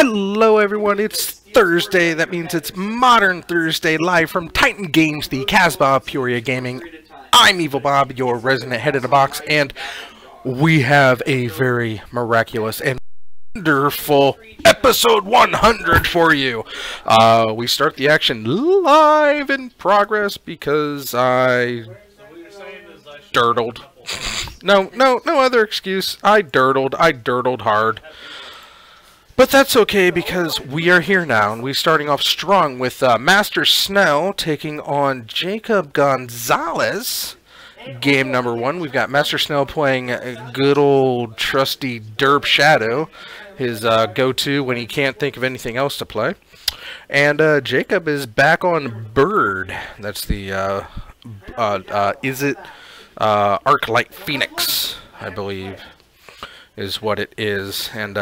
Hello everyone, it's Thursday. That means it's Modern Thursday, live from Titan Games, the Casbah Peoria Gaming. I'm Evil Bob, your resident head of the box, and we have a very miraculous and wonderful episode 100 for you. We start the action live in progress because I dirtled. No other excuse. I dirtled hard. But that's okay because we are here now, and we're starting off strong with Master Snell taking on Jacob Gonzalez. Game number 1. We've got Master Snell playing good old trusty Derp Shadow, his go-to when he can't think of anything else to play. And Jacob is back on Bird. That's the, Arclight Phoenix, I believe, is what it is. And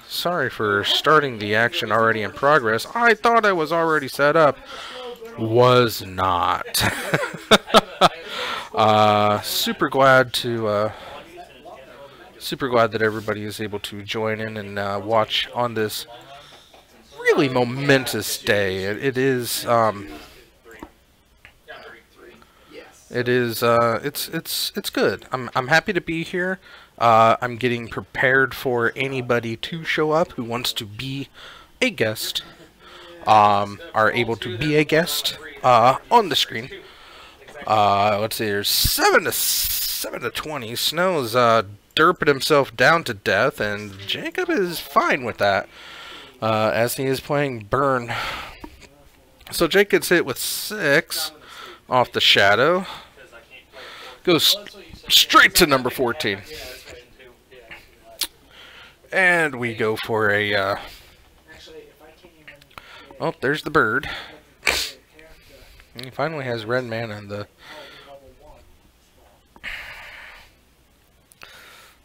sorry for starting the action already in progress. I thought I was already set up. Was not. Super glad that everybody is able to join in and watch on this really momentous day. It's good. I'm happy to be here. I'm getting prepared for anybody to show up who wants to be a guest, are able to be a guest, on the screen. Let's see, there's 7 to 20. Snell's, derping himself down to death, and Jacob is fine with that, as he is playing Burn. So Jake gets hit with 6 off the Shadow. Goes straight to number 14. And we go for a, oh, there's the Bird. He finally has red mana in the...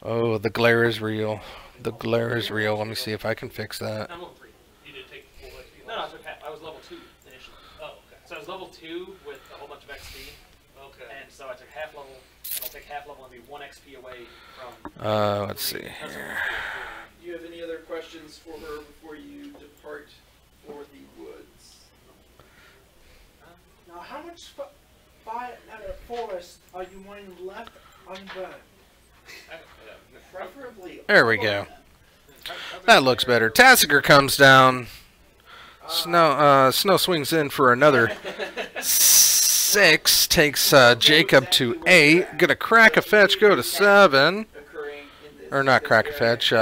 Oh, the glare is real. The glare is real. Let me see if I can fix that. I'm level 3. You did take full XP. No, I was level 2 initially. Oh, okay. So I was level 2 with a whole bunch of XP. Okay. And so I took half level, and I'll take half level and be 1 XP away from... let's see here. Do you have any other questions for her before you depart for the woods? Now, how much forest are you wanting left unburned? Preferably. There we go. That looks better. Tassiger comes down. Snow swings in for another 6. Takes Jacob to 8. Gonna crack a fetch, go to 7. Or not crack a fetch.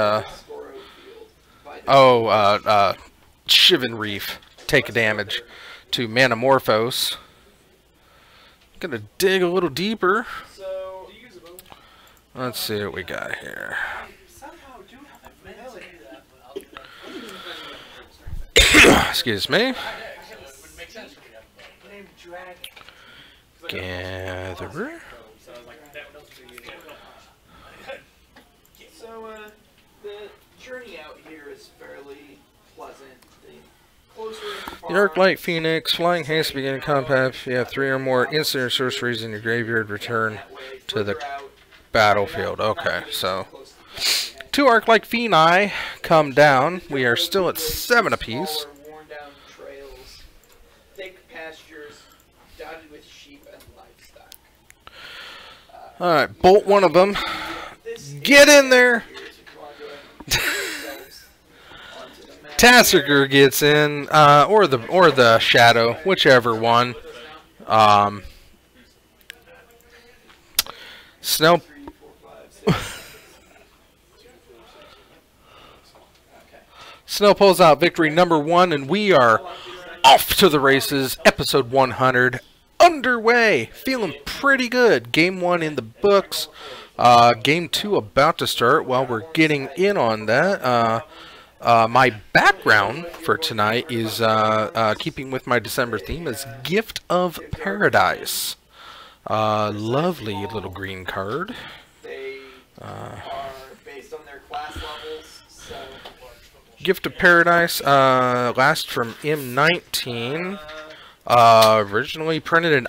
Shivan Reef. Take damage to Manamorphose. Gonna dig a little deeper. Let's see what we got here. Excuse me. Gatherer. So, the journey out here is fairly pleasant. The Arclight Phoenix, Flying Haste, beginning combat. If you have 3 or more instant sorceries in your graveyard, return to the battlefield. Okay, so 2 Arclight Phoenix come down. We are still at 7 apiece. Alright, bolt one of them. Get in there! Tassiger gets in, or the Shadow, whichever one. Snell. Snell pulls out victory number 1, and we are off to the races. Episode 100 underway. Feeling pretty good. Game 1 in the books. Game 2 about to start. While we're getting in on that, my background for tonight is, keeping with my December theme, is Gift of Paradise. Lovely little green card. Gift of Paradise, last from M19. Originally printed in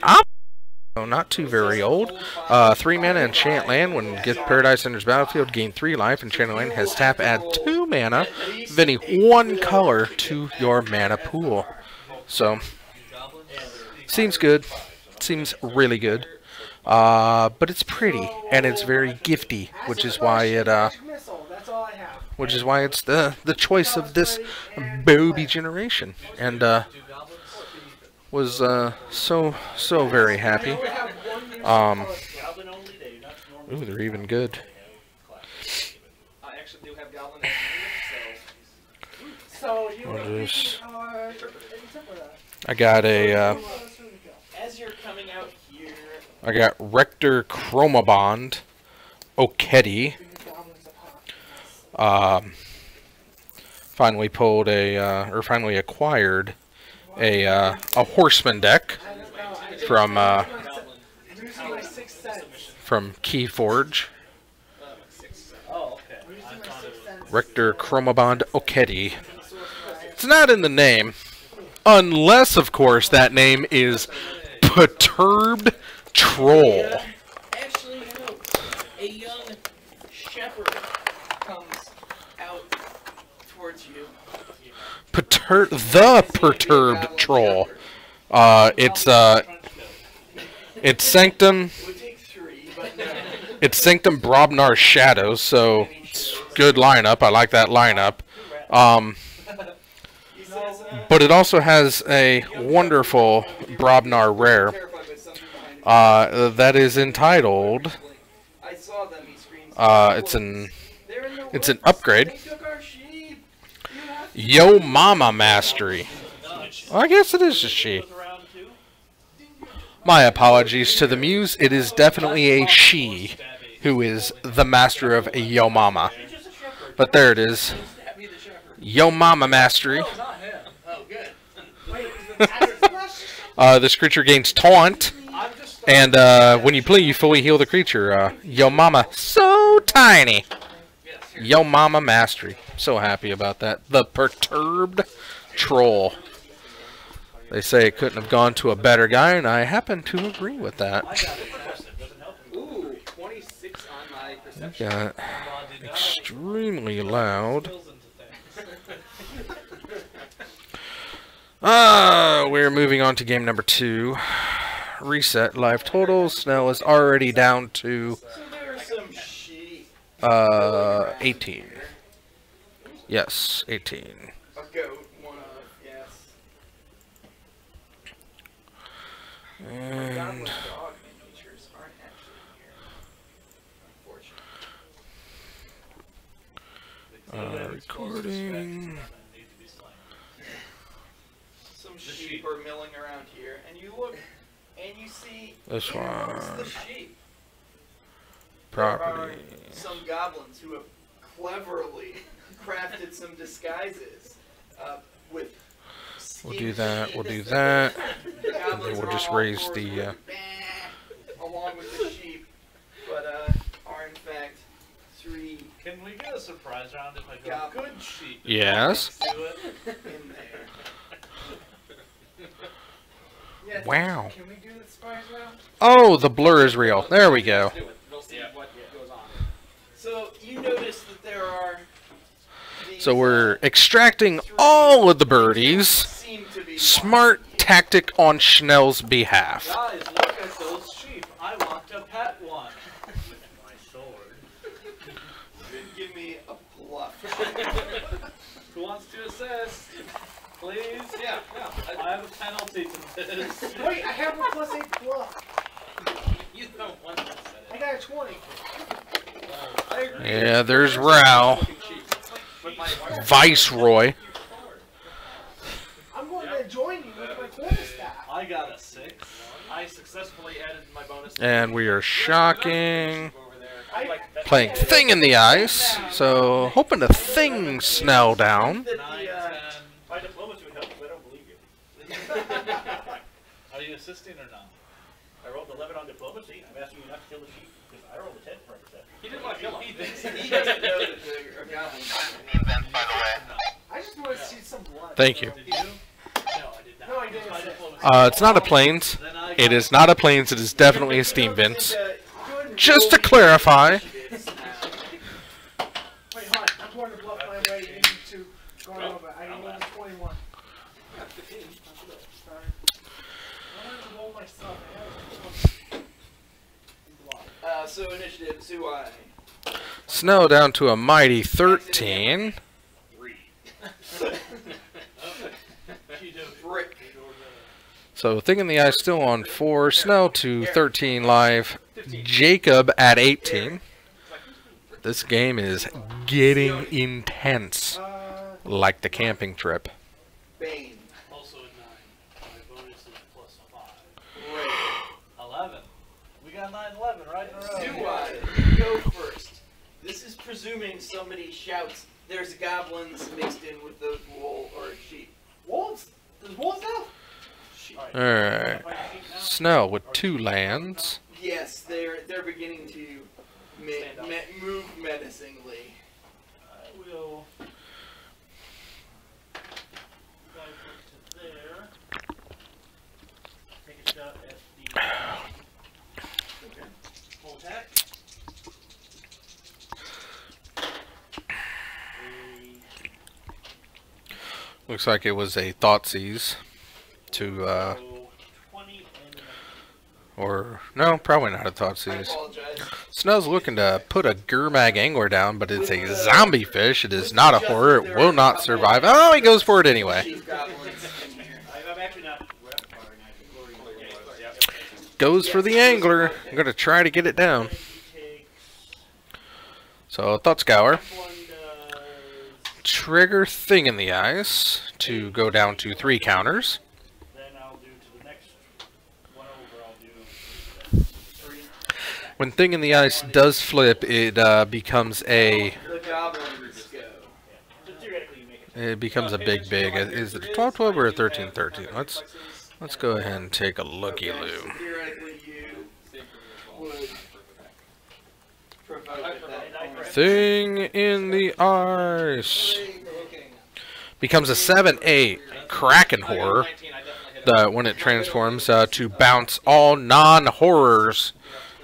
not too very old. 3 mana enchant land. When get Paradise enters battlefield, gain 3 life. Enchanted land has tap, add 2 mana, of any 1 color to your mana pool. So, seems good. Seems really good. But it's pretty and it's very gifty, which is why it's the choice of this Bobby generation. And was so very happy. Ooh, they're even good. I actually do have Goblin. I got a As you're coming out here, I got Rector Chromabond Okedi. Finally pulled finally acquired a Horseman deck from Keyforge. Rector Chromabond Okedi. It's not in the name, unless, of course, that name is Perturbed Troll. actually, a young shepherd comes out towards you. The Perturbed Troll. It's Sanctum. It would take 3, but no. It's Sanctum Brobnar Shadows, so it's good lineup. I like that lineup. But it also has a wonderful Brobnar rare that is entitled. It's an upgrade. Yo Mama Mastery. Well, I guess it is a she. My apologies to the muse. It is definitely a she who is the master of Yo Mama. But there it is. Yo Mama Mastery. This creature gains taunt, and when you play, you fully heal the creature. Yo Mama, so tiny. Yo Mama Mastery. So happy about that. The Perturbed Troll. They say it couldn't have gone to a better guy, and I happen to agree with that. Ooh, 26 on my perception. Got extremely loud. We're moving on to game number 2. Reset live totals. Snell is already down to So there are some sheep. 18. Yes, 18. A goat, one of, yes. And Goblin dog miniatures aren't actually here, unfortunately. recording. Some sheep are milling around here, and you look, and you see This in amongst one. the sheep, Property. there are some goblins who have cleverly crafted some disguises with. We'll do that. We'll do that. And then we'll just raise the. Along with the sheep, but are in fact 3 Can we get a surprise round if I go Goblin. good sheep? Yes. Do it. in there. Yeah, Wow. Can we do the spies round? Oh, the blur is real. There we go. let's do it. We'll see what goes on. So you notice that there are. These, So we're extracting all of the birdies. seem to be Smart tactic on Schnell's behalf. Guys, look at those sheep. I want to pet one. With my sword. Give me a bluff. Who wants to assist? Please? Yeah. I have a penalty to this. Wait, I have a +8 bluff. You don't want to set I it. got a 20. I agree. Yeah, there's Rao. But my Viceroy. I'm going to join you with my quarterstaff. I got a 6. I successfully added my bonus. And we are shocking. Over there. Playing Thing in the Ice. So, hoping to Thing Snell down. that 9, the, 10. my diplomacy would help, but I don't believe you. Are you assisting or not? I rolled 11 on diplomacy. I'm asking you not to kill the sheep because I rolled a 10 for perception. He didn't want to kill him. He doesn't know that they're a goblin. I just want to see some blood. Thank you. Did you? No, I did not. No, I didn't. My diplomacy. It's not a plains. Then I It is not a Plains, it is definitely a Steam Vince. Go ahead and Just to roll clarify. initiatives now. Wait, hold on. I'm going to bluff my way into going over. I need 21. Sorry. I wanted to roll myself. So initiatives, who I? Snow down to a mighty 13. Brick. So Thing in the Eye still on 4. Snow to 13 live. Jacob at 18. This game is getting intense. Like the camping trip. Bane. Also a 9. My bonus is plus 5. Ray. 11. We got 9 and 11 right in a row. Do I? You go first. This is presuming somebody shouts, "There's goblins mixed in with those wool or sheep." Wolves? There's wolves out? Alright. Snow with 2 lands. Yes, they're beginning to move menacingly. I will go to there. Take a shot at the full attack. Looks like it was a Thoughtseize to, 20 and or, no, probably not a I Thoughtseize. apologize. Snow's looking to put a Gurmag Angler down, but it's a zombie fish. It is not a horror. It will not survive. Oh, he goes for it anyway. Chief goblins in here. I'm actually not. Goes for the Angler. I'm going to try to get it down. So, Thought Scour. Trigger Thing in the Eyes to go down to 3 counters. Then I'll do to the next one over. I'll do 3. When Thing in the Ice does flip, it becomes a The goblins go. So theoretically, you make it. it becomes a big. Is it a 12-12 or a 13-13? Let's go ahead and take a looky Okay, loo. so theoretically you would provoke at that point. Thing in the Ice becomes a 7/8 Kraken horror. When it transforms to bounce all non-horrors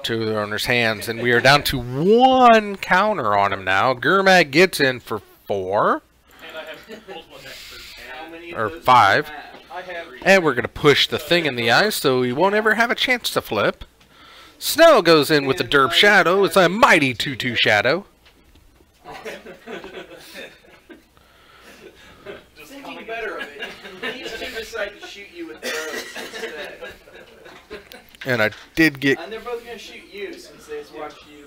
to the owner's hands, and we are down to 1 counter on him now. Gurmag gets in for 4 And I have multiple experts. How many of or those do you 5, have? I have. and we're gonna push the Thing in the Ice, so he won't ever have a chance to flip. Snow goes in with the Derp Shadow. It's a mighty 2/2 Shadow. Thinking better of it, these two decide to shoot you with arrows instead. And I did get And they're both going to shoot you since they just watched you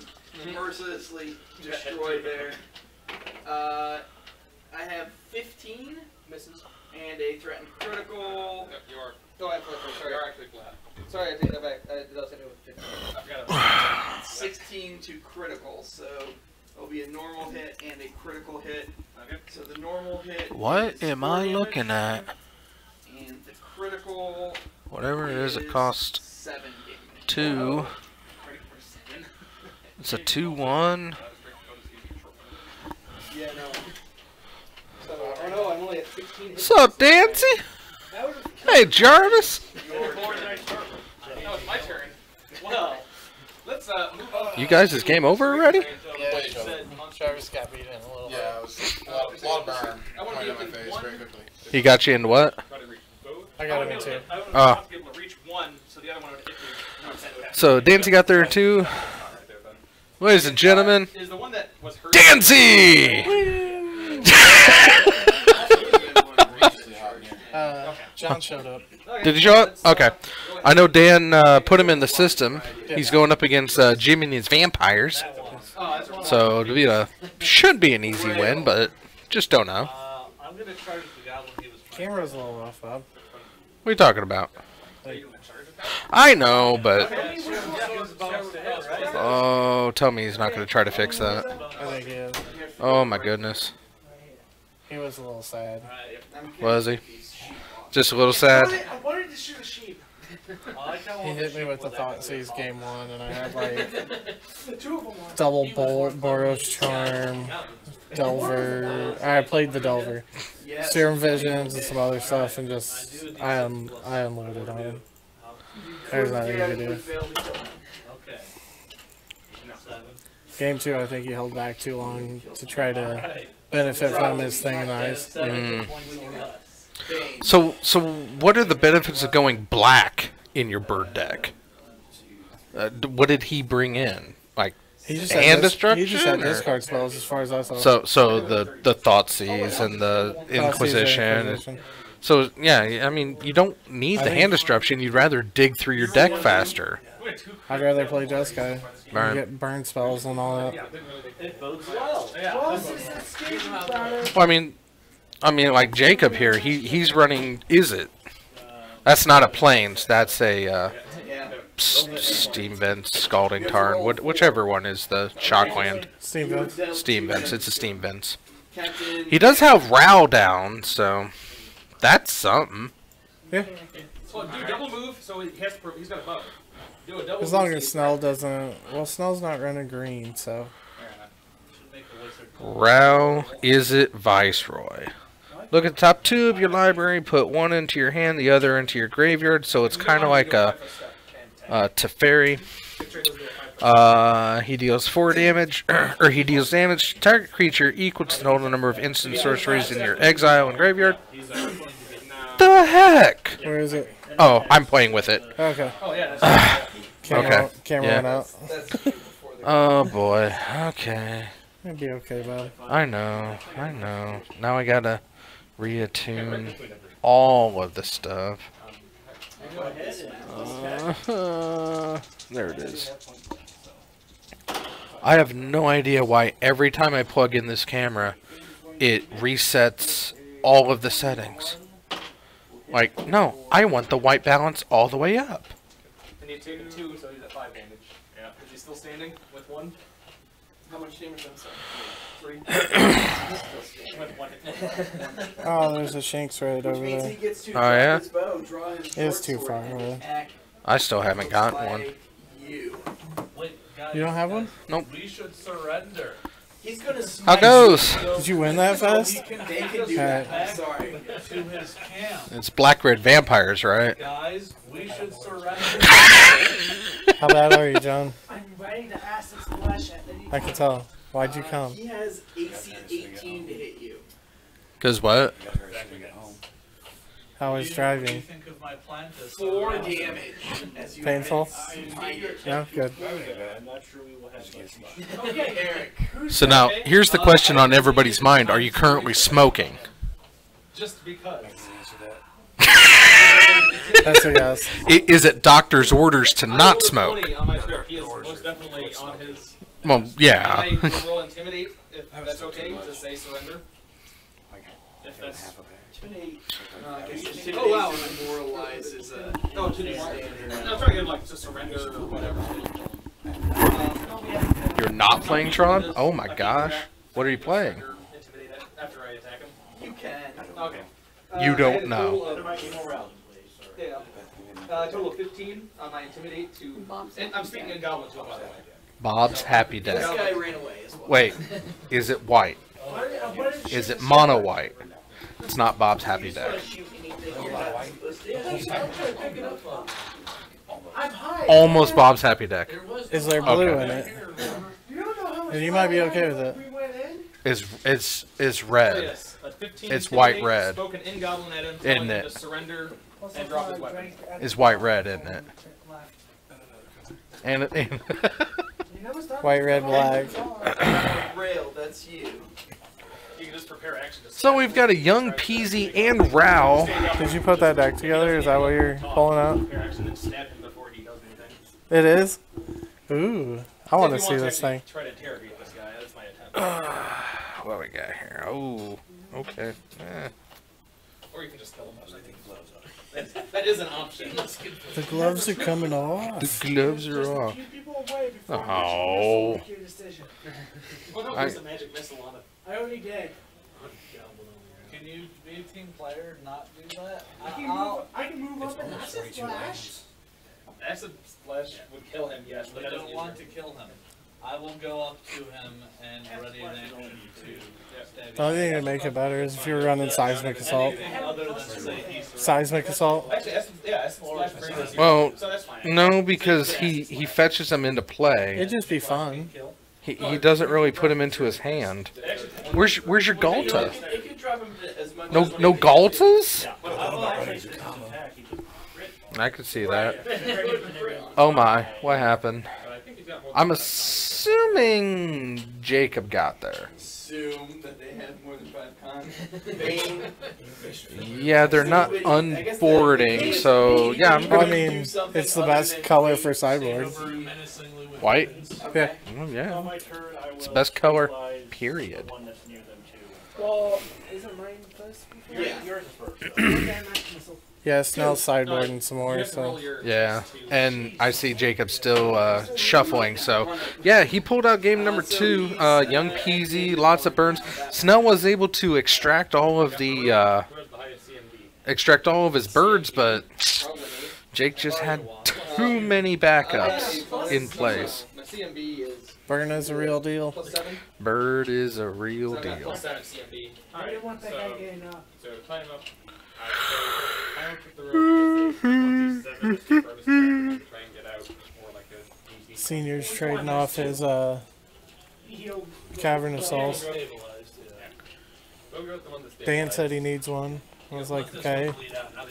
mercilessly destroy their... I have 15 Misses. and a threatened critical. Yep, you are. Oh, I flipped. Sorry. You are actually flat. Sorry, I take that back. I did also do it with 15. I forgot about 16 to critical, so it'll be a normal hit and a critical hit. Okay. So the normal hit What is am 4 I damage, looking at? And the critical Whatever it is, it costs 7 damage. 2. Critical for 7. It's a 2/1. Yeah, no. So, oh no, I'm only at 16. What's up, Dancy? That would've Hey, Jarvis. Now it's my turn. Well, let's move on. You guys, is game over already? Yeah, Travis got beat in a little bit. Yeah, it was a lot of burn. I want to Right be on my able to face one. very quickly. He got you into what? I got him in 2. I want Oh. to be able to reach one, so the other one would hit me. So, Dancy got there too. Ladies and gentlemen, Is the one that was hurt? Dancy! John showed up. Did he show up? Okay. I know Dan put him in the system. He's going up against Jimmy and his vampires. So, should be an easy win, but just don't know. I'm going to charge the goblin he was fighting. Camera's a little off, Bob. What are you talking about? I know, but... Oh, tell me he's not going to try to fix that. I think he is. Oh my goodness. He was a little sad. Was he? Just a little sad? I wanted to shoot a sheep. He hit me with the Thoughtseize game 1, and I had like Two of them won. double bolt, Boros Charm, Delver. I played the Delver, Yes. Serum Visions, and some other stuff, and just I unloaded on him. There's nothing you can do. Okay. 7. Game 2, I think he held back too long to try to benefit from his thing in the eyes. 7 points or less. So what are the benefits of going black in your bird deck? What did he bring in? Like He just hand had destruction? He just had or- discard spells as far as I saw. So the Thoughtseize and the Inquisition. So yeah, I mean you don't need the hand destruction. You'd rather dig through your deck faster. I'd rather play Jeskai. Burn. Get burn spells and all that. It bodes well. Well, since it's scary about it. Well, I mean like Jacob here. He's running. Is it? That's not a Plains. That's a Steam Vents, Scalding Tarn, whichever one is the Shockland. Steam Vents. Steam Vents. It's a Steam Vents. Captain. He does have Row down, so that's something. Yeah. So do double move, so he has to. He's got a bow. Do a double. As long move, as Snell doesn't. Well, Snell's not running green, so. Should make the wizard. Row, is it Viceroy? Look at the top 2 of your library, put one into your hand, the other into your graveyard, so it's kind of like a Teferi. He deals 4 damage, or he deals damage to target creature equal to the total number of instant sorceries in your exile and graveyard. The heck? Where is it? Oh, I'm playing with it. Okay. Oh yeah. That's Camera, Okay. Camera Yeah. went out. Oh boy. Okay. It'd be okay, bud. I know. Now I gotta reattune all of the stuff. There it is. I have no idea why every time I plug in this camera, it resets all of the settings. Like, no, I want the white balance all the way up. And you take 2, so he's at 5 damage. Yeah. Is he still standing with 1? How much damage on some? 3. With 1. Oh, there's a Shanks right Which over means he there. gets to Oh, yeah? his bow, draw his It's short too sword, far and away. attack I still haven't gotten one. like you. Wait, guys, You don't have one? Nope. We should surrender. He's gonna How smash goes? Did you win that fast? They can do Alright. that. I'm sorry. To his camp. It's black-red vampires, right? Guys, we should surrender. How bad are you, John? I'm ready to ask this question. I can tell. Why'd you come? He has AC 18 to hit you. Cause what? How was What do you driving? think of my plan to 4 surrender? damage. As you Painful? find it. No? Good. I'm not sure we will have much luck. Okay, Eric. So now, here's the question on everybody's mind. Are you currently smoking? Just because. That's a yes. Is it doctor's orders to not smoke? On my script, he is most definitely on his. Well, yeah. I will roll intimidate if that's okay to say surrender. If that's. Oh wow, demoralize is a No, to no, try to get like to surrender or whatever. You're not playing Tron? Oh my gosh. What are you playing? Intimidate after I attack him. You can. Okay. You I don't had a know. total of- Yeah. Total of 15 on my intimidate to. And I'm speaking in Goblin too, by the way. Bob's Happy This Deck. guy ran away as well. Wait, is it white? Is it mono white? It's not Bob's Happy Deck. I'm high. Almost Bob's Happy Deck. Is there blue Okay. in it? You don't know how much You might be okay with it. we went in? It's So red. yes, a 15 It's white intimidate, red. Spoken in Goblin at him, Isn't telling him it? to surrender. Plus, And I drop thought his I weapon. drank at It's the white red, isn't it? And You never started White, red, black. Rail, that's you. You can just prepare action. To so we've got a young Peasy and Rao. Did you put that deck together? Is that what you're pulling out? prepare action and stab him before he does anything. It is? Ooh. I want to If you see to this thing. actually Try to interrogate this guy. That's my attempt. What we got here? Oh, okay. Or you can just kill him. I think that is an option. The gloves are coming off. The gloves are off. Keep people away before Oh. you make your decision. Well, don't use a magic missile on it. I already did. Can you be a team player and not do that? I can move up and that's a splash. Acid splash would kill him, yes, but I that doesn't don't want to use kill him. I will go up to him and ready an action to stab The only thing that make it better is if you're running Seismic Assault. Anything other than say he surrendered. Seismic Assault. Actually, Yeah, it's Splash Burn. Well, So that's fine. no, because he fetches them into play. It'd just be fun. He doesn't really put him into his hand. Where's your Galta? It could drop him as much No as no Galtas? Attack, he just I could see that. Oh my, what happened? I'm assuming Jacob got there. assume that they have more than 5 cons. Bane. Yeah, they're not unboarding, so yeah, I'm I gonna mean, it's the best color for sideboard. white. Yeah. Oh, yeah, On my turn, I it's the will best color. utilize Period. the one that's near them too. Well, isn't mine first? Yeah. Yours is first. Yeah, Snell's sideboarding some more, so. Yeah, and I see Jacob still shuffling, so yeah, he pulled out game number 2. Young Peasy, lots of burns. Snell was able to extract all of the extract all of his birds, but Jake just had too many backups in place. My CMB is Burn is a real deal. +7. Bird is a real So I got deal. +7 CMB. I didn't want that guy getting up. So climb up. Climb up with the rope. 27 just to burn the strap and try and get out. It's more like a easy. Senior's trading off his He'll Cavern of Souls. Go go with the one that's dead. Dan said he needs one. I was like, okay.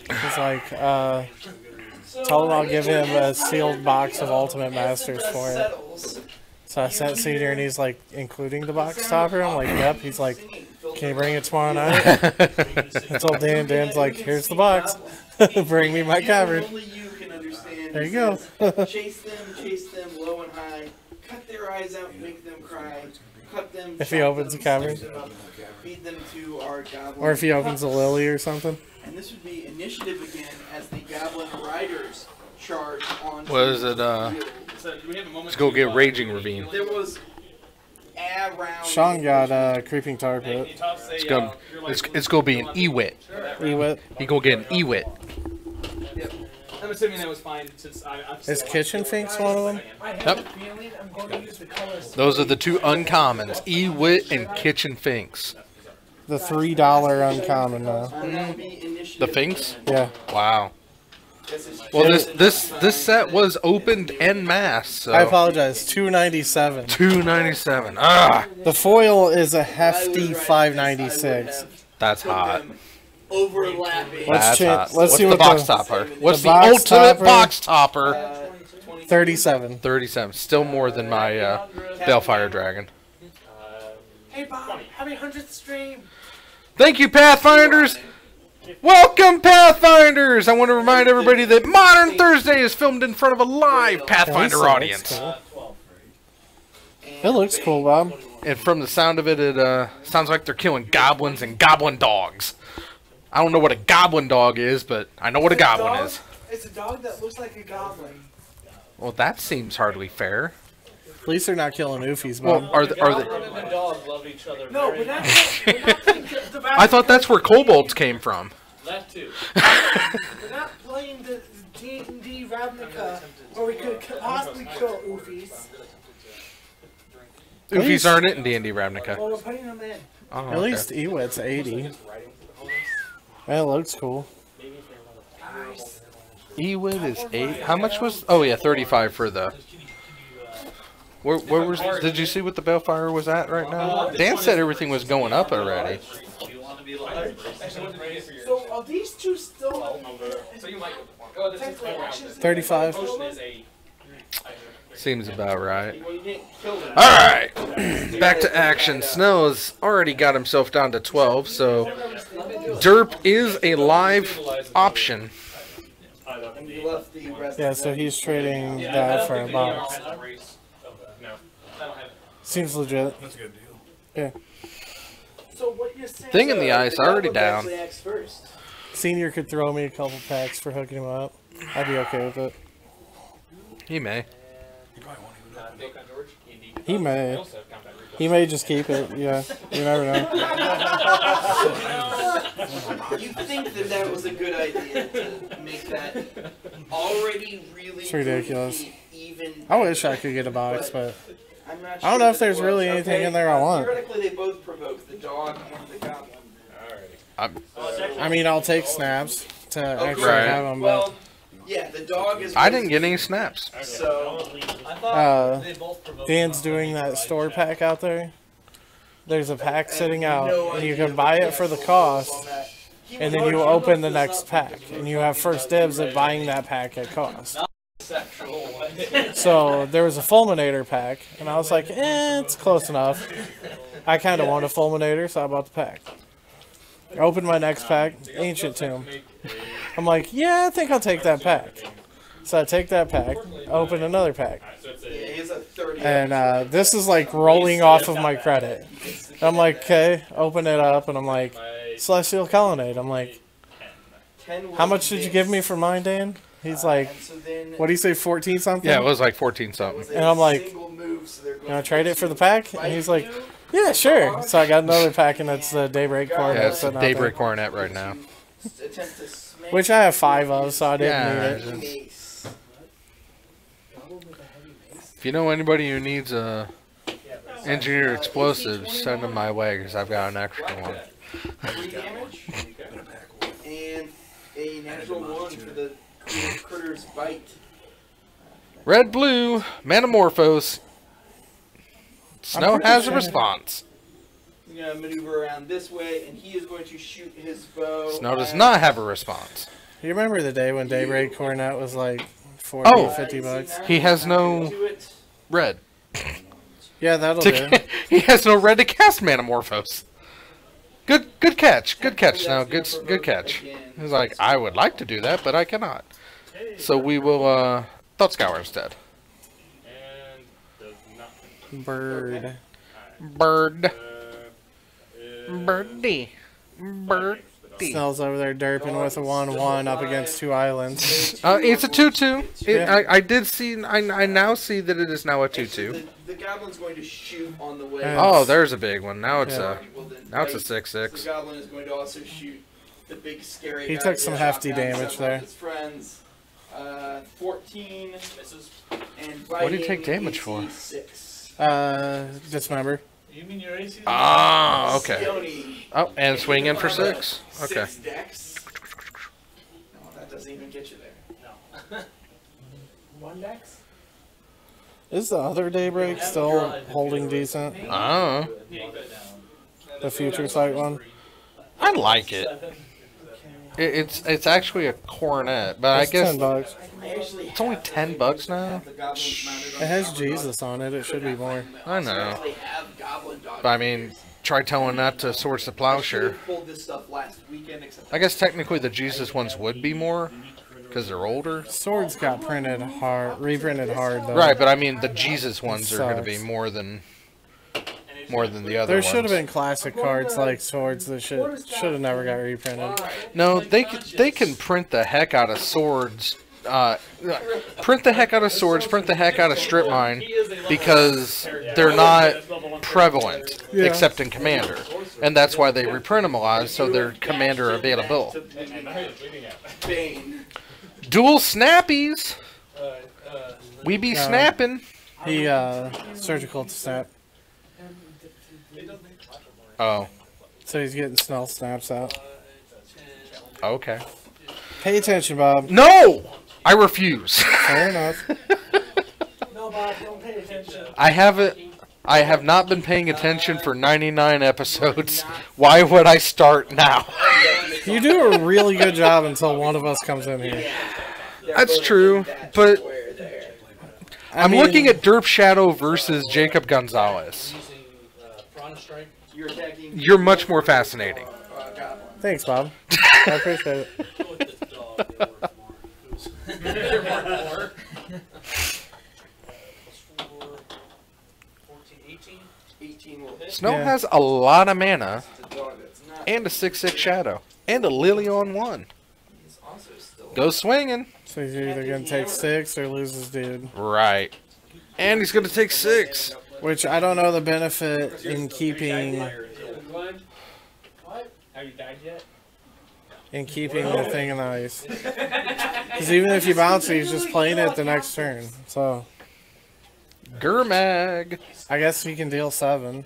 He's like, tell him I'll give him a sealed box of Ultimate Masters for it. Settles. So I sent Senior and he's like, including the box topper? I'm like, yep. He's like, can you bring it tomorrow night? I told Dan. Dan's like, here's the box. Bring me my cavern. Only you can understand. There you go. Chase them low and high. Cut their eyes out, make them cry. Cut them. If he chop opens them, a cavern. slice them up, feed them to our goblin. Or if he opens a lily or something. And this would be initiative again as the goblin riders charge on. What is it, So do we have a moment Let's go to, get Raging Ravine. There was around. Sean got creeping tar Can you pit. toss a, It's gonna it's gonna be an Ewit. Ewit. He gonna get an Ewit. I'm assuming that was fine since I'm Is Kitchen Finks one of them? I have Yep. a feeling I'm going to use the colors. Those are the 2 uncommons, Ewit and Kitchen Finks. The $3 uncommon now. That'll be initiative The Finks? Yeah. Wow. This is Well, this set was opened en masse, so I apologize. $297. $297. Ah, The foil is a hefty $596. that's hot. Overlapping. Let's That's check- hot. let's What's see the what box the- topper? What's the box ultimate topper- box topper? 37. 37. Still more than my Balefire Dragon. Hey Bob, happy 100th stream. Thank you, Pathfinders. Welcome, Pathfinders. I want to remind everybody that Modern Thursday is filmed in front of a live Pathfinder Looks audience. cool. It looks cool, Bob. And from the sound of it, it sounds like they're killing goblins and goblin dogs. I don't know what a goblin dog is, but I know what a goblin is. It's a dog that looks like a goblin. Well, that seems hardly fair. At least they're not killing Oofies, Well, Bob. are the and dog love each other. No, we're not playing the I thought that's where kobolds came from. That too. We're not playing the D&D Ravnica where we could possibly kill Oofies. Oofies aren't it in D&D Ravnica. Well, we're putting them in. Oh, At least Ewit's 80. That looks cool. Ewit is 8. How much was? Oh yeah, 35 for the. Where was? Did you see what the Balefire was at right now? Dan said everything was going up already. So are these two still So you might go. This is technically actions? 35. is a. Seems about right. Well, you didn't kill them. All right, back to action. Snow's already got himself down to 12, so Derp is a live option. And you left the rest Yeah, of so them. he's trading that for a box. No. Seems legit. Yeah. So what you're saying? Thing in the ice already Goblin down. actually acts first. Senior could throw me a couple packs for hooking him up. I'd be okay with it. He may. He may. He may just keep it. Yeah. You never know. You think that that was a good idea to make that already really It's ridiculous. goofy, even. I wish I could get a box, but I'm not I don't sure know if that there's it really was. anything Okay, in there I want. Theoretically, they both provoke the dog and the goblin. I mean, I'll take snaps to actually Right. have them, but Well, Yeah, the dog is. I didn't get any snaps. So I thought they both provoked Dan's doing that store pack out there. There's a pack sitting out, and you can buy it for the cost, and then you open the next pack, and you have first dibs at buying that pack at cost. So there was a Fulminator pack, and I was like, it's close enough. I kind of want a Fulminator, so I bought the pack. I opened my next pack, Ancient Tomb. I'm like, yeah, I think I'll take that pack. So I take that pack, open another pack. And this is like rolling off of my credit. I'm like, okay, open it up, and I'm like, Celestial Colonnade. I'm like, how much did you give me for mine, Dan? He's like, what do you say, 14 something? Yeah, it was like 14 something. And I'm like, can I trade it for the pack? And he's like, yeah, sure. So I got another pack, and it's the Daybreak Coronet. Yeah, it's a Daybreak Coronet right now. Which I have 5 of, so I didn't need it. If you know anybody who needs engineered explosives, send them my way, because I've got an extra one. 3 damage. And a natural 1 for the Critter's Bite. Red, blue, Manamorphose. Snow has a response. He's going to maneuver around this way, and he is going to shoot his bow. Snow does not have a response. You remember the day when Daybreak Coronet was like 40, Oh. 50 bucks? He has no red. Yeah, that'll do. He has no red to cast Manamorphose. Good catch. Good catch, Snow. Good catch. He's like, I would like to do that, but I cannot. So we will Thought Scour instead. Bird. Bird. Birdie. Birdie. Snell's over there derping with a 1/1 up against 2 islands. It's a 2/2. Yeah. I did see. I now see that it is now a 2/2. The goblin's going to shoot on the way. Oh, there's a big one. Now it's Yeah. now it's a The 6/6. goblin is going to also shoot the big scary. He guy took with some the hefty shotgun, damage several there. of his friends. 14 misses. and What did he take biting damage for? AC 6. Dismember. You mean your AC? Ah, okay. Sione, Oh, and swing in for 6. Okay. 6 dex. No, that doesn't even get you there. No. 1 dex? Is the other Daybreak still holding decent? Oh, The Future Sight one? I like it. It's actually a coronet, but It's I guess 10 bucks. it's only $10 now. The goblins mounted on It has Jesus on it. It should be more. I know. actually have goblin dog. But I mean, try telling that to Swords to Plowshare. Pulled this stuff last weekend, except I guess technically the Jesus ones would be more because they're older. Swords got printed hard, reprinted hard though. Right, but I mean the Jesus ones are going to be Sucks. more than the other There ones. should have been classic cards like Swords that should have never got reprinted. No, they can print the heck out of Swords. Print the heck out of Swords, print the heck out of Strip Mine, because they're not prevalent except in Commander, and that's why they reprint them a lot, so they're Commander available. Bane. Dual Snappies. We be snapping. He surgical to snap, Oh, so he's getting Snell snaps out. okay. Pay attention, Bob. No, I refuse. Fair enough. No, Bob, don't pay attention. I have not been paying attention for 99 episodes. Why would I start now? You do a really good job until one of us comes in here. That's true, but I'm mean, looking at Derp Shadow versus Jacob Gonzalez. You're attacking. You're much more fascinating. Goblin. Thanks, Bob. I appreciate it. 18 will hit. Snow Yeah. has a lot of mana The dog that's not. and a 6/6 Shadow and a Lily on 1. He's also still. Go swinging. So he's either gonna take 6 or lose his dude. Right. And he's going to take 6. Which I don't know the benefit in keeping Have you died yet? the thing in the ice. Because even if you bounce it, he's just playing it the next turn. So Gurmag. I guess he can deal 7.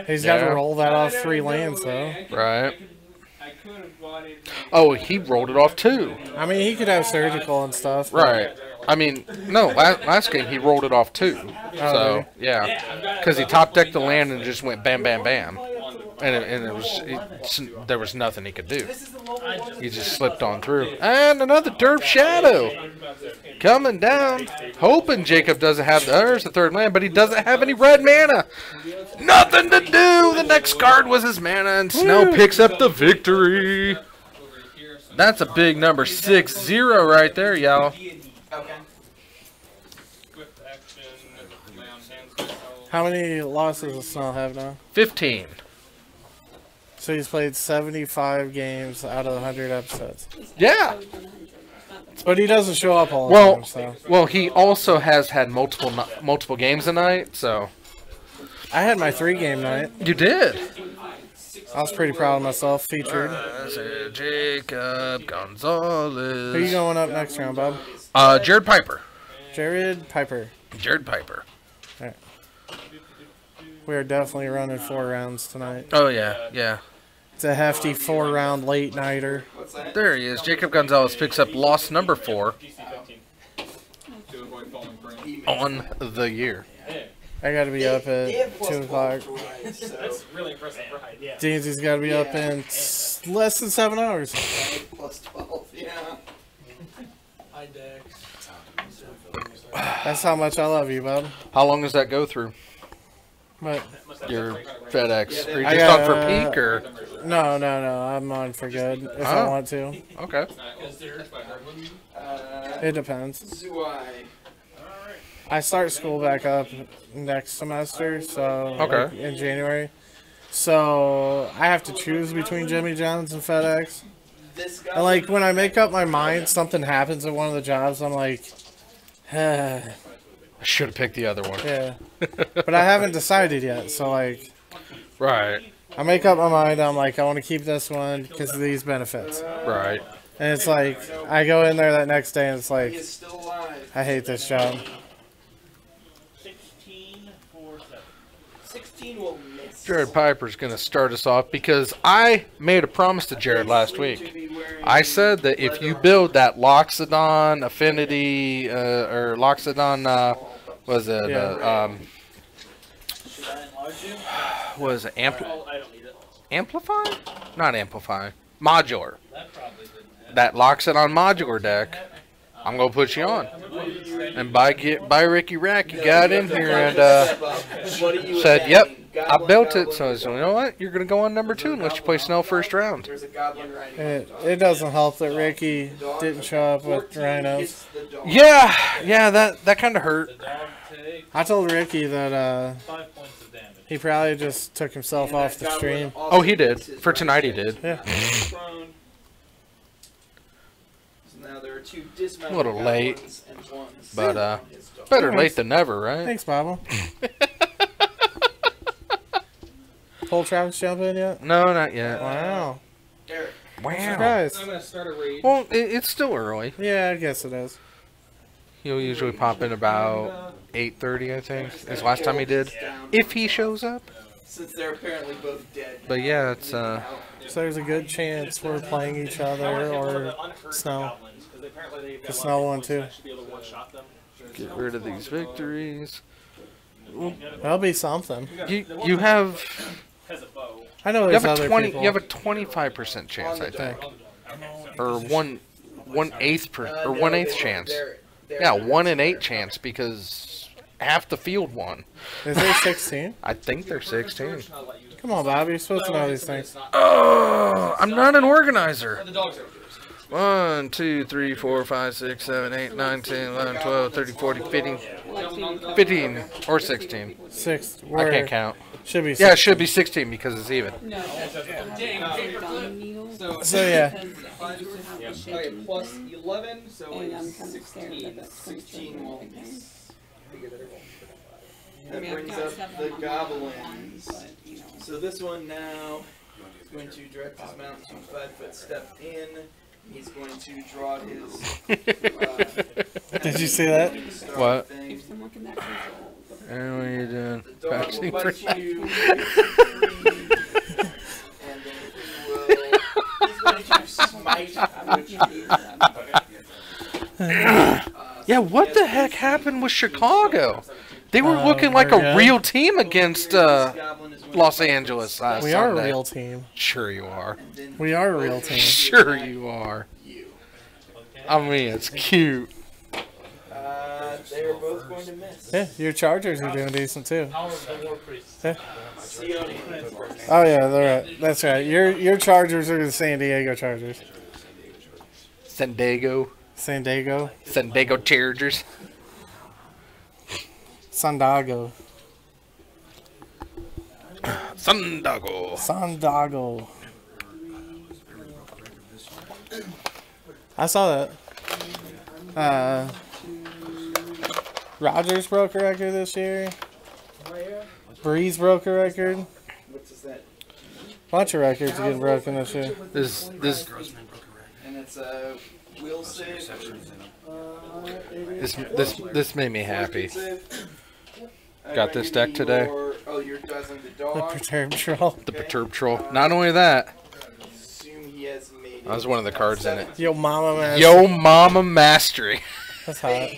He's got to Yeah. roll that off 3 lands though. Right. Oh, he rolled it off too. I mean, he could have surgical and stuff. Right. I mean, no, last game he rolled it off too. So, yeah. Because he top decked the land and just went bam, bam, bam. And there was nothing he could do. He just slipped on through. And another Derp Shadow coming down. Hoping Jacob doesn't have, there's the third land, but he doesn't have any red mana. Nothing to do. The next card was his mana, and Snell picks up the victory. That's a big number, 6-0 right there, y'all. Okay. How many losses does Snell have now? 15. So he's played 75 games out of 100 episodes. Yeah. But he doesn't show up all the time, so. Well, he also has had multiple games a night, so. I had my 3-game night. You did. I was pretty proud of myself, featured. Jacob Gonzalez. Who are you going up next round, Bob? Jared Piper. Jared Piper. Jared Piper. Right. We are definitely running 4 rounds tonight. Oh, yeah, yeah. It's a hefty 4-round late nighter. There he is. Jacob Gonzalez picks up loss number 4 on the year. I got to be up at 2 o'clock. That's really impressive, right? Yeah. Danzy's got to be up in less than 7 hours. Plus 12, yeah. Hi, Dex. That's how much I love you, Bob. How long does that go through? But Your FedEx. Are you I just got, on for peak, or? no, I'm on for good if I want to. Okay. It depends. Zuai. I start school back up next semester, so Okay. like, in January. So I have to choose between Jimmy John's and FedEx. This guy. And like when I make up my mind, something happens at one of the jobs. I'm like, I should have picked the other one. yeah. But I haven't decided yet. So like, Right. I make up my mind. I'm like, I want to keep this one because of these benefits. Right. And it's like, I go in there that next day and it's He like, is still alive. I hate this job. 16 will miss. Jared Piper's going to start us off because I made a promise to Jared last week. I said that if you build that Loxodon Affinity, or Loxodon, was it, was it Amplify? Not Amplify. Modular. That Loxodon Modular deck, I'm going to put you on. And by Ricky Rack, you got in here and said, yep, I built it. So I said, you know what? You're going to go on number 2 unless you play Snell first round. There's a goblin riding. It doesn't help that Ricky didn't show up with rhinos. Yeah, that kind of hurt. I told Ricky that he probably just took himself off the stream. Oh, he did. For tonight, he did. Yeah. Now there are 2 A dismounted little late, goblins and 1 but on his dog. better late than never, right? Thanks, Bobble. Full Travis jump in yet? No, not yet. Wow. Derek. Wow. Surprise. I'm gonna start a raid. Well, it's still early. Yeah, I guess it is. He'll usually pop in about 8:30, I think. Is last time he did. If he shows up. Since they're apparently both dead. But yeah, it's So there's a good chance we're playing each other or Snow. The Snow one too. get rid of these victories. That'll be something. You have I know you there's have a other 20 people. you have a 25% chance, I think, or 1/8 chance. Yeah, 1 in 8 chance because half the field won. Is there 16? I think they're 16. Come on, Bob. You're supposed to know these things. Oh, I'm not an organizer. 1, 2, 3, 4, 5, 6, 7, 8, 9, 10, 11, 12, 13, 14, 15 or 16. 6. I can't count. Should be 6. Yeah, it should be 16 because it's even. So yeah. Okay, plus 11, so And I'm it's kind of scared that 16. that's gonna 16 turn won't into miss. I That mean, I've brings got up 7 the on my goblins. one, but, you know. So this one now is going to direct his mount to 5-foot step in. He's going to draw his. Did you see that? What? Thing. If someone can actually And what are you doing? The dog will Practicing bite for you. And then he will. He's Smite, which Yeah, what the heck happened with Chicago? They were looking like a good. real team against Los Angeles last We are a Sunday. real team. Sure you are. We are a real team. Sure you are. I mean, it's cute. they were both going to miss. Yeah, your Chargers are doing decent too. Yeah. Sione. Oh yeah, they're right. That's right. Your Chargers are the San Diego Chargers. San Diego Chargers. Sandago. Sandago. I saw that. Rodgers broke a record this year. Breeze broke a record. What's that? Bunch of records are getting broken this year. This And it's will save. this made me happy. Save. Got this deck today. You're dazzling the The dog. Perturb Troll. The Perturb Troll. Not only that, Assume he has made that was one of the cards in it. Yo mama man. Yo Mama Mastery. That's hot.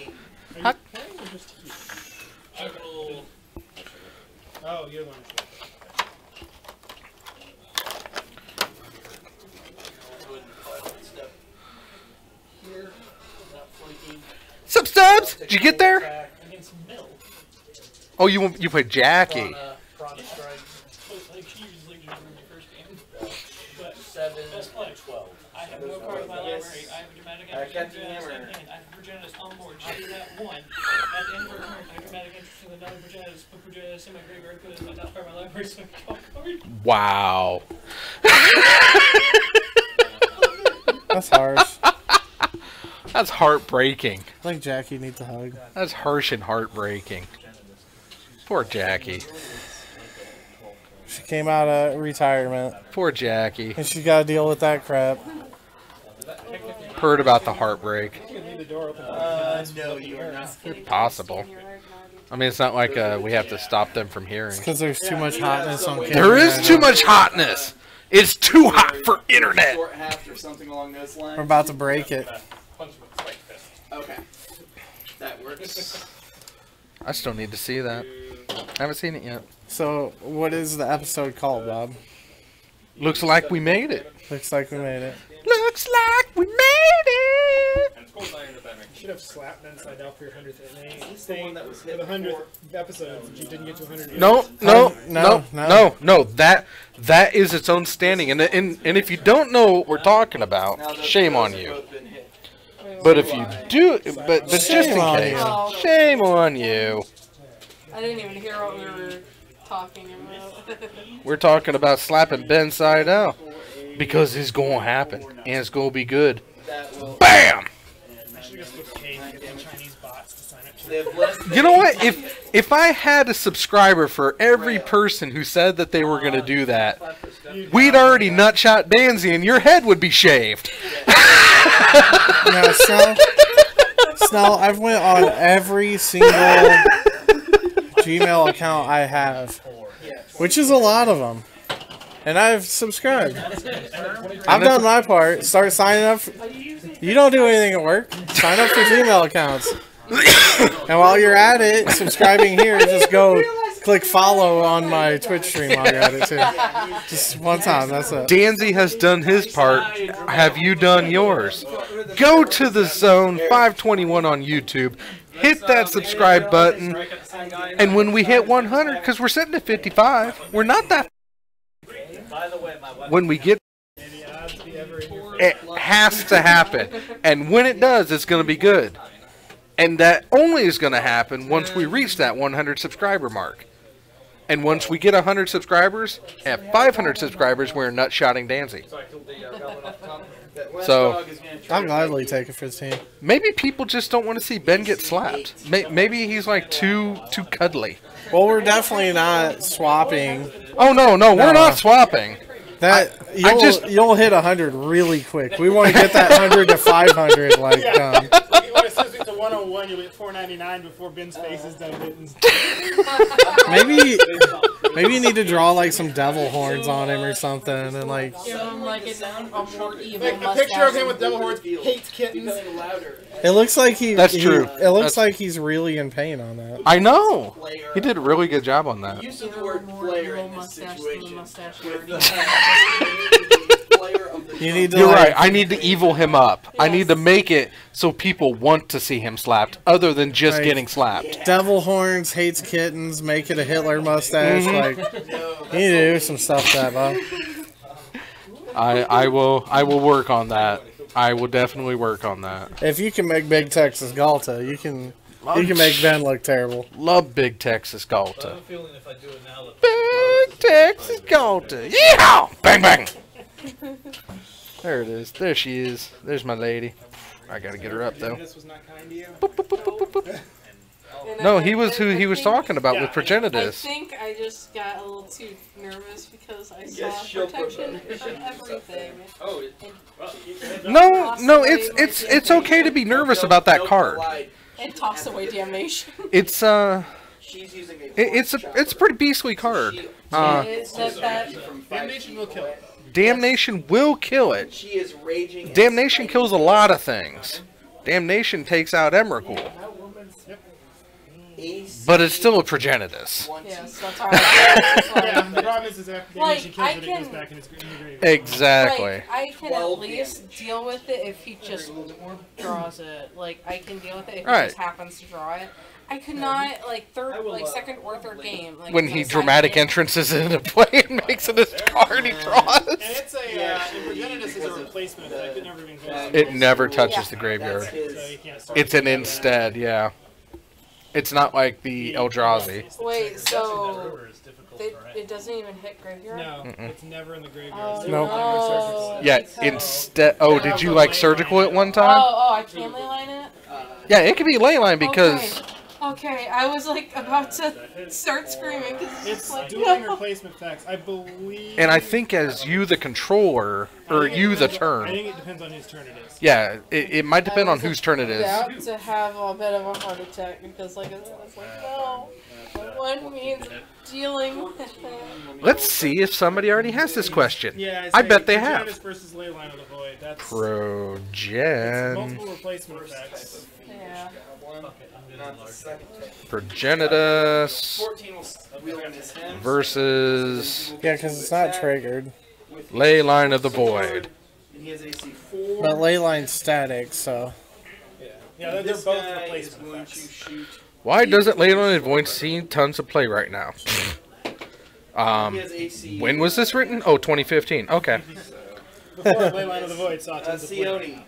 Oh, you're the one. Sup, Stubbs? Did you get there? Oh, you played Jackie. I have no card in my library. I have a dramatic interest in Virginia's hand. I have Virginia's on board. I do that one. At the end of her turn, I have dramatic interest in another Virginia's. Put Virginia's in my graveyard. Put it in my top card of my library. So I can call card. Wow. That's harsh. That's heartbreaking. I think Jackie needs a hug. That's harsh and heartbreaking. Poor Jackie. She came out of retirement Poor Jackie. and she's got to deal with that crap. Heard about the heartbreak. No, you are not. Possible. I mean, it's not like we have to stop them from hearing. Because there's too much hotness on camera. There is too much hotness. It's too hot for internet. Short half or something along those lines. We're about to break it. Okay. That works. I still need to see that. I haven't seen it yet. So, what is the episode called, Bob? Looks like we made it. Looks like we made it. Looks like we made it. Should have slapped inside out for your 100th He's the one that was hit the 100th before. episode. You didn't get to 100. No. No. That is its own standing. And if you don't know what we're talking Now about, those shame on have you. both been hit. But if you do, but just in Shame on case, you. shame on you. I didn't even hear what we were talking about. We're talking about slapping Ben Seidel because it's gonna happen and it's gonna be good. That will. Bam! I should just get paid to get the Chinese bots to sign up to They have less than You know what? If I had a subscriber for every person who said that they were gonna do that, we'd already nutshot Danzy and your head would be shaved. Yeah, Snell, I've went on every single Gmail account I have, which is a lot of them, and I've subscribed. I've done my part. Start signing up. You don't do anything at work. Sign up for Gmail accounts. And while you're at it, subscribing here, just go click follow on my Twitch stream while you're at it too. Just one time, that's it. Danzy has done his part. Have you done yours? Go to the Zone 521 on YouTube. Hit that subscribe button. And when we hit 100, because we're sitting at 55, we're not that. When we get, it has to happen. And when it does, it's going to be good. And that only is going to happen once we reach that 100 subscriber mark. And once we get 100 subscribers, at 500 subscribers, we're nutshotting Danzy. So I'll gladly take it for the team. maybe people just don't want to see Ben get slapped. Maybe he's like too cuddly. Well, we're definitely not swapping. Oh no, we're not swapping. That just- you'll hit 100 really quick. We want to get that 100 to 500 like 101, you'll be at 499 before Ben's face is done hitting. Maybe you need to draw like some devil horns on him or something, and like Give him like a more evil Like a mustache. picture of him with devil horns, hates kittens. Becoming louder. it looks like That's true. It looks That's- like he's really in pain on that. I know. He did a really good job on that. Use Give the him a word more player evil in this mustache than the situation. mustache With already the had. player of the You need to You're like, right. I need to evil him up. I need to Yes. make it so people want to see him slapped, other than just Right. getting slapped. devil horns, hates kittens, make it a Hitler mustache. Like you need to do some stuff to that, Bob. I will work on that. I will definitely work on that. If you can make Big Texas Galta, you can make Ben look terrible. Love Big Texas Galta. Big Texas Galta. Yeah! Bang bang. There it is. There she is. There's my lady. I gotta get her up though. This was not kind to you. Boop, boop, boop, boop, boop. And No, I- he was who I he was think- talking about with I Progenitus. think I just got a little too nervous because I saw Yes, she'll protection put from everything. Oh, No, it's okay to be nervous about that card. And toss away damnation. It's She's using a it's a pretty beastly card. It's that Damnation will kill it. Damnation will kill it. She is raging. and Damnation spiking. kills a lot of things. Damnation takes out Emrakul, Ace but it's still a Progenitus. yes, that's how I Yeah, the problem is after Like, Damnation kills I it, it goes can- back in its grave. Exactly. Like, I can at 12 least damage. deal with it if he just draws it. Like, I can deal with it if Right. he just happens to draw it. I could not, second or third game. Like, When my he side dramatic game. entrances into play and makes it his card he draws. And it's a, Progenitus is a replacement effect. It never even goes. It never touches Yeah. the That's graveyard. So his. you can't start It's an instead, yeah. It's not like the Eldrazi. Wait, so it doesn't even hit graveyard? No, Mm-mm. it's never in the graveyard. Oh, It's Nope. never surface. Yeah, instead. Oh, did you like surgical at one time? I can leyline it? Yeah, it could be leyline because Okay, I was like about to start screaming because it's It's just like, dueling no. replacement effects, I believe. and I think as you the controller or you the I turn. think it depends on whose turn it is. Yeah, it might depend on whose turn it is. About to have a bit of a heart attack because like I was like, no, one means dealing with it. Let's see if somebody already has this question. Yeah, I bet they have. Progenitus versus Leyline of the Void. That's it's Progen. multiple replacement effects. Yeah. Not the second. Progenitus 14 will wheel in his hand. versus Yeah, because it's not triggered. Leyline of the Void. He has AC 4. But Leyline's static, so Yeah, they're This both guy is replacement going to effects. shoot. Why doesn't Leyline of the Void see tons of play right now? He has AC. When was this written? Oh, 2015. Okay. Before Leyline of the Void saw tons of play. Sione.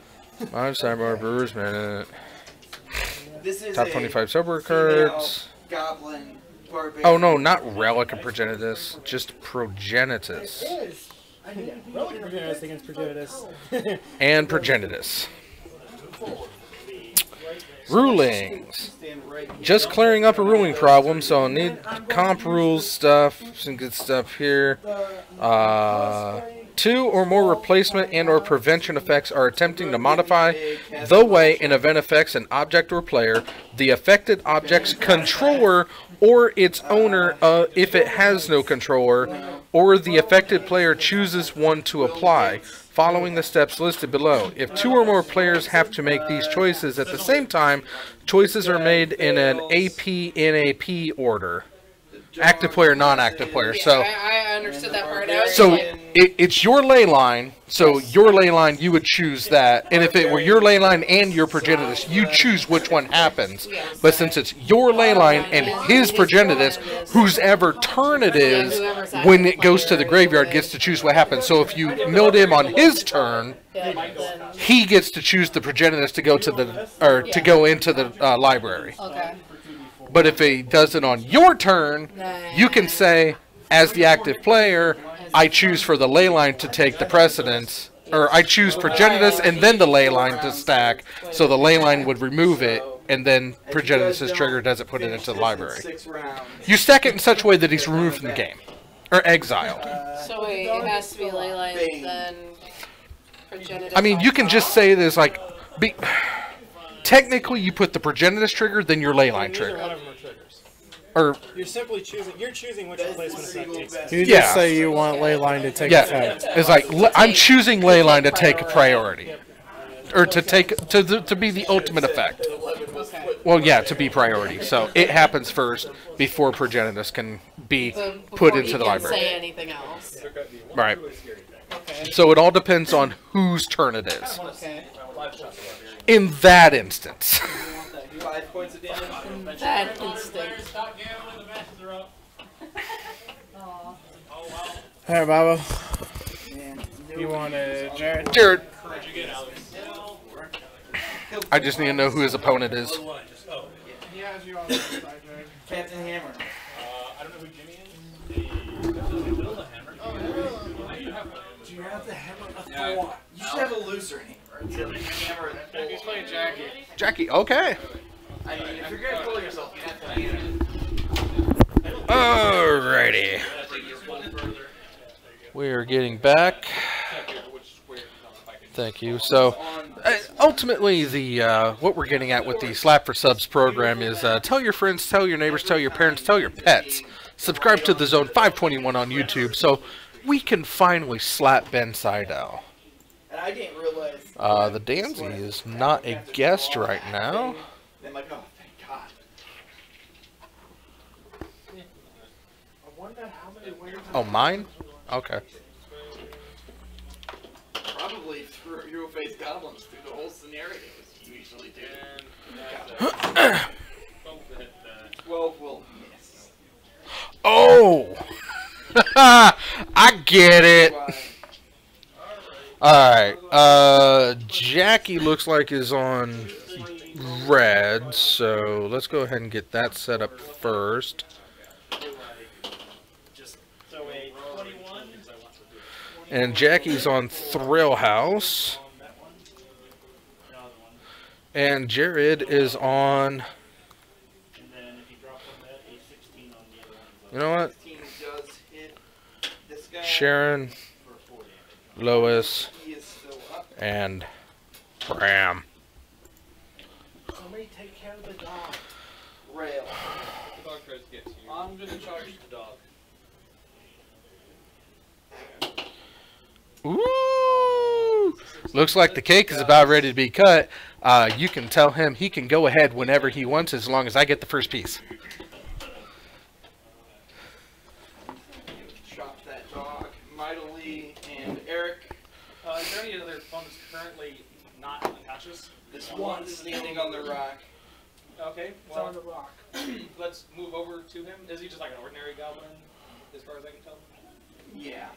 5 Cyber Brewers Minute. This is Top a 25 sober female cards. Goblin barbarian. Oh no, not Relic of Progenitus, just Progenitus. Relic Progenitus against Progenitus. And Progenitus. Rulings. Stand right here. Just clearing up a ruling problem, so I'll need comp rules stuff, some good stuff here. 2 or more replacement and or prevention effects are attempting to modify the way an event affects an object or player, the affected object's controller or its owner if it has no controller, or the affected player chooses one to apply, following the steps listed below. If 2 or more players have to make these choices at the same time, choices are made in an AP-NAP order. Active player, non-active player. So, I understood that part. I was so like, it's your ley line. So your ley line, you would choose that. And if it were your ley line and your Progenitus, you choose which one happens. But since it's your ley line and his Progenitus, whose ever turn it is, when it goes to the graveyard, gets to choose what happens. So if you milled him on his turn, he gets to choose the Progenitus to go to the to go into the library. okay. But if he does it on your turn, you can say, as the active player, I choose for the ley line to take the precedence, or I choose Progenitus and then the ley line to stack, so the ley line would remove it, and then Progenitus' trigger doesn't put it into the library. 6 rounds. You stack it in such a way that he's removed from the game, or exiled. So wait, it has to be Leyline, then Progenitus. I mean, you can just say there's like, technically, you put the Progenitus trigger, then your Leyline Neither trigger. one of them are triggers. Or You're simply choosing. You're choosing which replacement effect takes. You just Yeah. say you want Leyline to take yeah, effect. it's like I'm choosing Leyline to take a priority, or to take to be the ultimate effect. Well, yeah, to be priority. So it happens first before Progenitus can be put Before into you the can library. say anything else. Right. Okay. So it all depends on whose turn it is. Okay. In that instance. 5 points of damage. That instinct. Stop gambling, the matches are up. Aw. Oh, wow. Alright, Baba. Man, You want a Jared? Jared, What'd you get, Alex? I just need to know who his opponent is. Oh, He has you on the side, Jared. Captain Hammer. I don't know who Jimmy is. Build a hammer. Do you have the hammer of Thor? You should have a looser hammer. It's a hammer. He's playing Jackie. Jackie, okay. I mean, if you're gonna pull yourself, you have to use it. Alrighty. We are getting back. Thank you. So, ultimately, the what we're getting at with the Slap for Subs program is tell your friends, tell your neighbors, tell your parents, tell your pets. Subscribe to the Zone 521 on YouTube so we can finally slap Ben Seidel. And I didn't realize. The Danzy is not a guest right now. I'm like, oh, thank God. I wonder how many ways. Oh, mine? Okay. Probably through Hero Face Goblins through the whole scenario as you usually do. 12 will miss. Oh! I get it. Alright, Jackie looks like is on red, so let's go ahead and get that set up first. So a 21. And Jackie's on Thrill House. And Jared is on... And then if you drop on that, a 16 on the other one. You know what? 16 does hit this guy. Sharon, Lois, He is still up. and Bram. Somebody take care of the dog. Rail. I'm gonna charge the dog. Ooh! Looks like the cake is about ready to be cut. You can tell him he can go ahead whenever he wants as long as I get the first piece. Chop that dog mightily. And Eric, Is there any other opponents currently not unconscious? this one standing on the rock. Okay, It's on well, the rock. let's move over to him. Is he just like an ordinary goblin, as far as I can tell? Yeah.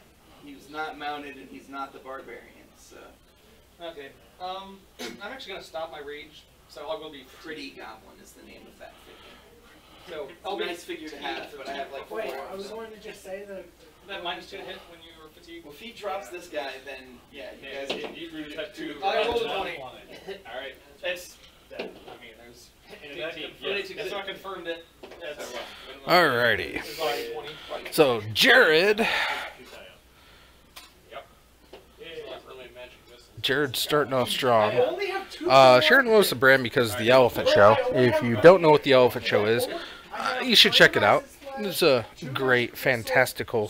He was not mounted and he's not the barbarian, so. Okay, I'm actually gonna stop my rage, so I will be Pretty Goblin is the name of that figure. So It's I'll a be nice figure to have, but I have like 4 Wait, of I was them. going to just say that. that -2 hit when you were fatigued. Well, if he drops this guy, then yeah, you guys can. You have two. I rolled a 20. Alright. It's that. I mean, there's. It's not confirmed it. That's Alrighty. it's already 20. So, Jared. Jared's starting off strong. I only have 2. Sharon Lois and Bram because of the Elephant Show. If you don't know what the Elephant Show is, you should check it out. It's a great, fantastical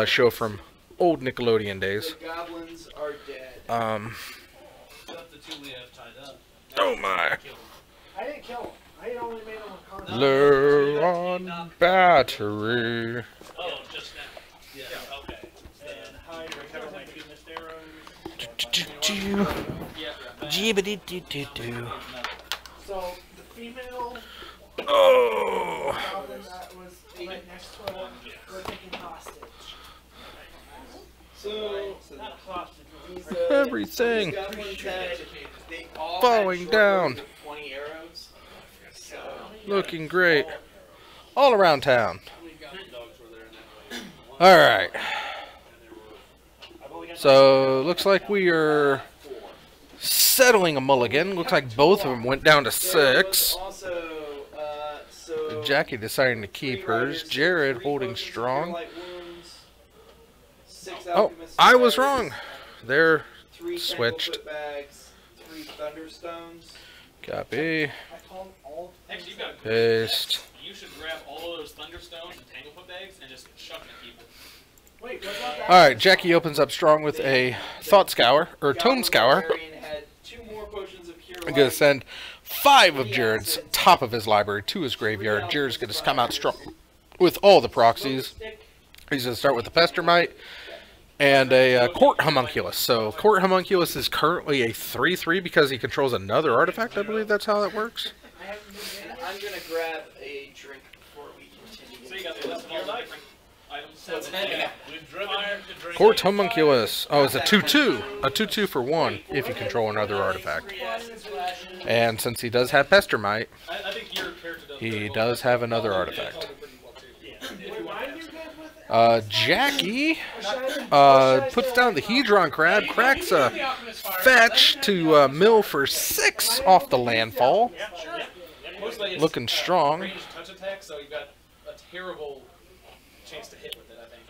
show from old Nickelodeon days. The goblins are dead. Oh my. I didn't kill him. I only made him a con. Low on battery. Oh, just now. Yeah, okay. And hide recover my goodness arrows. Jibbity-doo-doo-doo. So the female Oh. goblin that was right next to her were taken hostage. So, Not hostage. these, Everything these goblins had, they all falling had short down. bows with 20 arrows. So, looking great. All around town. Alright. So, looks like we are settling a mulligan. Looks like both of them went down to 6. Also, so Jackie deciding to keep hers. Jared 3 holding potions of strong. light wounds, 6 Oh, alchemist I was fires, wrong. They're 3 switched. tanglefoot bags, 3 thunderstones. Copy. I called all. Actually, you got Paste. You should grab all of those Thunderstones and Tanglefoot bags and just chuck them at people. Wait, what's up? Alright, Jackie opens up strong with a Thought Scour, or Tome Scour. Barbarian had 2 more potions of cure I'm going life. to send 5 of Jared's top of his library to his graveyard. Jared's going to come out strong with all the proxies. He's going to start with the Pestermite and a Court Homunculus. So Court Homunculus is currently a 3/3 because he controls another artifact. I believe that's how that works. I'm gonna grab a drink before we continue. So you got the list of all the different items. So yeah. We've driven to drink. Court Homunculus. Oh, it's a 2/2. A 2/2 for 1 if you control another artifact. And since he does have Pestermite, I think your character does he very well. does have another artifact. Pretty well, too. If you want to. Jackie puts down the Hedron Crab, cracks a fetch to mill for 6 off the landfall. Mostly it's, Looking strong. Ranged touch attack, so you've got a terrible chance to hit with it, I think.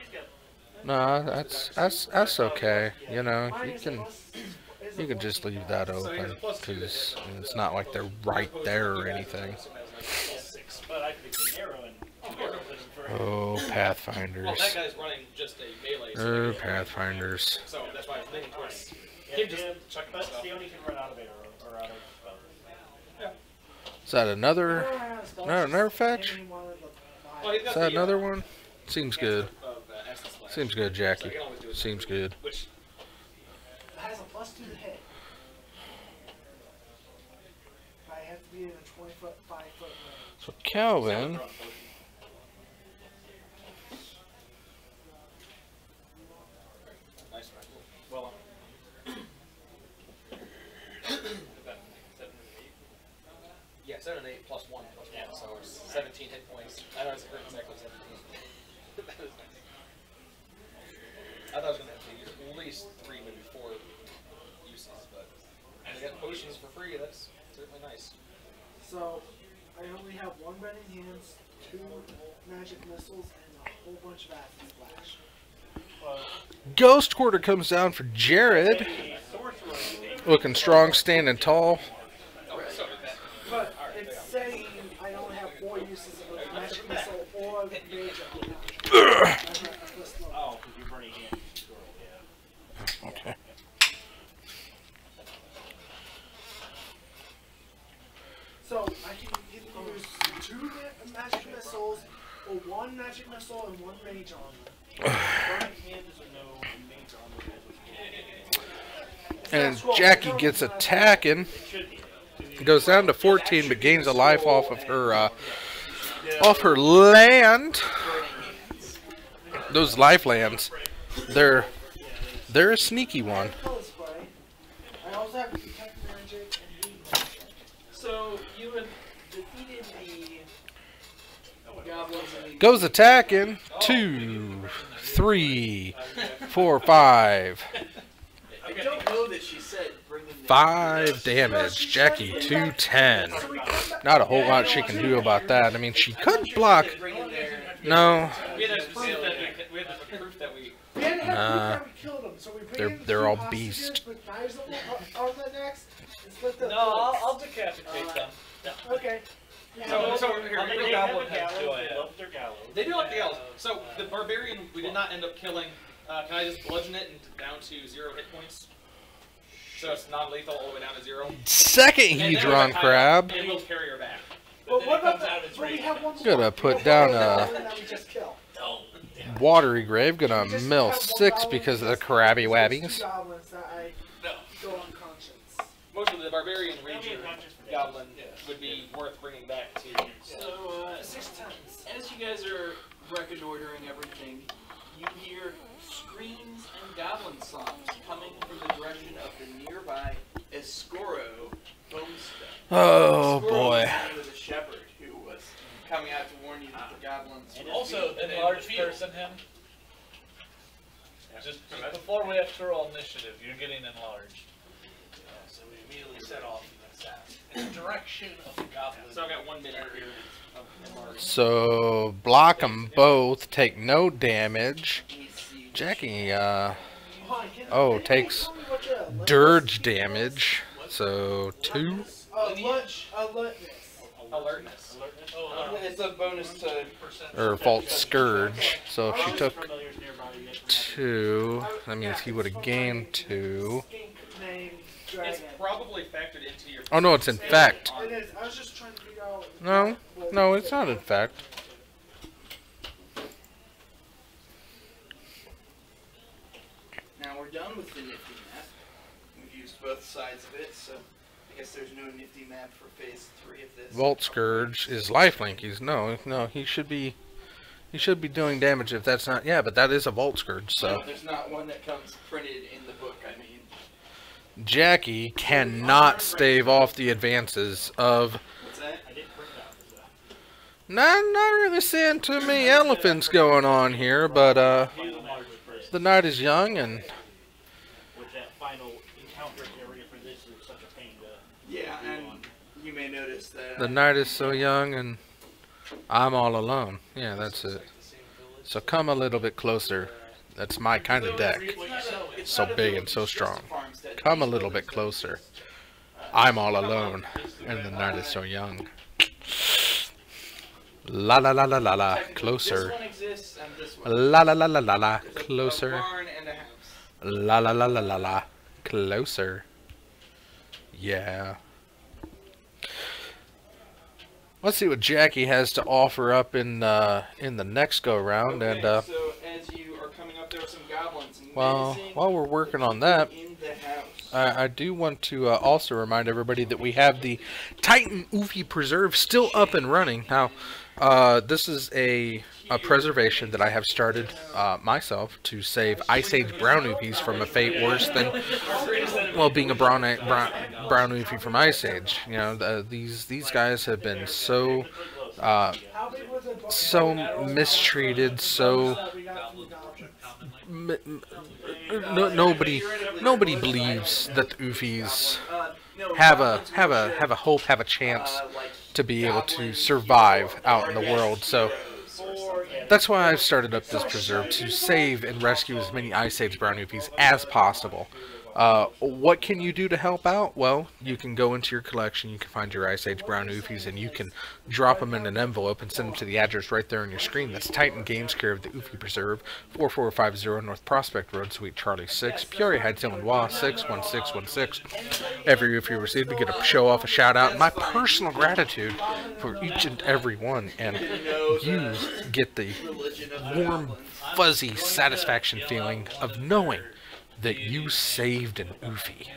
Nah, that's okay. You know, you can just leave that open because it's not like they're right there or anything. But I could be arrow and Oh, Well, that Pathfinders. guy's running just a melee. So, Oh, Pathfinders. so that's why I was leaning towards him just chucking but stuff. he only can run out of arrow or out of Is that another fetch? Well, he's got Is that the, another one? Seems good. of, Essence Slash. Seems good, So Jackie. you can always do it. Seems good. Which, Has a +2 to hit. I have to be in a 20-foot, 5-foot range. So Calvin. nice, right? Well, yeah, 7 and 8 plus 1 plus 1, so it's 17 hit points. I know it's exactly 17. That is nice. I thought I was going to have to use at least 3, maybe 4 uses, but to get potions for free, that's certainly nice. So, I only have 1 Burning Hands, 2 Magic Missiles, and a whole bunch of Acid Splash. Ghost Quarter comes down for Jared. Looking strong, standing tall. Oh, so that, But it's saying I only have 4 uses of a Magic Missile or Rage up now. oh, because you're burning hand. Yeah. Okay. So, I can either use 2 Magic Missiles, or 1 Magic Missile and 1 Mage Armor. Burning hand is a no, and mage armor is a And Jackie gets attacking. Goes down to 14, but gains a life off of her land. Those life lands, they're a sneaky one. Color Spray. I also have Detect Magic and Lead Magic. So you had defeated the goblins and the Goes attacking. 2, 3, 4, 5. I don't know that she said bring them 5 damage. Jackie 210. Not a whole lot she can do about that. I mean, she could block. bring them there. No, we had to prove that we had to prove that we. We had to have Nah. proof that we killed them, so we bring They're- in they're 2 all hostages beast. with knives on the necks and split the No, throats. I'll decapitate them. Okay. So here, I'll we make goblin them a heads. gallows. They love their gallows. They do like the gallows. So the barbarian, we did not end up killing. Can I just bludgeon it and down to 0 hit points? So it's non-lethal all the way down to 0. second And then Hedron we'll Crab. And we'll carry her back. But then what it about comes out that? as But we rage. have one Gonna more. put We down, have one that we just killed. Watery Grave. Gonna mill 6 because of the Krabby Wabbies. 2 goblins that I go unconscious. Most of the barbarian ranger goblin would be worth bringing back to. So 6 times. As you guys are reconnoitering everything, you hear screams and goblin songs coming from the direction of the nearby Escoro homestead. Oh Escoro boy. was the name of the shepherd who was coming out to warn you that the goblins. And were also, being enlarged field. person him. Just before we have to roll initiative, you're getting enlarged. So we immediately set off in the direction of the goblin. So I've got 1 minute here. So block them both. Take no damage. Jackie, takes dirge damage. So 2. Alertness. It's a bonus to. Or Vault Scourge. So if she took 2, that means he would have gained 2. It's probably factored into your. Oh no, it's infect. It is. I was just trying to figure out. No, no, it's not infect. Now we're done with the nifty map. We've used both sides of it, so I guess there's no nifty map for phase 3 of this. Vault Scourge is lifelink. He's no, he should be doing damage if that's not. Yeah, but that is a Vault Scourge. So No, there's not one that comes printed in the book. I mean. Jackie cannot stave off the advances of. What's that? Not really seeing too many elephants going on here, but the night is young and. With that final encounter area for this is such a pain to. Yeah, and you may notice that. The night is so young and I'm all alone. Yeah, that's it. So come a little bit closer. That's my kind of deck. So big and so strong. Come a little bit closer. I'm all alone and the night is so young. La la la la la la. Closer. This one exists and this one. La la la la la la. Closer. A barn and a house. La la la la la la. Closer. Yeah. Let's see what Jackie has to offer up in the next go round. Okay, And so as you are coming up, there are some goblins. while we're working on that, in the house. I do want to also remind everybody that we have the Titan Oofy Preserve still up and running. Now, this is a preservation that I have started myself to save Ice Age Brown Oofies from a fate worse than, well, being a brown Oofy from Ice Age. You know, these guys have been so mistreated, so nobody believes that the Oofies have a hope, have a chance to be able to survive out in the world. So that's why I've started up this preserve, to save and rescue as many Ice Age Brown Oofies as possible. What can you do to help out? Well, you can go into your collection, you can find your Ice Age Brown Oofies, and you can drop them in an envelope and send them to the address right there on your screen. That's Titan Games, care of the Oofy Preserve, 4450 North Prospect Road, Suite Charlie 6, Peoria Heights, Illinois, 61616. Every Oofy received, we get to show off a shout out, my personal gratitude for each and every one, and you get the warm, fuzzy satisfaction feeling of knowing that you saved an Oofy.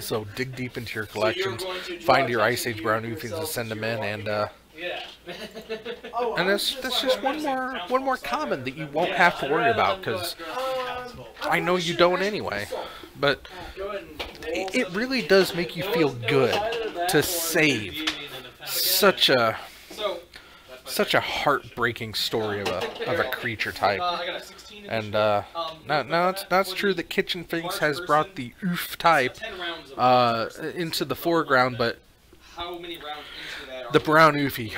So dig deep into your collections, find your Ice Age Brown Oofies and send them in, and that's just one more common that you won't have to worry about, because I know you don't anyway. But it really does make you feel good to save such a heartbreaking story of a creature type. And now it's true that Kitchen Finks has brought the oof type into the foreground, but the brown oofy,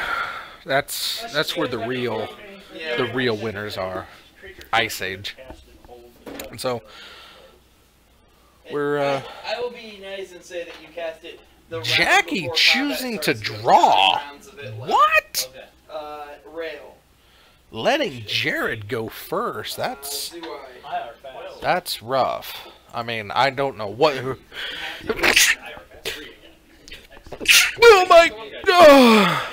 that's where the real winners are. Ice Age. And so we're I will be nice and say that you cast it. Jackie choosing to draw. What? Rail. Letting Jared go first. That's rough. I mean, I don't know what. Oh my! Oh.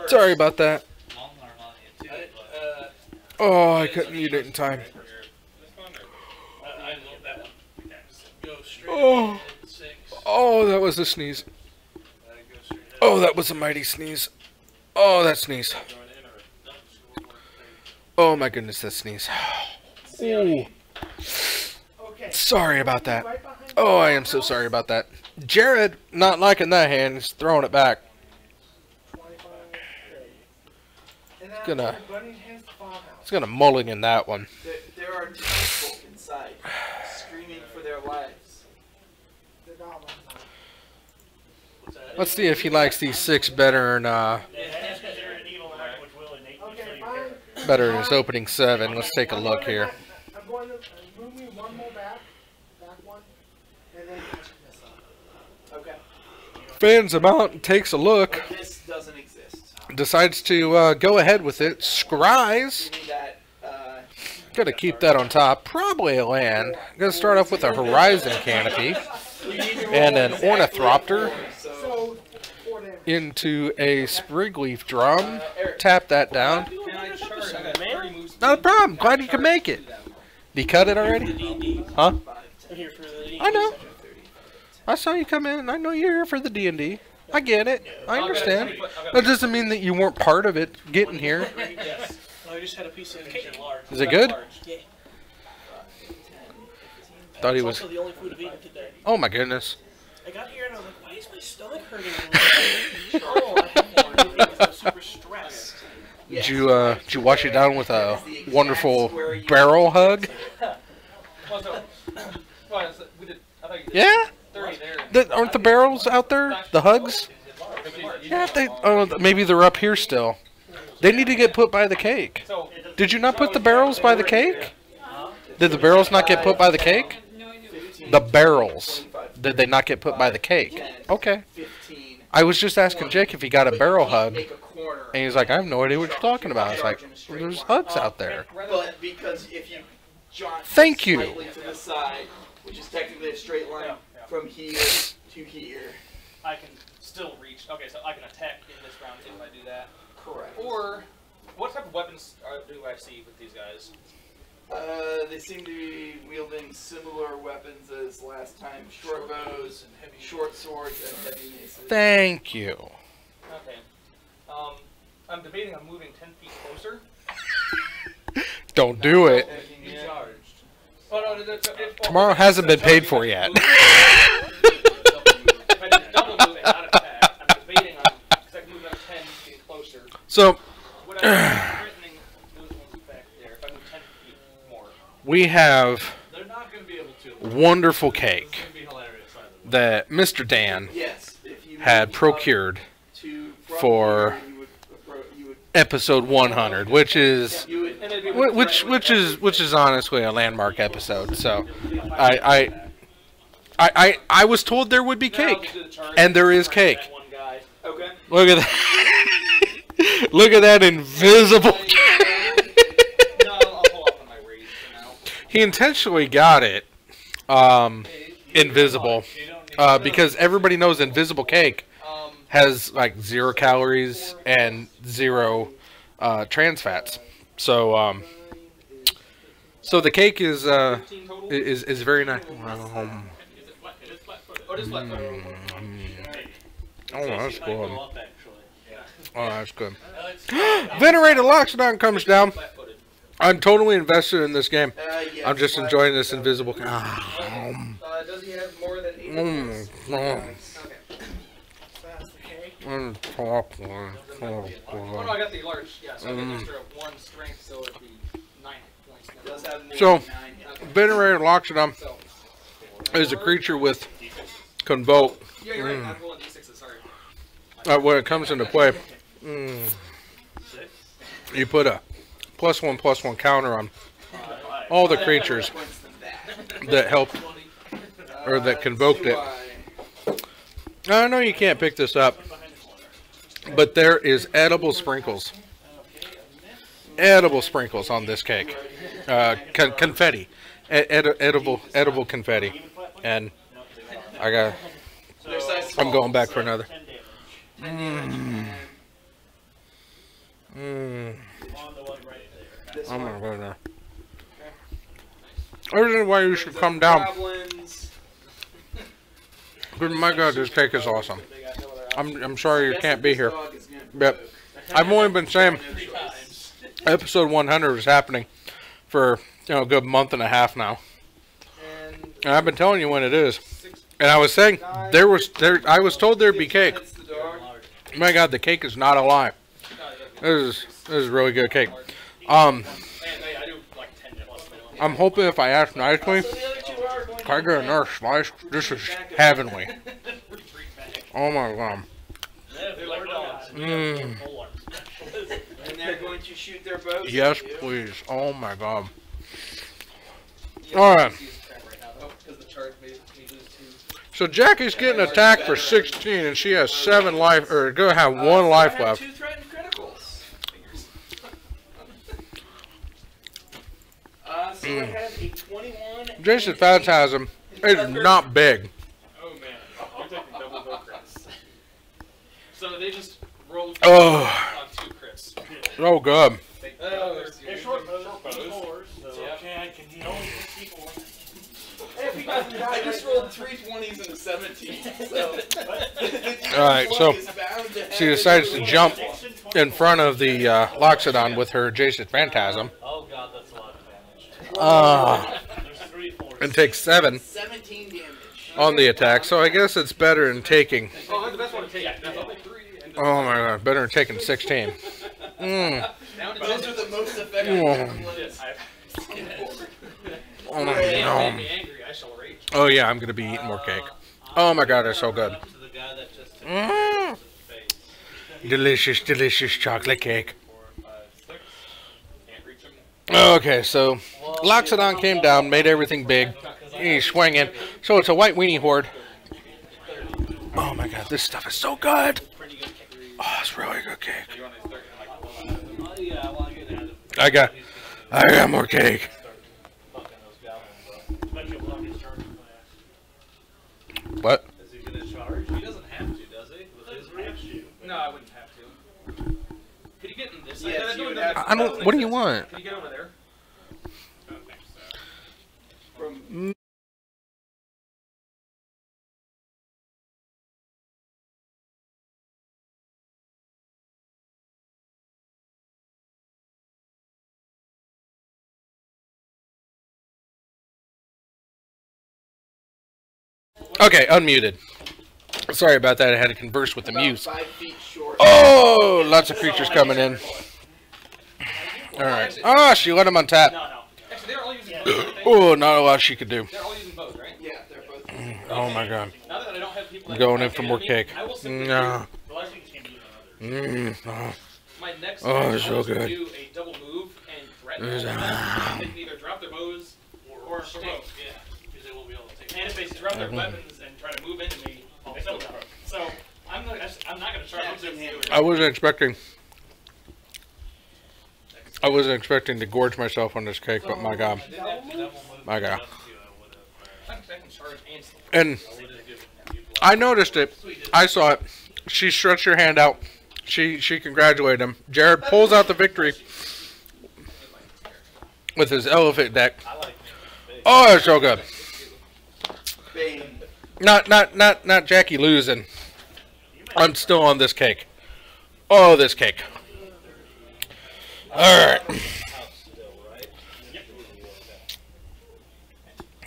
Sorry about that. Oh, I couldn't eat it in time. Oh, that was a sneeze. Oh, that was a mighty sneeze. Oh, that sneeze. Oh my goodness, that sneeze. Ooh. Sorry about that. Oh, I am so sorry about that. Jared, not liking that hand, he's throwing it back. It's gonna mulligan that one. There are people inside screaming for their lives. Let's see if he likes these 6 better than better than his opening 7. Let's take a look here. I'm move me one more back one, and then magic missile. Okay. Fans him out and takes a look. But this doesn't exist. Decides to go ahead with it. Scries. Give me that. Gonna keep that on top. Probably a land. Gonna start off with a Horizon Canopy. And an Ornithopter. So, 4 damage. Into a Sprigleaf Drum. Tap that down. Can I charge? I got 30 moves. Not a problem. Glad you can make it. Did you cut it already? Huh? I'm here for the I know. I saw you come in. I know you're here for the D&D. I get it. I understand. That doesn't mean that you weren't part of it getting here. Yes. I just had a piece of cake. Is it good? Yeah. Thought he It's was. also the only food I've eaten today. Oh my goodness. I got here and I was like, why is my stomach hurting? Oh, I had more because I was super stressed. Did you wash it down with a wonderful barrel hug? Yeah? 30 there. Aren't the barrels out there? The hugs? Yeah, maybe they're up here still. They need to get put by the cake. Did you not put the barrels by the cake? Did the barrels not get put by the cake? The barrels. Did they not get put by the cake? Okay. I was just asking Jake if he got a barrel hug. And he's like, I have no idea what you're talking about. It's like, there's hugs out there. But because if you jaunt Thank you. slightly to the side, which is technically a straight line from here to here. I can still reach. Okay, so I can attack in this round if I do that. Correct. Or, what type of weapons do I see with these guys? They seem to be wielding similar weapons as last time. Short bows, short swords, and heavy maces. Thank you. Okay. I'm debating on moving 10 feet closer. Don't do it. Oh, no, Tomorrow hasn't been paid for yet. If I did double move and not attack, I'm debating on, because I can move them 10 feet closer. So, Would I be threatening those ones back there if I move 10 feet more? we have They're not going to be able to. wonderful cake It's going to be hilarious. that Mr. Dan Yes, if you had moved procured up to from for here, you would episode 100, which is you would And it'd be which is honestly a landmark episode. So, I was told there would be cake, and there is cake. okay. Look at that! Look at that invisible. No, I'll pull up on my raise for now. He intentionally got it invisible because everybody knows invisible cake has like 0 calories and 0 trans fats. So so the cake is very nice. Oh, just left. Oh, that's good. Oh, that's good. Venerated Loxodon comes down. I'm totally invested in this game. Yes, I'm just enjoying this invisible. Does he have more than 8 points? Okay. Oh no, I got the large. Yeah, so I get an extra 1 strength, so it'd be 9 points. Does have more So, than 9 hits. Venerated Loxodon is a creature with Convoke. Yeah, you're right. I'm rolling d6s. Sorry. When it comes into play, you put a +1/+1 counter on all the creatures Points than that. that helped or that convoked it. I know you can't pick this up, but there is edible sprinkles. Edible sprinkles on this cake. Confetti. Edible confetti. And I'm going back for another. Oh my goodness. I don't know why you should come down. Goblins. But my god, this cake is awesome. I'm sorry you can't be here. Dog is gonna Yep. I've only been saying episode 100 is happening for a good month and a half now. And I've been telling you when it is. And I was saying I was told there'd be cake. That's the dog. My god, the cake is not a lie. This is really good cake. I do like 10 plus. I'm hoping if I ask nicely, if I get another slice, this is heavenly. Oh my god. They're like dogs. And they're going to shoot their bows. Yes, at you. please. Oh my god. Alright. Because the charge made me lose 2. So Jackie's getting attacked for 16, and she has 7 life, or gonna have 1 life I have left. 2 threatened criticals. So I have a 21. Jason Phantasm is not big. Oh man, you're taking double vote crits. So they just rolled Oh. on 2 crits. Oh, good. They're short bows. Okay, I can deal with people. I just rolled 3 20s and a 17. So. Alright, so she decides to jump in front of the Loxodon with her Jason Phantasm. Oh god, that's a lot of damage. There's 3 4. And takes 7 17 damage. on the attack, so I guess it's better than taking. Oh, that's the best one to take. That's only 3. And Oh my god, better than taking 16. Those are the most effective. Oh, Made me no. angry. I shall rage. Oh yeah, I'm gonna be eating more cake. Oh my god, it's so good. To the guy that just took Mm. face. Delicious, delicious chocolate cake. 4, 5, 6. Can't reach him. Okay, so Loxodon came down, made everything big. He's swinging. So it's a white weenie horde. Oh my god, this stuff is so good. Oh, it's really good cake. You want to start like Oh yeah, I want to get out of I got more cake. fucking those goblins. But you'll block his charge class. What? Is he gonna charge? He doesn't have to, does he? With his reaction. No, I wouldn't have to. Could you get in this? Yes, side? you would That have doesn't I don't. make What do you sense. want? Can you get over there? Oh, thanks. From Okay, unmuted. Sorry about that. I had to converse with the about muse. 5 feet short. Oh, lots of creatures coming in. All right. Oh, she let him on tap. No, no. Actually, they're all using bows. I think. Oh, not a lot she could do. They're all using bows, right? Yeah, they're both. Oh my god. Now that I don't have people I'm that going can in for more me, cake. I will simply No. The last thing you can do on others. Oh. my next Oh, turn, it's I so will good. do a double move and threaten It's- them. They can either drop their bows or stick. provoke, yeah. Because they won't be able to take And if they drop their weapons and try to move into me, they still provoke. So I'm not going to try to do it. I wasn't expecting. I wasn't expecting to gorge myself on this cake, but my god, my god. I can charge and stick. And I noticed it. I saw it. She stretched her hand out. She congratulated him. Jared pulls out the victory with his elephant deck. Oh, it's so good. Bane. Not Jackie losing. I'm still on this cake. Oh, this cake. All right.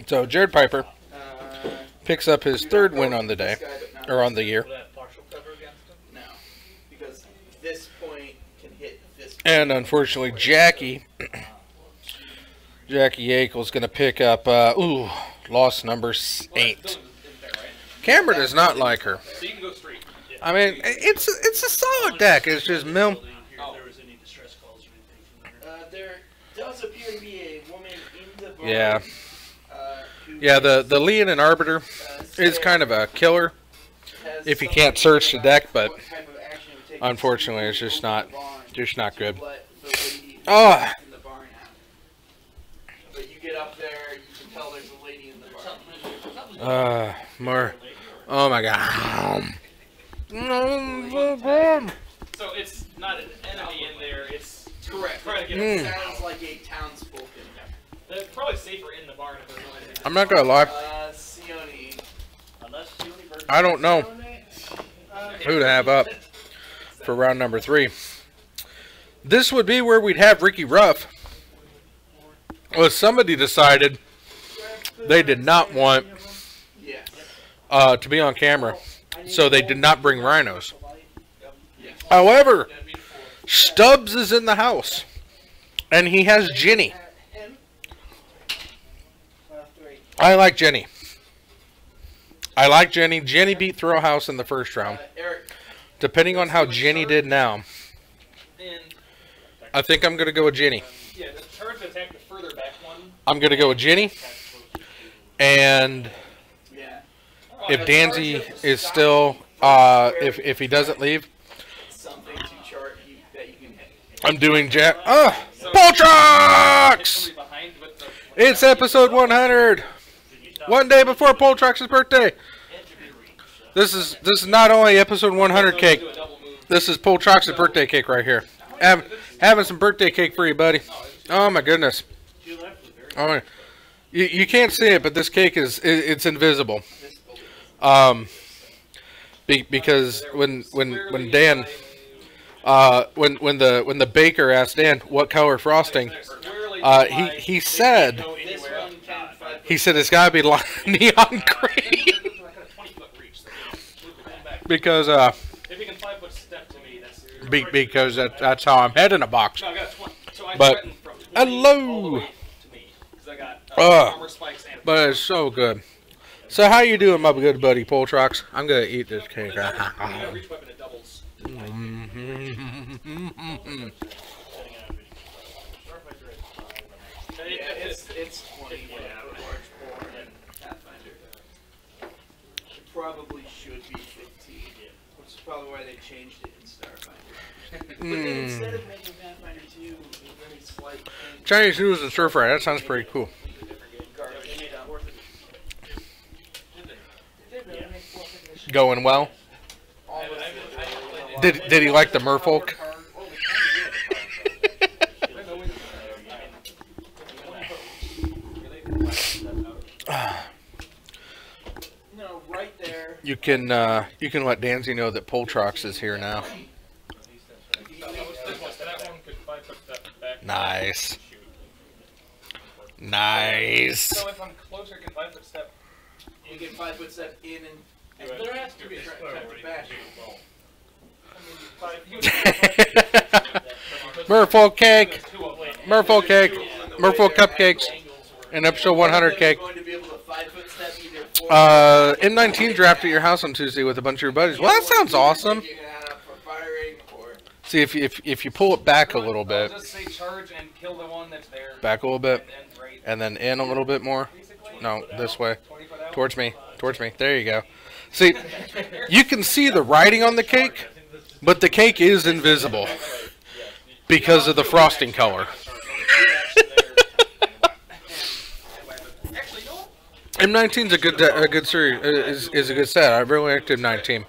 So Jared Piper picks up his 3rd win on the day, or on the year. Will that partial cover against him? No, because this point can hit this. And unfortunately, Jackie Akel's going to pick up, loss number 8. Cameron does not like her. So you can go straight. I mean, it's a solid deck. It's just Here, if Oh. there was any distress calls or anything from there. There does appear to be a woman in the barn. Yeah. Who Yeah, the Leonin Arbiter is kind of a killer has if you some can't search the deck, but what type of action it would take unfortunately, to it's just open not the barn good. to let the lady Oh, in the barn out. But you get up there, you can tell there's a lady in the barn. more. Oh my god. So it's not an enemy in there. It's Correct. try to get It them. sounds like a townsfolk in there. They're probably safer in the barn if there's no enemies. I'm not gonna lie. Sione. Unless the universe. I don't know who to have up for round number 3. This would be where we'd have Ricky Ruff. Well, somebody decided they did not want Yes. to be on camera, so they did not bring rhinos. However, Stubbs is in the house, and he has Jenny. I like Jenny. Jenny beat Throwhouse in the first round. Eric. Depending on how Jenny did now, And I think I'm going to go with Jenny. yeah, the charge attack the further back one. I'm going to go with Jenny. Okay. And Yeah. if Danzy is still, if he doesn't leave, Something to chart that you can hit. I'm doing Poltrox! It's episode 100. One day before Poltrox's birthday. This is not only episode 100 cake. This is Poltrox's birthday cake right here. Having some birthday cake for you, buddy. Oh my goodness. Oh, you can't see it, but this cake it's invisible. Because when Dan when the baker asked Dan what color frosting, he said it's gotta be neon green. Because because that's how I'm heading a box. But hello. But it's so good. So how you doing, my good buddy Poltrox? I'm gonna eat this cake. It's 20 for Archborn and Pathfinder. It probably should be 15, which is probably why they changed it in Starfinder. But then instead of making Pathfinder 2 a very slight thing, Chinese noodles and stir fry. That sounds pretty cool. Going well. Did he like the merfolk? no, right there. You can let Danzy know that Poltrox is here now. Nice. Nice. So if I'm closer, can 5-foot step? You get 5-foot step in and there has to be a time to bash. Merfolk cake. Merfolk cake. Merfolk cupcakes. And episode 100 cake. M19 draft at your house on Tuesday with a bunch of your buddies. Well, that sounds awesome. See, if you pull it back a little bit. Just say charge and kill the one that's there. Back a little bit. And then in a little bit more. No, this way. Towards me. Towards me. There you go. See, you can see the writing on the cake, but the cake is invisible because of the frosting color. M19's a good series. Is a good set. I really liked M19.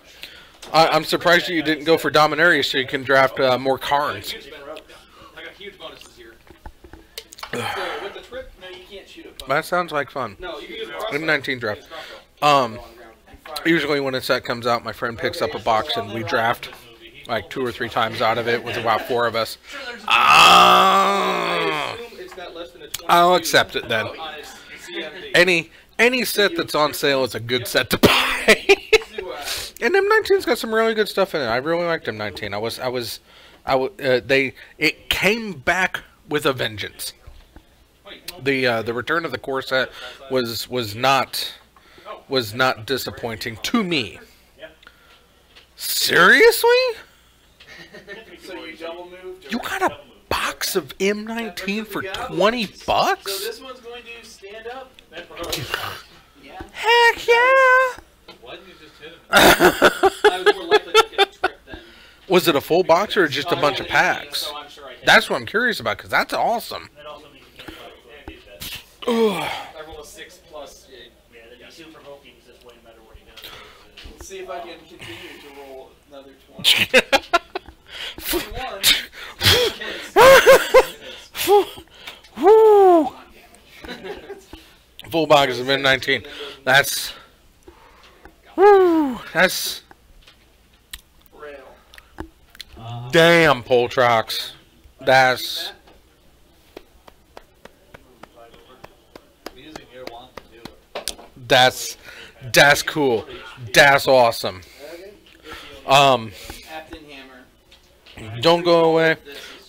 I'm surprised you didn't go for Dominaria so you can draft more Karns. I got huge bonuses here. With the trip, no, you can't shoot a That sounds like fun. No, you can use M19 draft. Usually when a set comes out, my friend picks up a box and we draft like 2 or 3 times out of it with about 4 of us. I'll accept it then. Any set that's on sale is a good set to buy. And M19's got some really good stuff in it. I really liked M19. It came back with a vengeance. The return of the core set was not disappointing to me. Seriously? So you double moved? You got a box of M19 for $20? So this one's going to stand up. Yeah. Heck yeah! What? You just hit it. I was more likely to get a trip then. Was it a full box or just a bunch of packs? That's what I'm curious about, because that's awesome. I rolled a 6 plus. Yeah, the D2 provoking is just way better what he does. Let's see if I can continue to roll another 20. 21. Woo! Full box of M19. That's... Woo! That's... Damn, Poltrox. That's... That's cool. That's awesome. Don't go away.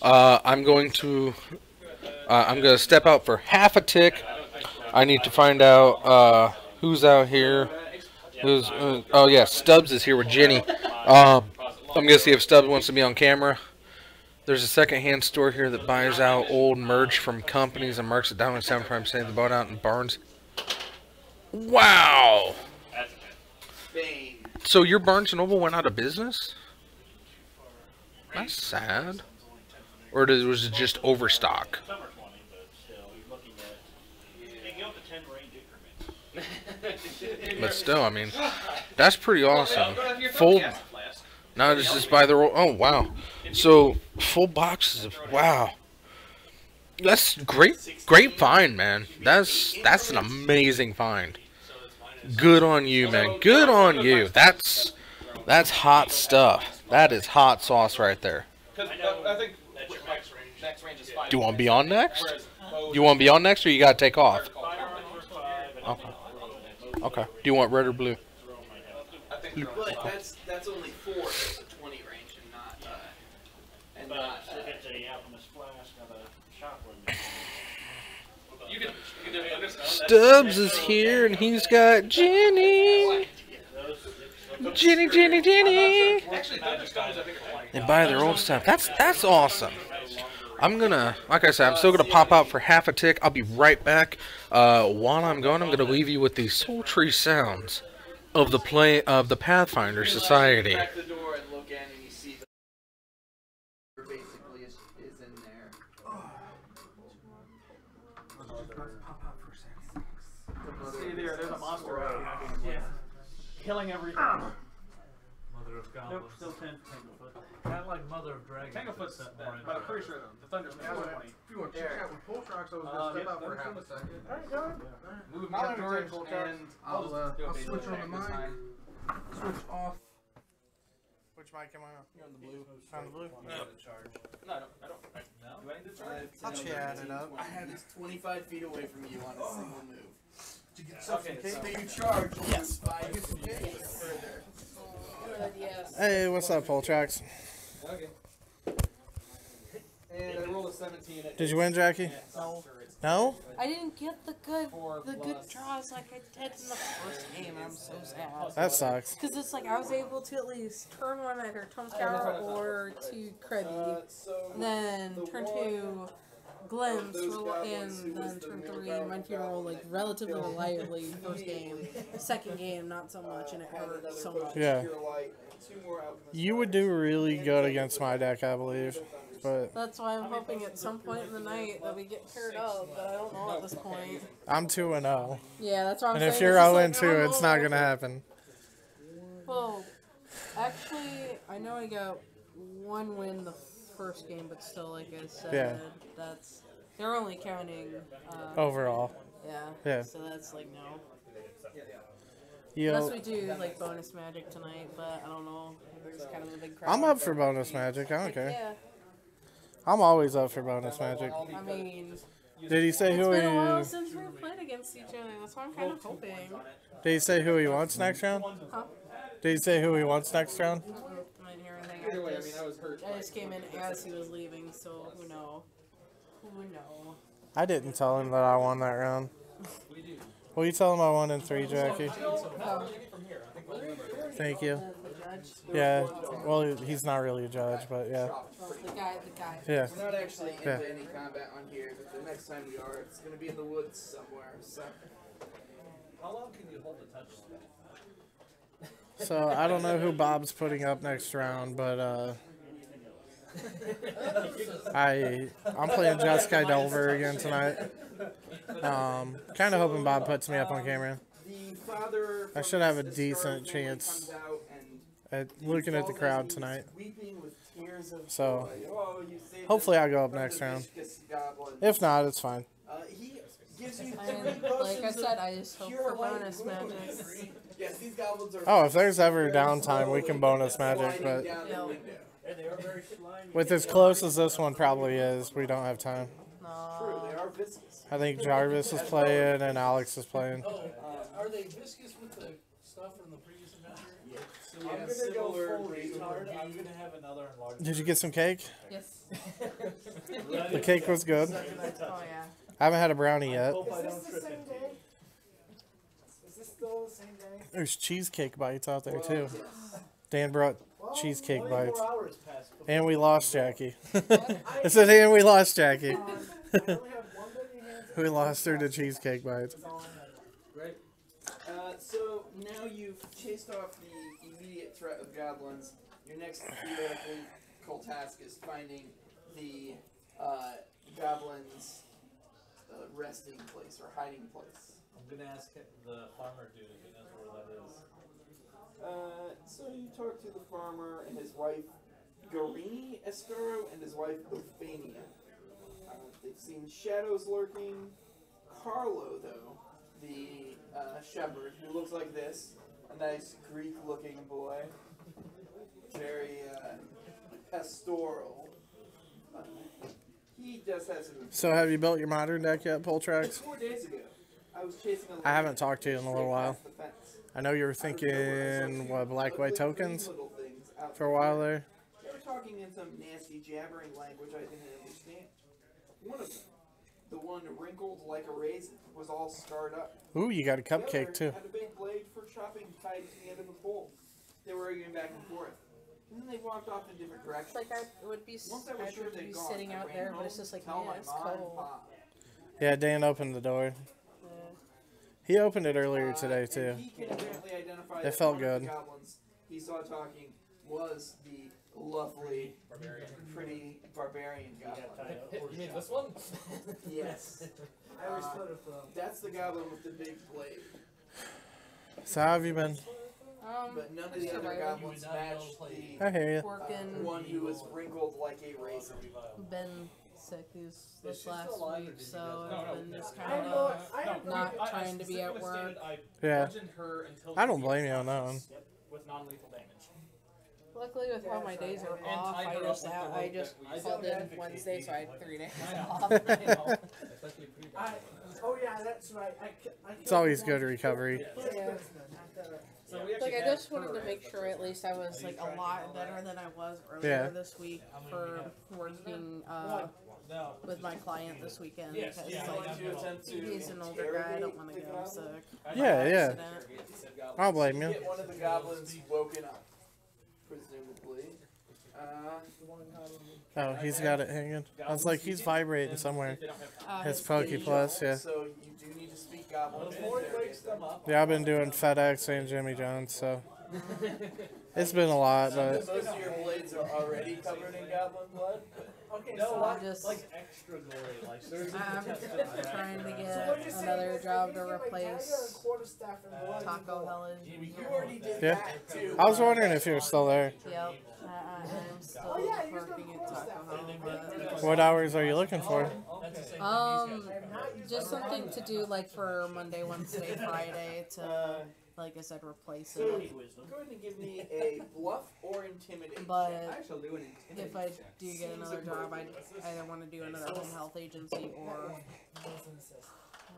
I'm going to step out for half a tick. I need to find out who's out here. Oh yeah, Stubbs is here with Jenny. I'm gonna see if Stubbs wants to be on camera. There's a second-hand store here that buys out old merch from companies and marks it down with 7 prime, saying the boat out in Barnes. Wow. That's okay. Bane. So your Barnes & Noble went out of business? That's sad. Or was it just overstock? Some are 20, but still, you're looking at, you can go up to 10 range increments. But still, I mean, that's pretty awesome. Full. Now this is by the roll. Oh wow. So full boxes of wow. That's great find, man. That's an amazing find. Good on you, man. Good on you. That's hot stuff. That is hot sauce right there. Because I think next range is fine. Do you want to be on next? You want to be on next, or you gotta take off? Okay. Okay. Do you want red or blue? But that's only 4. There's a 20 range and not. It's a Alchemist Flask, not a Shockwave. You can do it. Stubbs is here, and he's got Jenny. Jenny. Actually, Thunderstones, I think, are 20. They buy their old stuff. That's awesome. I'm gonna, like I said, I'm still gonna pop out for half a tick. I'll be right back. While I'm going, I'm gonna leave you with the sultry sounds of the Pathfinder Society. Crack the door and look in, and you see the basically is in there. See there, there's a monster out here. Yeah. Killing everything. Mother of Goblins. Nope, still 10 for Tanglefoot. Kind of like Mother of Dragons. Tanglefoot's but that, but I'm pretty sure the Thunder's 20. If you want to check out with Poltrox, I was going to step out for half a second. Move I'll me up entertain George, Poltrox. and I'll switch on the mic. Switch off. Which mic am I on? You're on the blue. On the blue? No, I don't. Do I need to charge? I'll chat it up. I have this 25 feet away from you on a single move. Okay, so So you charge, yes, 5 feet further. Good, yes. Hey, what's up, Poltrax? okay. And I rolled a 17. Did you win, Jackie? No. No? I didn't get the good draws like I did in the first game. I'm so sad. That sucks. Because it's like I was able to at least turn 1 either Tom Tower or to Creddy, then turn 2 Glimpse, and then turn 3 my team roll like relatively reliably first game. Second game, not so much, and it hurt so much. Yeah. You would do really good against my deck, I believe. But That's why I'm hoping at some point in the night that we get paired up, but I don't know at this point. I'm 2-0. Yeah, that's what I'm And saying. if you're It's just 0-2, I don't it's not know. going to happen. Well, actually, I know I got 1 win the first game, but still, like I said, Yeah. that's they're only counting. Overall. Yeah. So that's like no. You Unless know, we do like bonus magic tonight, but I don't know. There's kind of a big crowd. I'm up for bonus magic. I don't care. Yeah. I'm always up for bonus magic. I mean, Did he say it's who been a while he? since we played against each other. That's why I'm kind of hoping. Did he say who he wants next round? Huh? Did he say who he wants next round? I didn't hear anything. Either way, I mean, I was hurt. I just came in as he was leaving, so who knows? Who knows? I didn't tell him that I won that round. Will you tell him I won in 3, Jackie? Thank you. The judge. Yeah. Well, he's not really a judge, but yeah. Well, the guy. Yeah. We're not actually into Yeah. any combat on here, but the next time we are, it's going to be in the woods somewhere. So. How long can you hold the touch spell? So I don't know who Bob's putting up next round, but I'm playing Jeskai Delver again tonight. Kind of hoping Bob puts me up on camera. The father I should have a decent chance comes out and at looking at the crowd tonight. weeping with tears of So joy. Oh, you saved hopefully us I go up from next the round. vicious goblin. If not, it's fine. He gives you And 3 like I potions said, of I just hope pure for light bonus wounds. magic. Yes, these goblins are. Oh, if there's ever downtime, we can bonus magic, but Down the Yeah. window. And they are very slimy. with as close as this one probably is, we don't have time. True, they No. are viscous. I think Jarvis is playing and Alex is playing. Are they viscous with the stuff from the previous adventure? Yeah. So I'm yeah, gonna similar go full reason retard. would I'm be- gonna have another enlarged. Did you get some cake? Yes. The cake was good. Oh yeah. I haven't had a brownie yet. Hope I Is don't this the trip same into day? it. Is this still the same day? There's cheesecake bites out there too. Dan brought cheesecake 24 bites. hours passed before. And we lost Jackie. I said, and we lost Jackie. I only have one bit in your hands. We lost her to cheesecake bites. That's all I have. So now you've chased off the immediate threat of goblins. Your next theoretical task is finding the goblins' resting place or hiding place. I'm gonna ask the farmer dude if he knows where that is. So you talk to the farmer and his wife, Garini Escaro, and his wife, Ophania. They've seen shadows lurking. Carlo, though, the shepherd, who looks like this, a nice Greek-looking boy, very pastoral. He just has some... So have you built your modern deck yet, Poltrax? 4 days ago, I was chasing a... I haven't talked to you in a little while. I know you were thinking, what, black white tokens for a while there? They were talking in some nasty jabbering language I didn't understand. One of them, the one wrinkled like a raisin, was all scarred up. Ooh, you got a The other cupcake too. had a big blade for chopping tied to the end of a pole. They were arguing back and forth. And then they walked off in different directions. It's like I would be, Once I was sure they'd gone, sitting I out ran there, home but it's just like, to tell man, my it's mom and cold. pop. Yeah, Dan opened the door. He opened it earlier today And too. he can apparently identify It that felt one of the good. goblins he saw talking was the lovely, pretty barbarian goblin. You mean this one? Yes. That's the goblin with the big blade. So how have you been? But none of the other goblins match the I hear you. Working, one who was wrinkled like a raisin. been sick this last week, so No, I've no, been just no, kind no, of no, not I trying to be at specifically work. stated I Yeah. bludgeoned her until I don't she blame was you on that one. Yep, with non-lethal damage. Luckily, with how my days are off, tied I her just up with the I rope just that we called said. in Wednesday, so I had 3 days I know. off. I know. Especially pre-game. Oh yeah, that's right. It's always good recovery. Yeah. So we actually Like I had just wanted her to make as sure at least I was like a lot better than I was Yeah. earlier this week for working No. with my client this weekend Yes, because yeah, like, Going to attempt to he's an older guy. I don't want to get him sick. Yeah, yeah. Accident. I'll blame Get you. one of the goblins woken up, presumably. Oh, he's got it hanging. I was like, he's vibrating somewhere. His His Poke kitty. Plus, yeah. So you do need to speak goblin. Before he wakes them up. Yeah, I've been doing FedEx and Jimmy John's, so it's been a lot, but Most of your blades are already covered in goblin blood. Okay, No, so like, just- like extra glory. Like there's I'm trying to what get you're saying another is job if to you get, like, Tiger and replace quarterstaff and blood Taco involved. Hell. You already did yeah. that too. I was wondering if you were still there. Yep, I'm still Oh yeah, you're working doing at quarterstaff. Taco Hell. What hours are you looking for? that's the same Just something to do like for Monday, Wednesday, Friday to, like I said, replace So it. go ahead and give me a bluff or intimidate. But Actually, do an if I do get another job, I either want to do another home health agency or.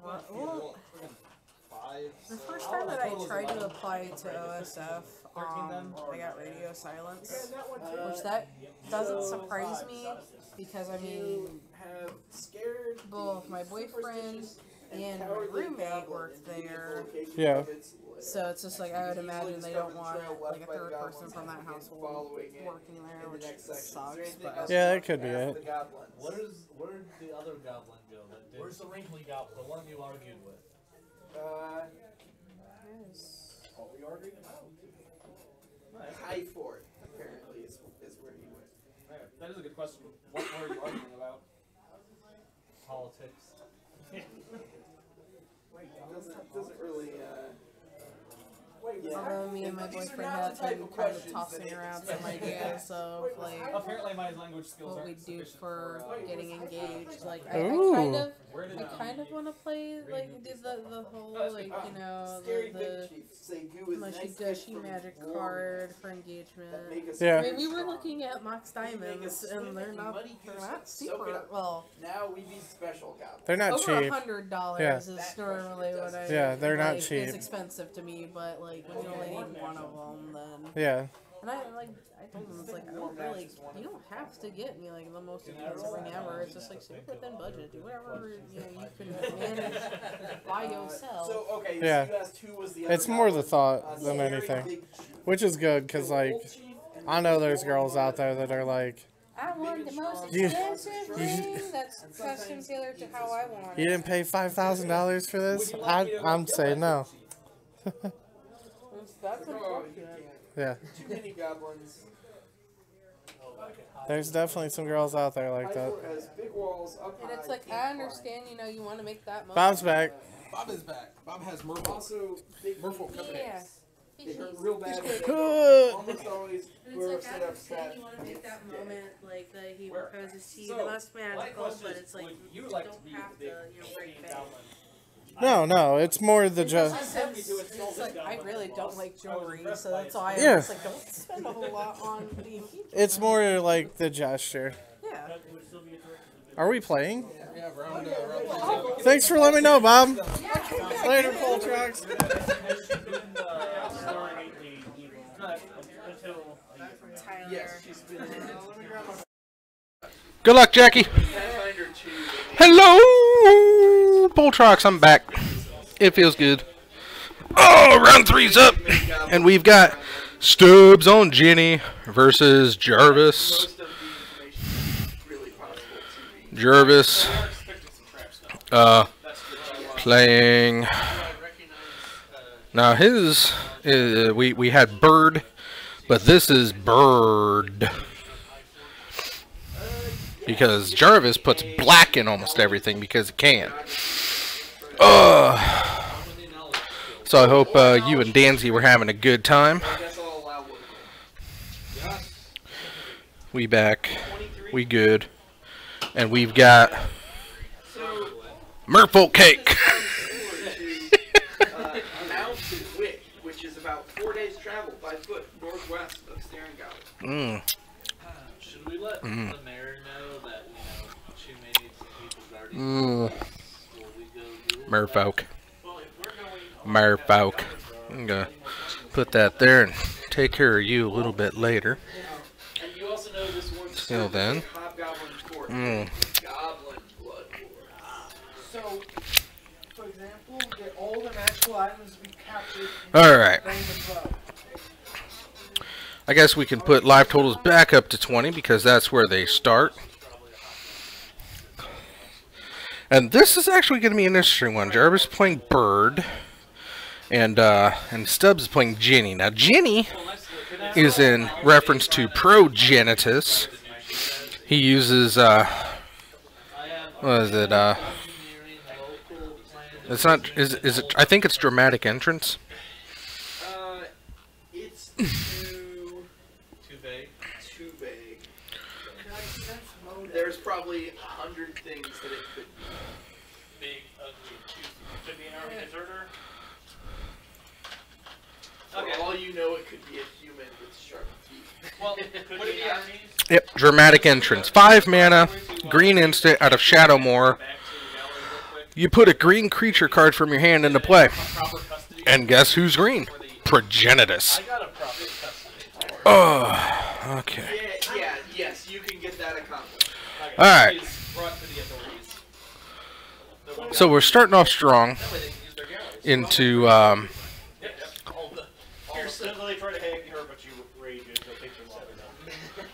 Well, the first time that I tried to apply to OSF, I got radio silence, which that doesn't surprise me because I mean, have scared both my boyfriend and my roommate worked there. Yeah. So it's just like I would imagine they don't want like a third person from that household working there, which sucks. But Yeah, that could be it. Where did the other goblin go? That did, where's the wrinkly goblin? The one you argued with? What we argued about? High Fort, apparently, is where he went. Right, that is a good question. What were you arguing about? Politics. Doesn't really, although me and my These are boyfriend not have the type been of kind of questions tossing that around it's- some ideas of like Apparently, my language skills what we aren't do sufficient for getting engaged. Like Ooh. I kind of want to play like do the whole like you know Scary the Big Chief say goo is mushy nice gushy from magic warm card for that engagement. make us Yeah. I mean, we were looking at Mox Diamonds, and they're not super well. Now we be special goblins. They're not Over cheap. $100 Yeah. is normally what I. Yeah, they're not like, cheap. It's expensive to me, but like when you only need one of them, then. Yeah. And I told them it's like I don't really. You don't have to get me like the most expensive ring ever. It's just like super within budget. Do whatever you know you can manage by yourself. So okay, Yeah. so you asked who was the other It's more the goblin. thought than Scary anything. Big Chief. Which is good, because, like, Old Chief and I know there's girls out there that are like, I want the most You- expensive ring that's custom tailored to how I want you it. didn't pay $5,000 for this? I'm saying no. That's unfortunate. Yeah. Too many goblins. There's definitely some girls out there like that. High has big walls up And high, it's like, can't I climb. understand, you know, you want to make that moment. Bob's back. Bob is back. Bob has Merfolk. Also, big Merfolk Yeah. They hurt real bad. Good. Almost always, And whoever it's like, set I up understand stat. you want to make that moment, like, that he Where? proposes to you. So, The most my magical, question but is, it's like, would you you like don't to be have the to, big you know, break green fate. goblin? No, it's more the just. It's like, I really don't like jewelry, so that's why Yeah. I was like, don't spend a whole lot on D&D. It's more like the gesture. Yeah. Are we playing? Yeah, round 7. Thanks for letting me know, Bob. Later, Pole Trucks. Tyler. Good luck, Jackie. Pathfinder 2. Hello, Poltrox. I'm back. It feels good. Oh, round 3's up, and we've got Stubbs on Jenny versus Jarvis. Most of the information is really possible to be. Jarvis, playing. Now his, we had Bird, but this is Bird. Because Jarvis puts black in almost everything because he can. So I hope you and Danzy were having a good time. I guess I'll allow one. We back. We good. And we've got Merfolk cake. Now to Wick, which is about 4 days travel by foot northwest of Staring Gully. Should we let the mayor know that, she made some people's already before we go do it? Merfolk. Merfolk. I'm gonna put that there and take care of you a little bit later. And you also know this one's Till then. Hobgoblin Court. Goblin Blood War. So, for example, get all the magical items we captured. Alright. Well. I guess we can put live totals back up to 20 because that's where they start. And this is actually going to be an interesting one. Jarvis is playing Bird, and Stubbs is playing Jenny. Now Jenny is in reference to Progenitus. He uses what is it? It's not. Is it? I think it's Dramatic Entrance. It's too vague. Too vague. There's probably 100 things that it could be. Big, ugly, could be an army deserter. For all you know, it could be a human with sharp teeth. Well, could be armies. Yep, Dramatic Entrance. 5 mana, green instant out of Shadowmoor. You put a green creature card from your hand into play. And guess who's green? Progenitus. Oh, okay. Yes, you can get that accomplished. Alright. So we're starting off strong into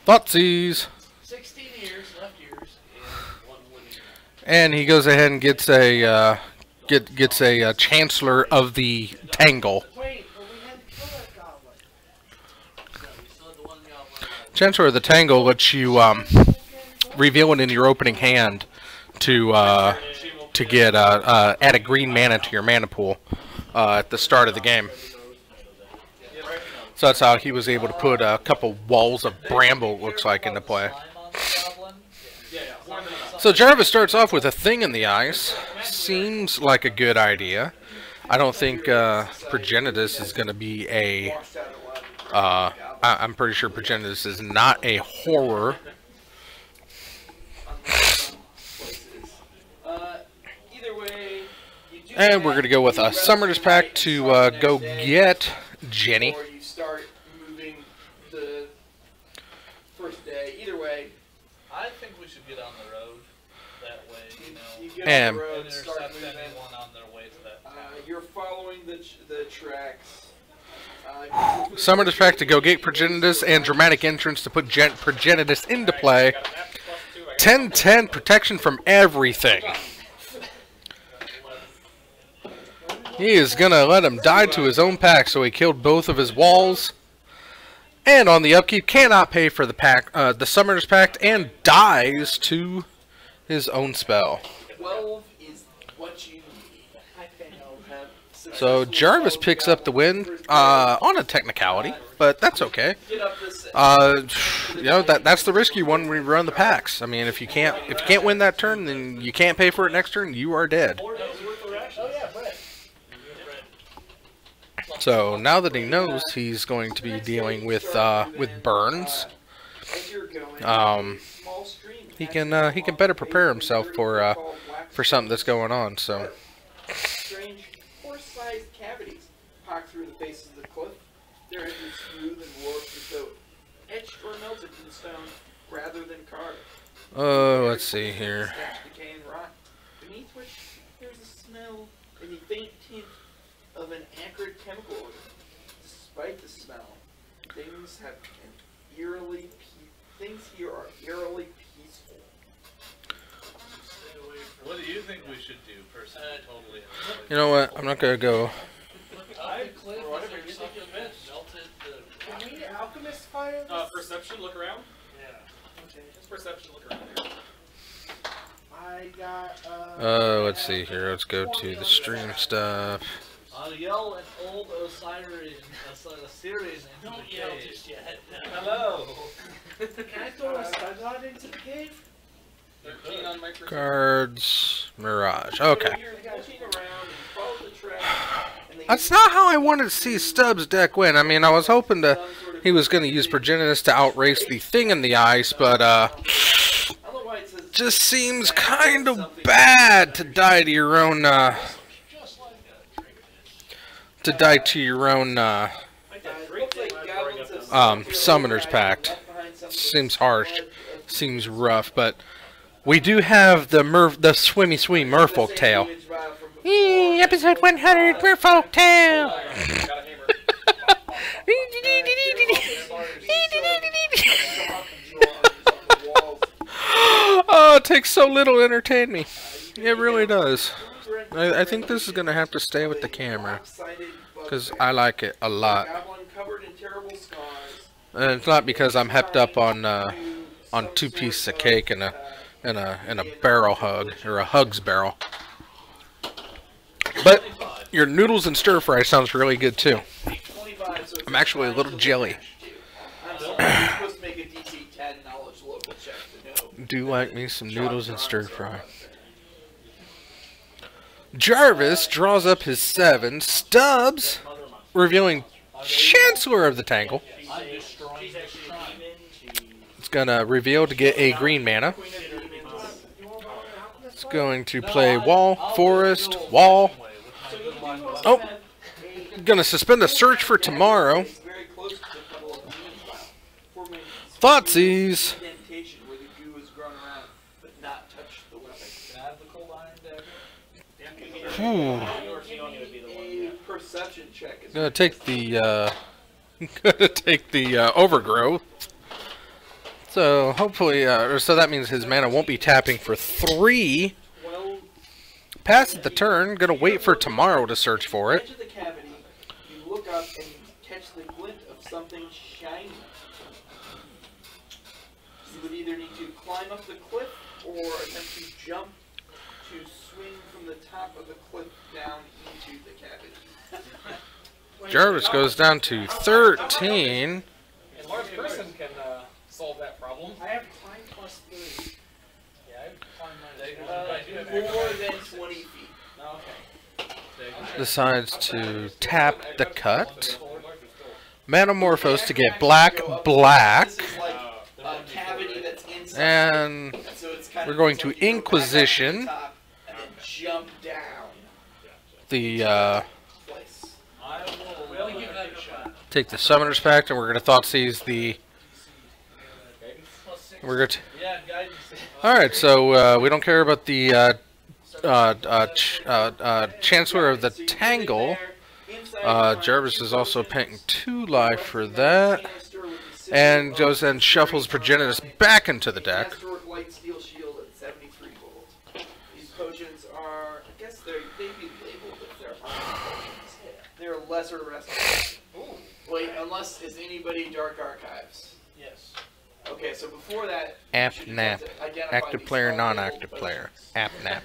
Thoughtseize. 16 years, left years, and 1 winning. And he goes ahead and gets a gets a Chancellor of the Tangle. Wait, but we had to kill that goblin. Chancellor of the Tangle lets you reveal it in your opening hand to get add a green mana to your mana pool at the start of the game. So that's how he was able to put a couple walls of bramble, it looks like, into play. So Jarvis starts off with a thing in the ice. Seems like a good idea. I don't think Progenitus is going to be a... I'm pretty sure Progenitus is not a horror. And we're going to go with a Summoner's Pack to go get Jenny. Or you start moving the first day. Either way, I think we should get on the road. That way, you get And- on the road, intercept start moving. anyone on their way to that town. You're following the tracks. Summoner's Pack to go get Progenitus, and Dramatic Entrance to put Progenitus into play. 10/10 protection from everything. He is gonna let him die to his own pack, so he killed both of his walls. And on the upkeep, cannot pay for the pack, the Summoner's Pact, and dies to his own spell. 12 is what you need. So Jarvis picks up the win on a technicality, but that's okay. You know, that's the risky one when you run the packs. I mean, if you can't win that turn, then you can't pay for it next turn. You are dead. So now that he knows he's going to be dealing with burns, he can better prepare himself for something that's going on. So. Strange horse-sized cavities pock through the faces of the cliff. Their edges smooth and warped as though etched or melted in stone rather than carved. Oh, let's see here. Decaying rock, beneath which there's a smell and the faint tint of an acrid chemical odor. Despite the smell, things here are eerily peaceful. What do you think we should do, personally? Totally. You know what? I'm not gonna go. Can we alchemist fire this? Perception, look around. Yeah. Okay. Just perception, look around. I got, Let's see here. Let's go to the stream stuff. I'll yell an old Osirian into Don't the yell cave. just yet. Hello. Can I throw a Stungod into the cave? 13 on my perception. Cards, Mirage. Okay. You're looking around and follow the track. That's not how I wanted to see Stubbs' deck win. I mean, I was hoping he was going to use Progenitus to outrace the Thing in the Ice, but just seems kind of bad to die to your own Summoner's Pact. Seems harsh, seems rough, but we do have the Swimmy Swee Merfolk Tale. Episode 100 Merfolk Tale. Oh, it takes so little to entertain me. It really does. I think this is going to have to stay with the camera, because I like it a lot. And it's not because I'm hepped up on 2 pieces of cake and a barrel hug, or a hugs barrel. But your noodles and stir fry sounds really good too. I'm actually a little jelly. Do like me some noodles and stir fry. Jarvis draws up his 7. Stubbs revealing Chancellor of the Tangle. It's gonna reveal to get a green mana. It's going to play wall, forest, wall. Oh, gonna suspend a search for tomorrow. Thoughtseize. Gonna take the overgrowth. So hopefully, so that means his mana won't be tapping for 3. Passes the turn. Gonna wait for tomorrow to search for it. Edge of the cavity, you look up and catch the glint of something shiny. You would either need to climb up the cliff or attempt to jump to swing from the top of the cliff down into the cavity. Jarvis goes down to 13. A large person can solve that problem. I have climb plus 3. Yeah, I climbed mine. More than 20 feet. Okay. Decides to tap the cut. Metamorphose to get black. This is like a cavity that's inside. And So it's kind we're of going to you go back up to the Inquisition top and then jump down. the Place. We'll give that a shot. take the Summoner's Pact, and we're gonna Thoughtseize the. We're good. Yeah, guidance. All right, so we don't care about the Chancellor of the Tangle. Jarvis is also paying 2 life for that, and goes and shuffles Progenitus back into the deck. Historic light steel shield at 73 gold. These potions are, I guess they'd be labeled if they're lesser wrestling. Wait, unless is anybody Dark Archives? Yes. Okay, so before that, App you should nap. have to identify Active these player, fundamental non-active player. positions. App nap.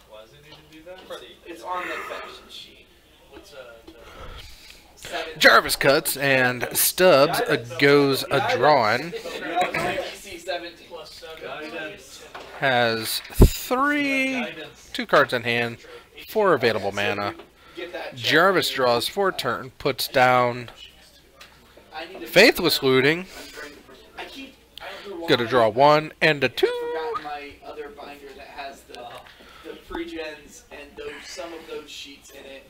Why does it need to do that? It's on the fashion sheet. What's Jarvis cuts and Stubbs goes a drawing. DC 17. Guidance. Has two cards in hand, 4 available mana. Get that check. Jarvis draws 4 turn, puts down I need to Faithless Looting. I don't know Gonna why. draw 1 and a 2. I forgot my other binder that has the pre-gens and some of those sheets in it.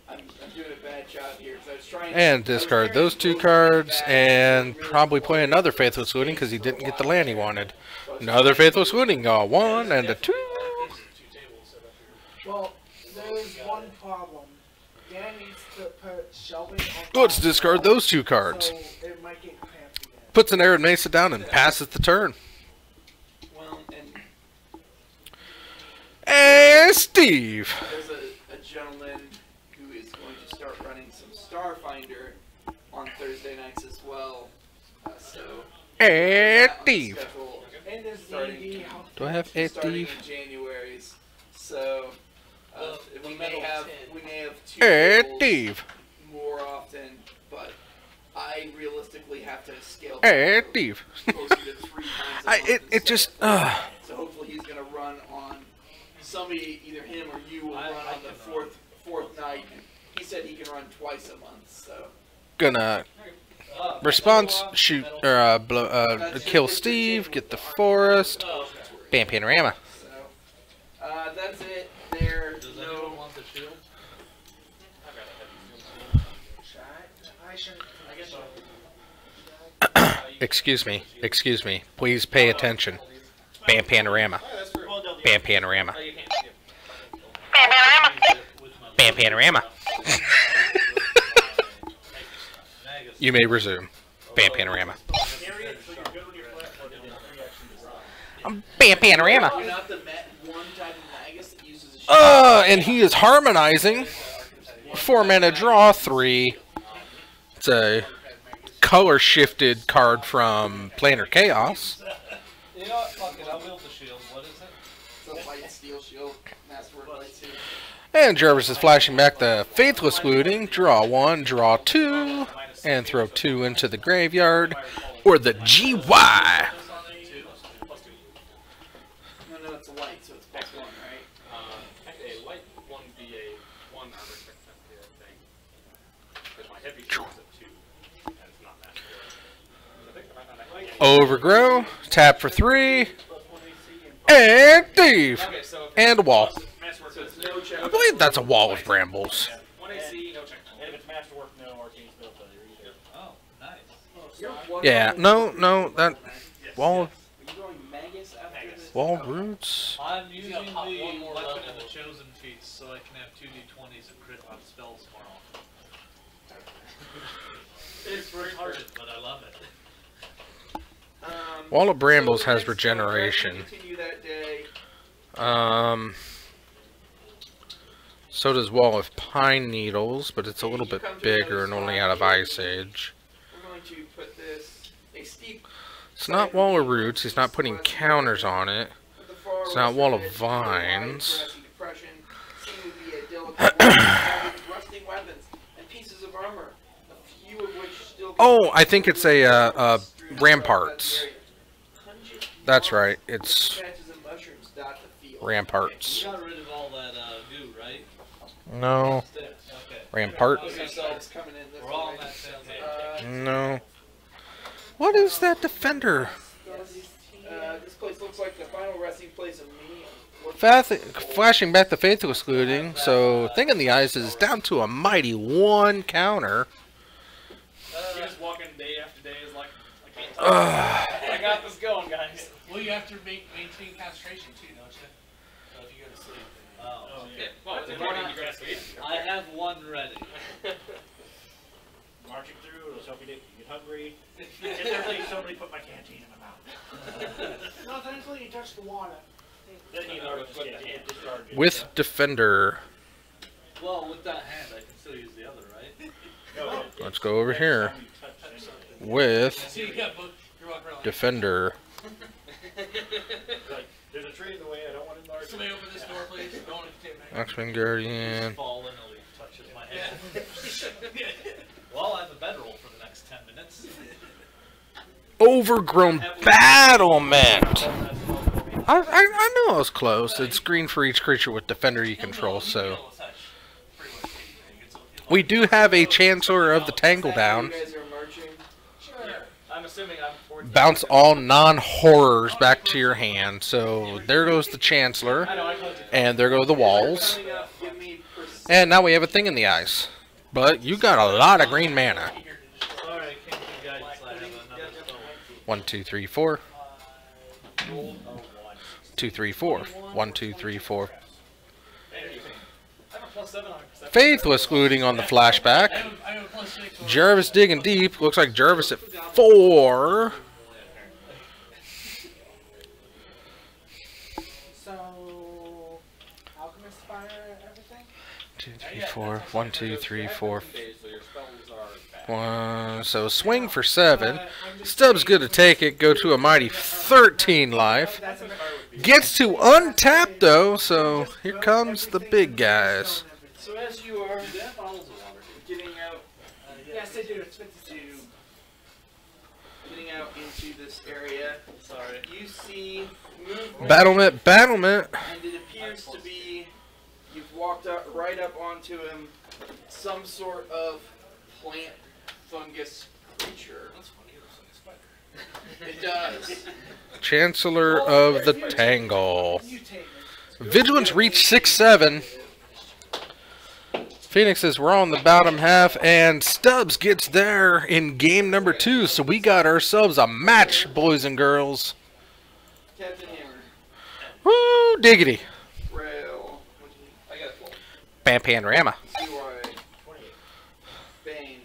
I'm doing a bad job here because I was trying. And discard those 2 cards and probably play another Faithless Looting because he didn't get the land he wanted. Another Faithless Looting, 1 and a 2. Well, there's one problem. Dan needs to put shelving on Let's top, discard those 2 cards. so it might get cramped again. Puts an Arid Mesa down and passes the turn. Well, and And Steve. there's a gentleman who is going to start running some Starfinder on Thursday nights as well. So. And on the Steve. schedule And there's starting the Do I have starting Steve? in January's. So we may have 2 And tables Steve. more often, but I realistically have to scale And Steve. closer to 3 times a month It instead. just, So hopefully he's gonna run on somebody, either him or you will run on the fourth night. He said he can run twice a month, so. gonna response, shoot, or kill Steve, get the forest, bam, panorama. So that's it. There's Does anyone no. want the shield? I shouldn't. Excuse me, please pay attention. Bam, panorama, bam, panorama, bam, panorama. You may resume. Bam, panorama. Bam, panorama. You're not the one type of Magus that uses a shield. And he is harmonizing. 4 mana draw, 3. It's a color shifted card from Planar Chaos. You know what? Fuck it. I'll build the shield. What is it? It's a light steel shield. Masterwork light steel. And Jarvis is flashing back the Faithless Looting. Draw 1, draw 2, and throw 2 into the graveyard. Or the GY. No, it's a light, so it's +1, right? A light 1v1 armor technically, I think. Because my heavy shield's at 2, and it's not that good. Overgrow. Tap for 3. And Thief. Okay, so if And a wall. Masterwork So is it's no check. I believe that's a wall of brambles. 1 AC, no check. And if it's Masterwork, no arcane spell failure either. Oh, nice. Yeah, no, that wall, Are you going Magus after this? wall roots. I'm using the pop one more weapon level. of the chosen feast so I can have 2d20s and crit on spells more often. It's retarded, but I love it. Wall of Brambles has next regeneration. Continue that day. So does Wall of Pine Needles, but it's a little bit bigger and only out of Ice Age. We're going to put this a steep. It's not Wall of Roots, he's not putting counters on it. at the far It's not Wall of western edge, Vines. grassy depression, seem to be a delicate wall with rusting weapons and pieces of armor, a few of which still. Oh, I think it's a Ramparts. That's right, it's Patches of mushrooms dot the field. Ramparts. You got rid of all that goo, right? No, Okay. Rampart. Those yourselves coming in this We're all on way. that same page. No. What is that defender? This place looks like the final resting place of me. Flashing back the Faithless Looting, so Thing in the Eyes is down to a mighty 1 counter. You just walk in day after day is like, I can't tell. I got this going, guys. Well, you have to maintain concentration too, don't you? If you go to sleep. Oh, okay. Well, in the morning you grab sleep. I have one ready. Marching through, it'll help you get hungry. It's definitely somebody put my canteen in my mouth. No, thankfully you touched the water. Then you know, yeah, discharge it. With Defender. Well, with that hand, I can still use the other, right? Let's go over here with See, you got both. You're walking around. Defender. Like, there's a tree in the way. I don't want to enlarge. Somebody open this door, please. Don't want to take my X-Wing Guardian. fall and a leaf touches my hand. Well, I have a bedroll for the next 10 minutes. Overgrown Battlement. I knew I was close. It's green for each creature with Defender you control, so. We do have a Chancellor of the Tangle down. You guys are marching. I'm assuming I'm 14. Bounce all non-horrors back to your hand. So there goes the Chancellor. And there go the walls. Give me And now we have a thing in the eyes. But you got a lot of green mana. Alright, King of Guidance, I have another spell. 1, 2, 3, 4. 2, 3, 4. 1, 2, 3, 4. I have a +7 on it. Faith was scooting on the flashback. I have a +6. Jarvis digging deep. Looks like Jarvis at 4. So, Alchemist Fire, everything? 2, 3, 4. 1, 2, 3, 4. 1. So swing for 7. Stubbs good to take it. Go to a mighty 13 life. Gets to untap though. So here comes the big guys. So as you are getting out, Yes, I do. It's 52. getting out into this area, you see movement, Battlement. and it appears to be you've walked up right up onto him, some sort of plant fungus creature. It does. Chancellor of the Tangle. Vigilance reached 6-7. Phoenixes were on the bottom half, and Stubbs gets there in game number 2. So we got ourselves a match, boys and girls. Captain Hammer. Woo, diggity. Rail. Bam Panorama. CY. Bane.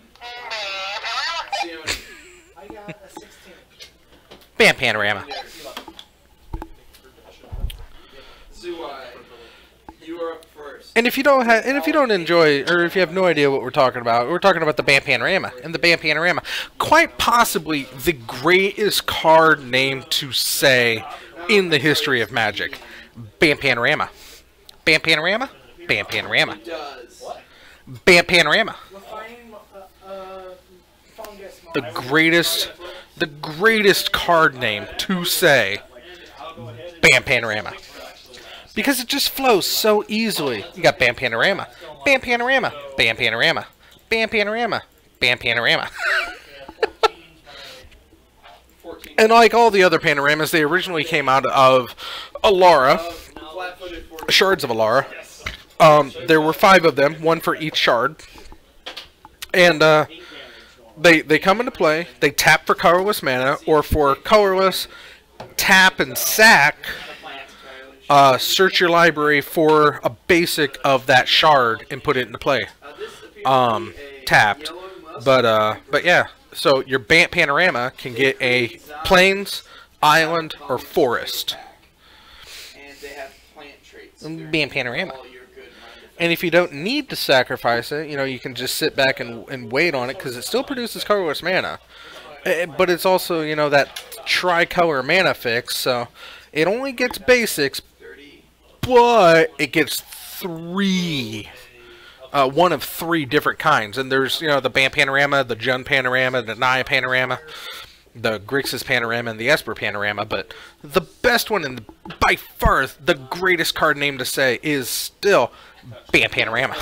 Sione. I got a 16. Bam Panorama. Zuai. You are up first. And if you don't enjoy, or if you have no idea what we're talking about the Bam Panorama. And the Bam Panorama, quite possibly the greatest card name to say in the history of Magic. Bam Panorama. Bam Panorama. Bam Panorama. It does. Bam Panorama. Refining fungus. The greatest card name to say. Bam Panorama. Because it just flows so easily. You got Bam Panorama. Bam Panorama. Bam Panorama. Bam Panorama. Bam Panorama. And like all the other panoramas, they originally came out of Alara. Shards of Alara. There were 5 of them, 1 for each shard. And they come into play. They tap for colorless mana, or for colorless, tap and sack. Search your library for a basic of that shard and put it into play. Tapped. But yeah. So your Bam Panorama can get a plains, island, or forest. And they have plant traits. Bam Panorama. And if you don't need to sacrifice it, you can just sit back and wait on it because it still produces colorless mana. But it's also, that tricolor mana fix, so it only gets basics, but it gets 3. 1 of 3 different kinds. And there's, the Bam Panorama, the Jund Panorama, the Naya Panorama, the Grixis Panorama, and the Esper Panorama. But the best one, and by far the greatest card name to say, is still Bam Panorama.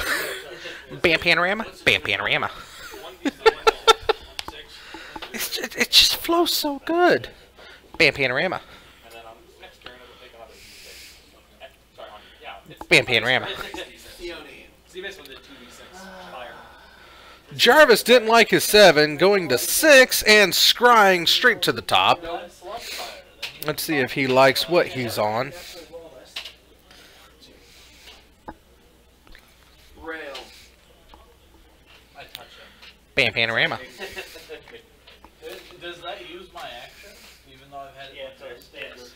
Bam Panorama, Bam Panorama. It just flows so good. Bam Panorama. Bam Panorama. Jarvis didn't like his 7, going to 6 and scrying straight to the top. Let's see if he likes what he's on. Rail. Bam Panorama. Does that use my action, even though I've had it once? Yes.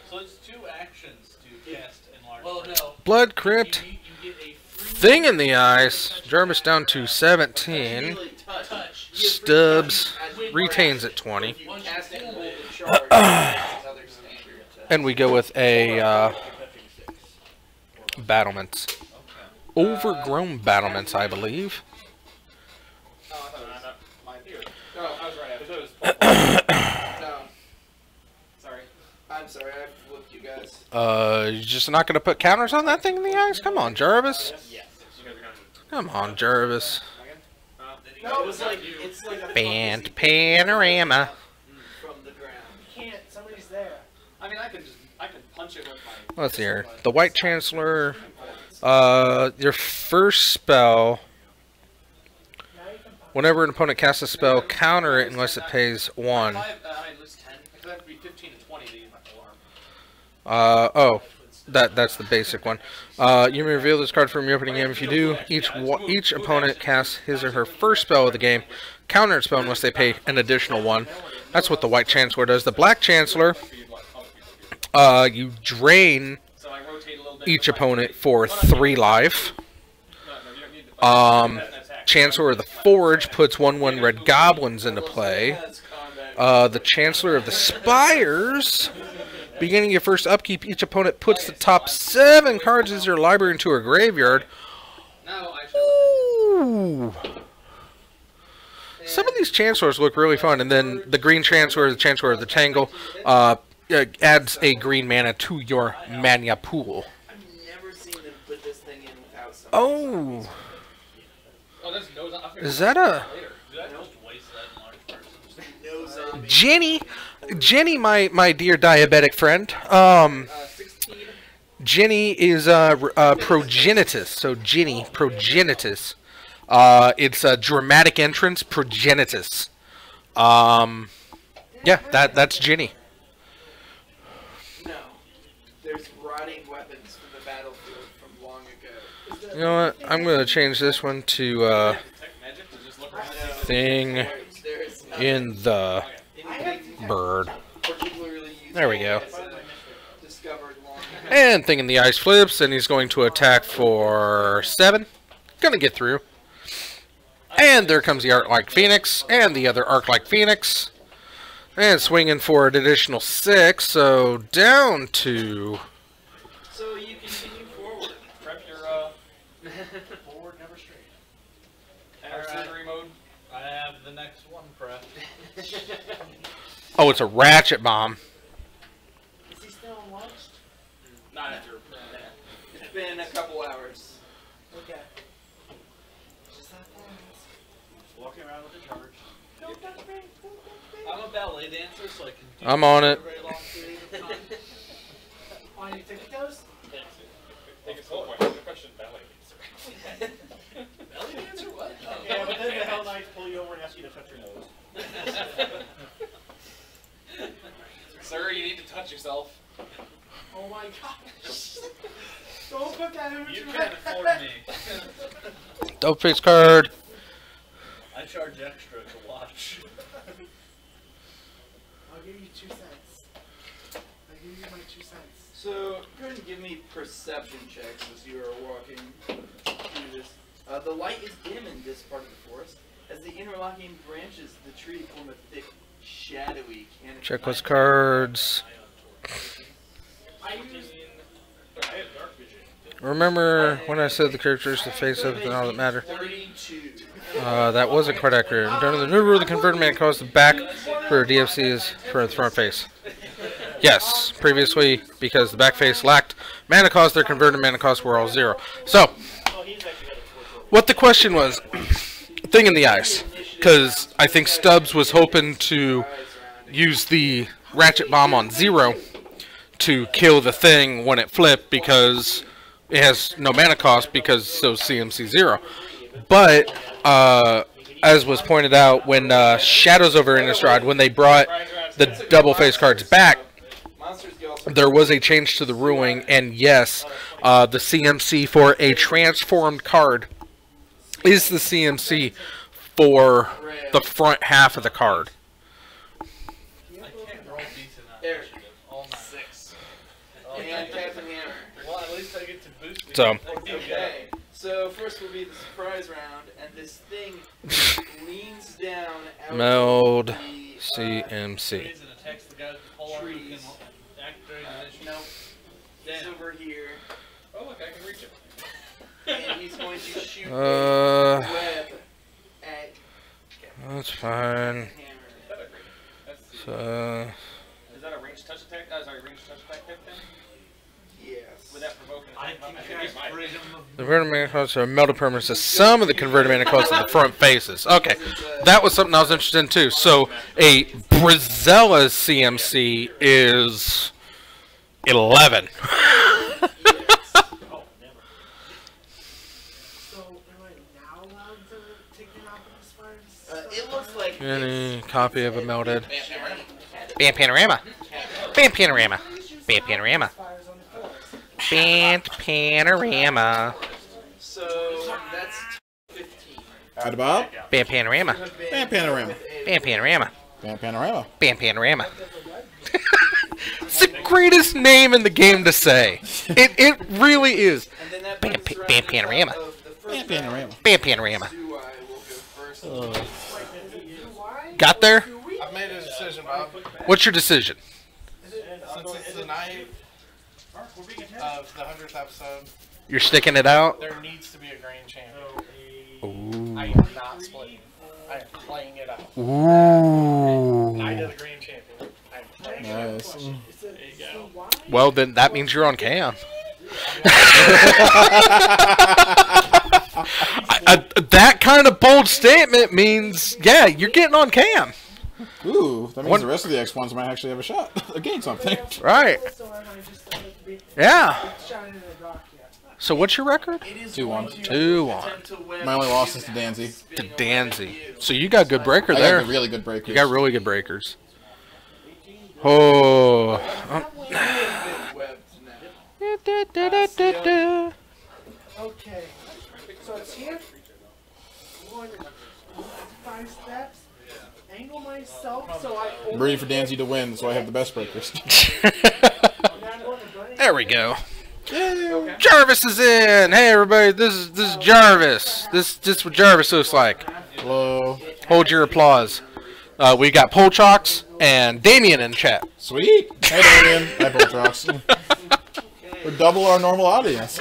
So it's 2 actions to cast Enlarge. Well, no. Blood Crypt. You get a free Thing in the ice. Jarvis down to 17. Stubbs retains at 20. And we go with a battlements. Overgrown battlements, I believe. I'm sorry, I flipped you guys. You're just not going to put counters on that thing in the ice? Come on, Jarvis. Come on, Jarvis. No, it was like, it's like a Band panorama. from the ground. You can't. Somebody's there. I mean, I can punch it with my. Let's see here. The White Chancellor. Your first spell. Whenever an opponent casts a spell, counter it unless it pays 1. I lose 10. Because I have to be 15 to 20 to use my alarm. Oh. That's the basic one. You may reveal this card from your opening game. If you do, each opponent casts his or her first spell of the game. Counter its spell unless they pay an additional 1. That's what the White Chancellor does. The Black Chancellor, you drain each opponent for 3 life. Chancellor of the Forge puts 1/1 red goblins into play. The Chancellor of the Spires, beginning your first upkeep, each opponent puts the top 7 cards in their library into a graveyard. Ooh. Some of these Chancellors look really fun. And then the Green Chancellor, the Chancellor of the Tangle, adds a green mana to your mana pool. I've never seen them put this thing in without some. Oh. Is that a... Jenny, my dear diabetic friend. Jenny is progenitus. So Jenny, progenitus. It's a dramatic entrance, progenitus. Yeah, that's Jenny. No, there's rotting weapons from the battlefield from long ago. You know what? I'm gonna change this one to thing in the bird. There we go. And thing in the ice flips, and he's going to attack for 7. Gonna get through. And there comes the Arc-like Phoenix, and the other Arc-like Phoenix. And swinging for an additional 6, so down to... So you continue forward. Prep your, forward, never straight. Auxiliary mode. I have the next one prep. Oh, it's a ratchet bomb. Is he still unwatched? Not after. It's been a couple hours. Okay. Just like that. Walking around with a charge. Don't touch me. Don't touch me. I'm a ballet dancer, so I can do I'm on it. for a very long period of time. On your ticket toes? Take a slow question, ballet dancer. Ballet dancer? What? Yeah, but then the Hell Knights pull you over and ask you to touch your nose. Sir, you need to touch yourself. Oh my gosh. Don't put that in You your can't afford me. Dope face card. I charge extra to watch. I'll give you 2 cents. I'll give you my 2 cents. So go ahead and give me perception checks as you are walking through this. The light is dim in this part of the forest. As the interlocking branches of the tree form a thick, shadowy canopy. Check those cards. I used Remember when I said the characters, the face of and all that matter? 32. That wasn't quite accurate. During the new rule, the converted mana cost the back for a DFC is for the front face. Yes, previously, because the back face lacked mana cost, their converted mana costs were all 0. So, what the question was, thing in the ice. Because I think Stubbs was hoping to use the ratchet bomb on 0 to kill the thing when it flipped, because it has no mana cost, because so CMC 0. But, as was pointed out, when Shadows over Innistrad, when they brought the double face cards back, there was a change to the ruling, and yes, the CMC for a transformed card is the CMC for the front half of the card. I can't roll decent on initiative all night. 6. And Captain Hammer. Well, at least I get to boost me. So. Okay. So So first will be the surprise round, and this thing leans down out Meld of the, CMC. trees. Nope. He's over here. Oh look, I can reach it. And he's going to shoot a web at That's fine. Hammer. So, Is that a ranged touch attack? Sorry, ranged touch attack then? Yes. Would that provoke an attack? the converted mana costs are melted permanents to some of the converted mana costs of the front faces. Okay, that was something I was interested in too. So, a Brizella CMC is 11. It looks like Any copy of a melted Band Panorama. Band Panorama. Band Panorama. Band Panorama. so. That's 15. Add Bob. Band Panorama. Band Panorama. Band Panorama. Band Panorama. Band Panorama. It's the greatest name in the game to say. It really is. And then that Band, brings us Band around Panorama. the top of the first Band Panorama. round. Band Panorama. Zuai will go first. Got there? I've made a decision, Bob. What's your decision? Since it's the night of the 100th episode, You're sticking it out? there needs to be a Grand Champion. Ooh. I am not splitting. I am playing it out. Ooh. Night of the Grand Champion. I am playing it out. Nice. There you go. Well, then that means you're on cam. That kind of bold statement means, yeah, you're getting on cam. Ooh, that means the rest of the X1s might actually have a shot against something. Right. Yeah. So what's your record? 2-1. 2-1. My only loss is to Danzy. To Danzy. So you got good breaker I there. got really good breakers. You got really good breakers. Oh. Okay. So it's here. I'm going 5 steps. Angle myself so I I'm ready for Danzy to win, so I have the best breakers. There we go. Jarvis is in. Hey everybody, this is Jarvis. This is what Jarvis looks like. Hello. Hold your applause. We got Polchox and Damien in chat. Sweet. Hey Damien. Hi Poltrox. We're double our normal audience.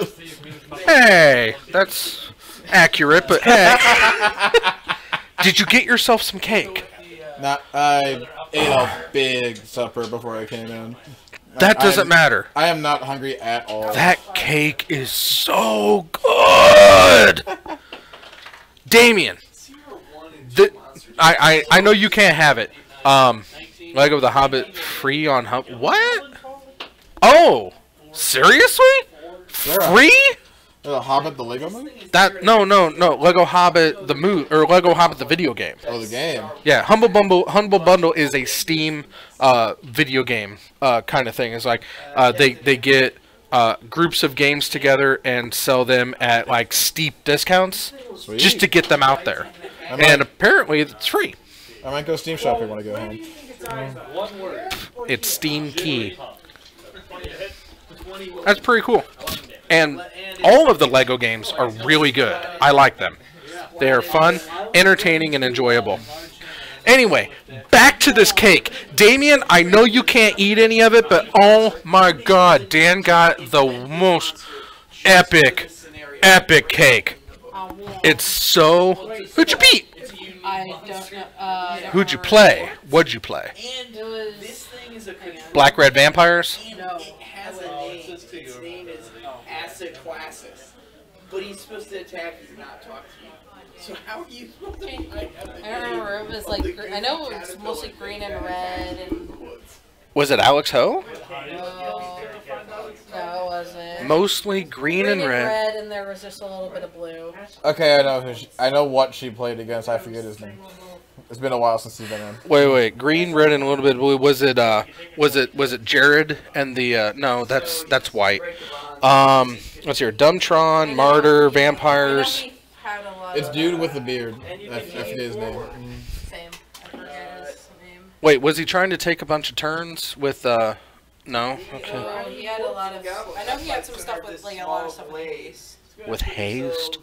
Hey, that's accurate, but hey. Did you get yourself some cake? I ate a big supper before I came in. That doesn't matter. I am not hungry at all. That cake is so good. Damien, I know you can't have it. Lego the Hobbit free on Hub. What? Oh, seriously? Free? The Hobbit, the Lego movie? No. Lego Hobbit the movie or Lego Hobbit the video game. Oh, the game. Yeah, Humble Bundle is a Steam video game kind of thing. It's like they get groups of games together and sell them at like steep discounts. Sweet. Just to get them out there. And apparently it's free. I might go Steam shopping when I go home. It's Steam Key. That's pretty cool. And all of the Lego games are really good. I like them. They are fun, entertaining, and enjoyable. Anyway, back to this cake. Damien, I know you can't eat any of it, but oh my god, Dan got the most epic cake. It's so... Who'd you beat? I don't know. Who'd you play? What'd you play? This thing is a Black Red Vampires? No. It has a name. Its name is Acid Classis. But he's supposed to attack you, not talk to you. So how are you supposed to... I remember it was like, I know it was mostly green and red and... Was it Alex Ho? No, it wasn't. Mostly green and red. And there was just a little bit of blue. Okay, I know what she played against. I forget his name. It's been a while since he's been in. Wait, green, red, and a little bit of blue. Was it Jared and the no? That's white. Let's hear Dumbtron, Martyr, Vampires. It's dude with the beard. I forget his name. Same. I forget his name. Wait, was he trying to take a bunch of turns with no? Okay. Oh, he had a lot of. I know he had some stuff with like a lot of stuff with Ace. with haste.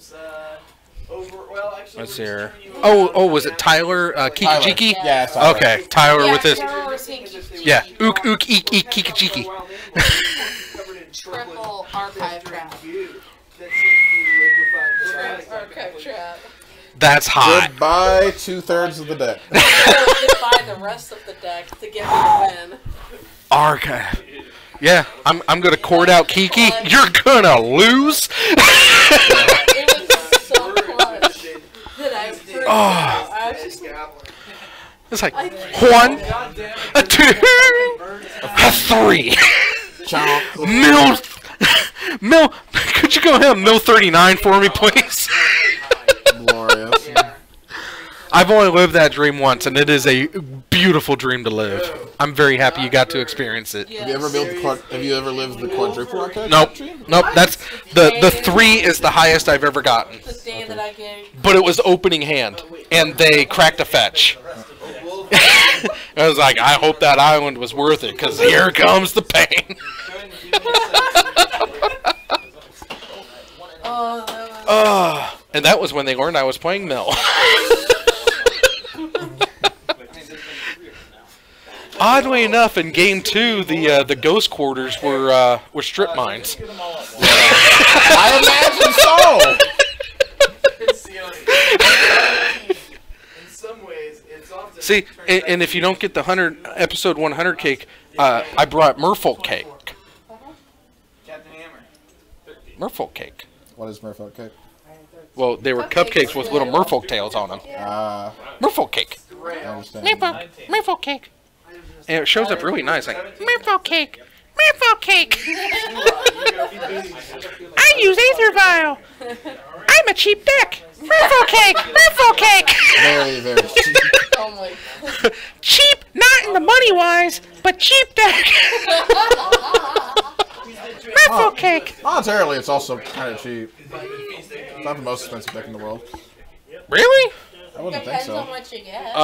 Let's see here. here. Oh, was it Tyler Kikijiki? Yeah, it's Tyler. Okay, Tyler with his. Yeah. Ook ook eek eek Kikijiki. Triple archive trap. Archive trap. That's hot. Goodbye 2/3 of the deck. Goodbye the rest of the deck to get me the win. Archive. Yeah, I'm gonna court out Kiki. You're gonna lose. It was so clutch that I freaked out. I was just It's like 1, a 2, a 3. Mill, could you go ahead and mill 39 for me, please? Glorious. I've only lived that dream once, and it is a beautiful dream to live. I'm very happy you got to experience it. Have you ever lived the quadruple archive? Nope. That's the 3 is the highest I've ever gotten. the day that I gave. But it was opening hand, and they cracked a fetch. I was like, I hope that island was worth it, because here comes the pain. And that was when they learned I was playing Mill. Oddly enough, in Game 2, the ghost quarters were strip mines. I imagine so. See, and if you don't get the episode 100 cake, I brought Merfolk cake. Captain Hammer. Merfolk cake. What is Merfolk cake? Well, they were cupcakes with little merfolk tails on them. Merfolk cake. I understand. Merfolk cake. And it shows up really nice. Like, merfolk cake. Merfolk cake. I use Aether Vial. I'm a cheap deck. Merfolk cake. Merfolk cake. Very, very cheap. Oh my. Cheap, not in the money wise, but cheap deck. Merfolk cake. Monetarily, it's also kind of cheap. It's not the most expensive deck in the world. Really? I wouldn't think Depends so. on what you get.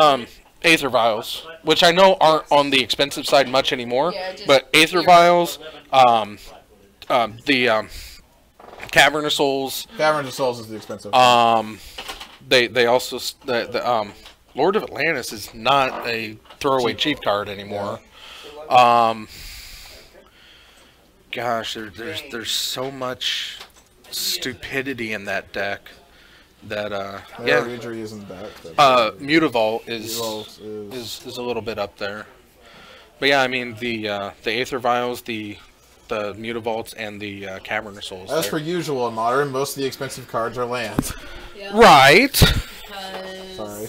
Aether Vials, which I know aren't on the expensive side much anymore, Yeah, just but Aether pure. Vials, the Cavern of Souls, Cavern of Souls is the expensive. they also the Lord of Atlantis is not a throwaway cheap card anymore. Gosh, there's so much stupidity in that deck that yeah. Injury isn't that. Mutavault is a little bit up there, but yeah, I mean the Aether Vials, the Mutavaults, and the Cavern of Souls. As per usual in Modern, most of the expensive cards are lands. Yeah. Right. Sorry.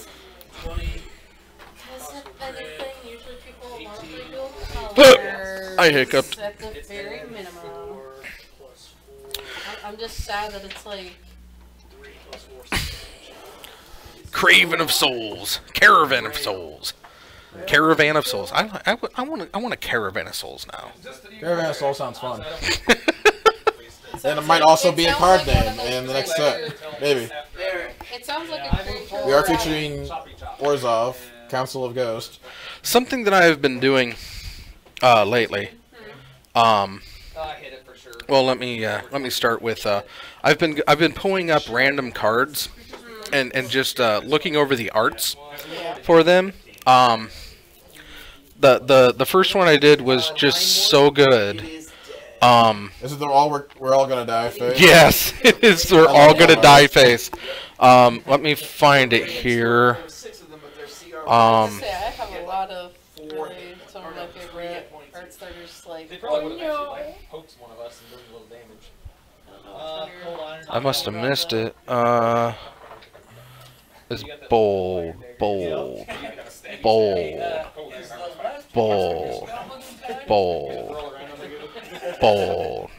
Usually people mostly do colors I hiccuped. at the very minimum. I'm just sad that it's like. Craven of Souls, Caravan of Souls, Caravan of Souls. I want a Caravan of Souls now. Caravan of Souls sounds fun. And it might also be a card name in the next set. Maybe. It sounds like a creature. We are featuring Orzhov, Council of Ghosts. Something that I have been doing lately. Well, let me start with. I've been pulling up random cards, and just looking over the arts for them. The first one I did was just so good. Is it the we're all gonna die face? Yes, it is. They're all gonna die face. Let me find it here. I have a lot of really some of my favorite arts that are just like. Pokes one of us and doing a little damage. I must have missed it. It's bold.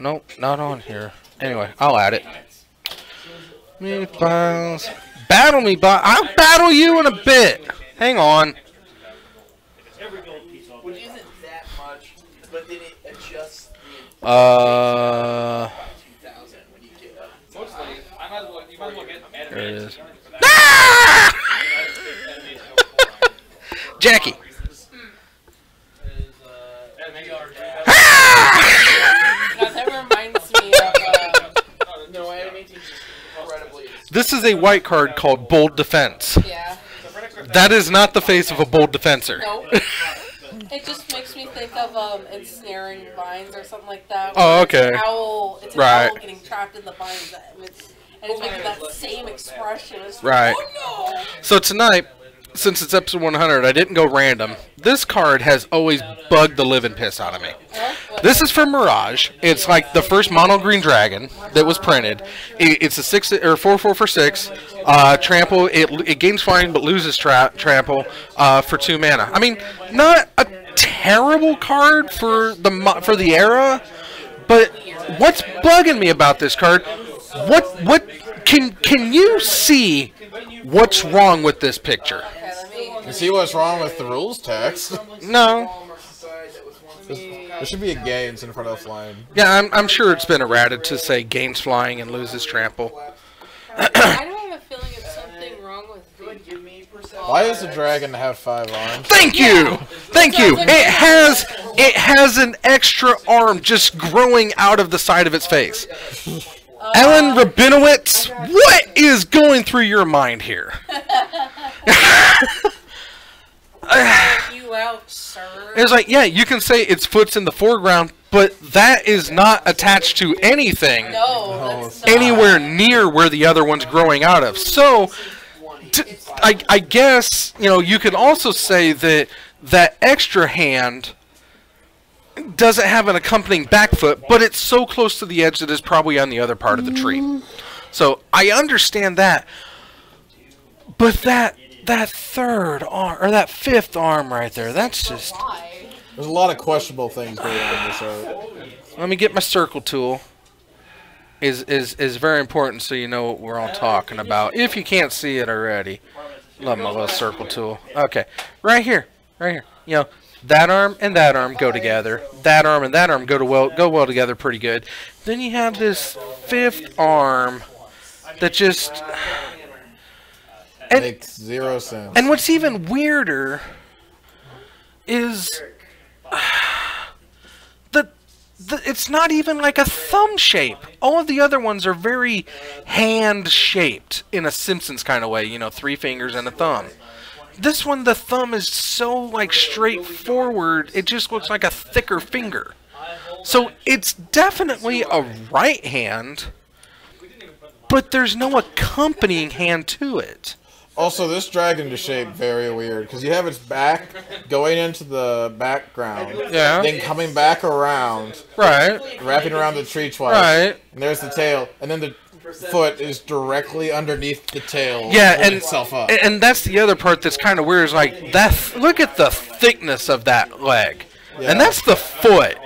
Nope, not on here. Anyway, I'll add it. Meatballs. Battle me, I'll battle you in a bit. Hang on. Which isn't that much, but then it adjusts the 2000 when you get up. Mostly, you might as well get There it is. Ah! Jackie. God, that reminds me of. No, I had an 18 This is a white card called Bold Defense. Yeah. That is not the face of a Bold Defensor. Nope. It just makes me think of ensnaring vines or something like that. Oh, okay. It's an owl getting trapped in the vines, and it's making that same expression. It's Right. Like, oh no! So tonight, since it's episode 100, I didn't go random. This card has always bugged the living piss out of me. This is from Mirage. It's like the first mono green dragon that was printed. It's a 4/4 for 6. Trample. It gains flying but loses trample for 2 mana. I mean, not a terrible card for the era, but what's bugging me about this card? What can you see what's wrong with this picture? You see what's wrong with the rules text? No. There should be a gains in front of flying. Yeah, I'm sure it's been errated to say gains flying and loses trample. I don't have a feeling it's something wrong with Why does the dragon have 5 arms? Thank you! Thank you! It has an extra arm just growing out of the side of its face. Ellen Rabinowitz, what is going through your mind here? You out, sir. It's like, yeah, you can say its foot's in the foreground, but that is not attached to anything anywhere near where the other one's growing out of. So, I guess, you know, you could also say that that extra hand doesn't have an accompanying back foot, but it's so close to the edge that it's probably on the other part of the tree. So, I understand that. But that third arm, or that 5th arm right there, that's just... There's a lot of questionable things going on in this art. Let me get my circle tool. Is very important so you know what we're all talking about. If you can't see it already. Love my little circle tool. Okay. Right here. Right here. You know, that arm and that arm go together. That arm and that arm go well together pretty good. Then you have this 5th arm that just... Makes 0 sense. And what's even weirder is it's not even like a thumb shape. All of the other ones are very hand-shaped in a Simpsons kind of way. You know, 3 fingers and a thumb. This one, the thumb is so like straightforward. It just looks like a thicker finger. So it's definitely a right hand, but there's no accompanying hand to it. Also, this dragon is shaped very weird, because you have its back going into the background, then coming back around, wrapping around the tree twice, and there's the tail, and then the foot is directly underneath the tail, and itself up. And that's the other part that's kind of weird, is like, look at the thickness of that leg, and that's the foot.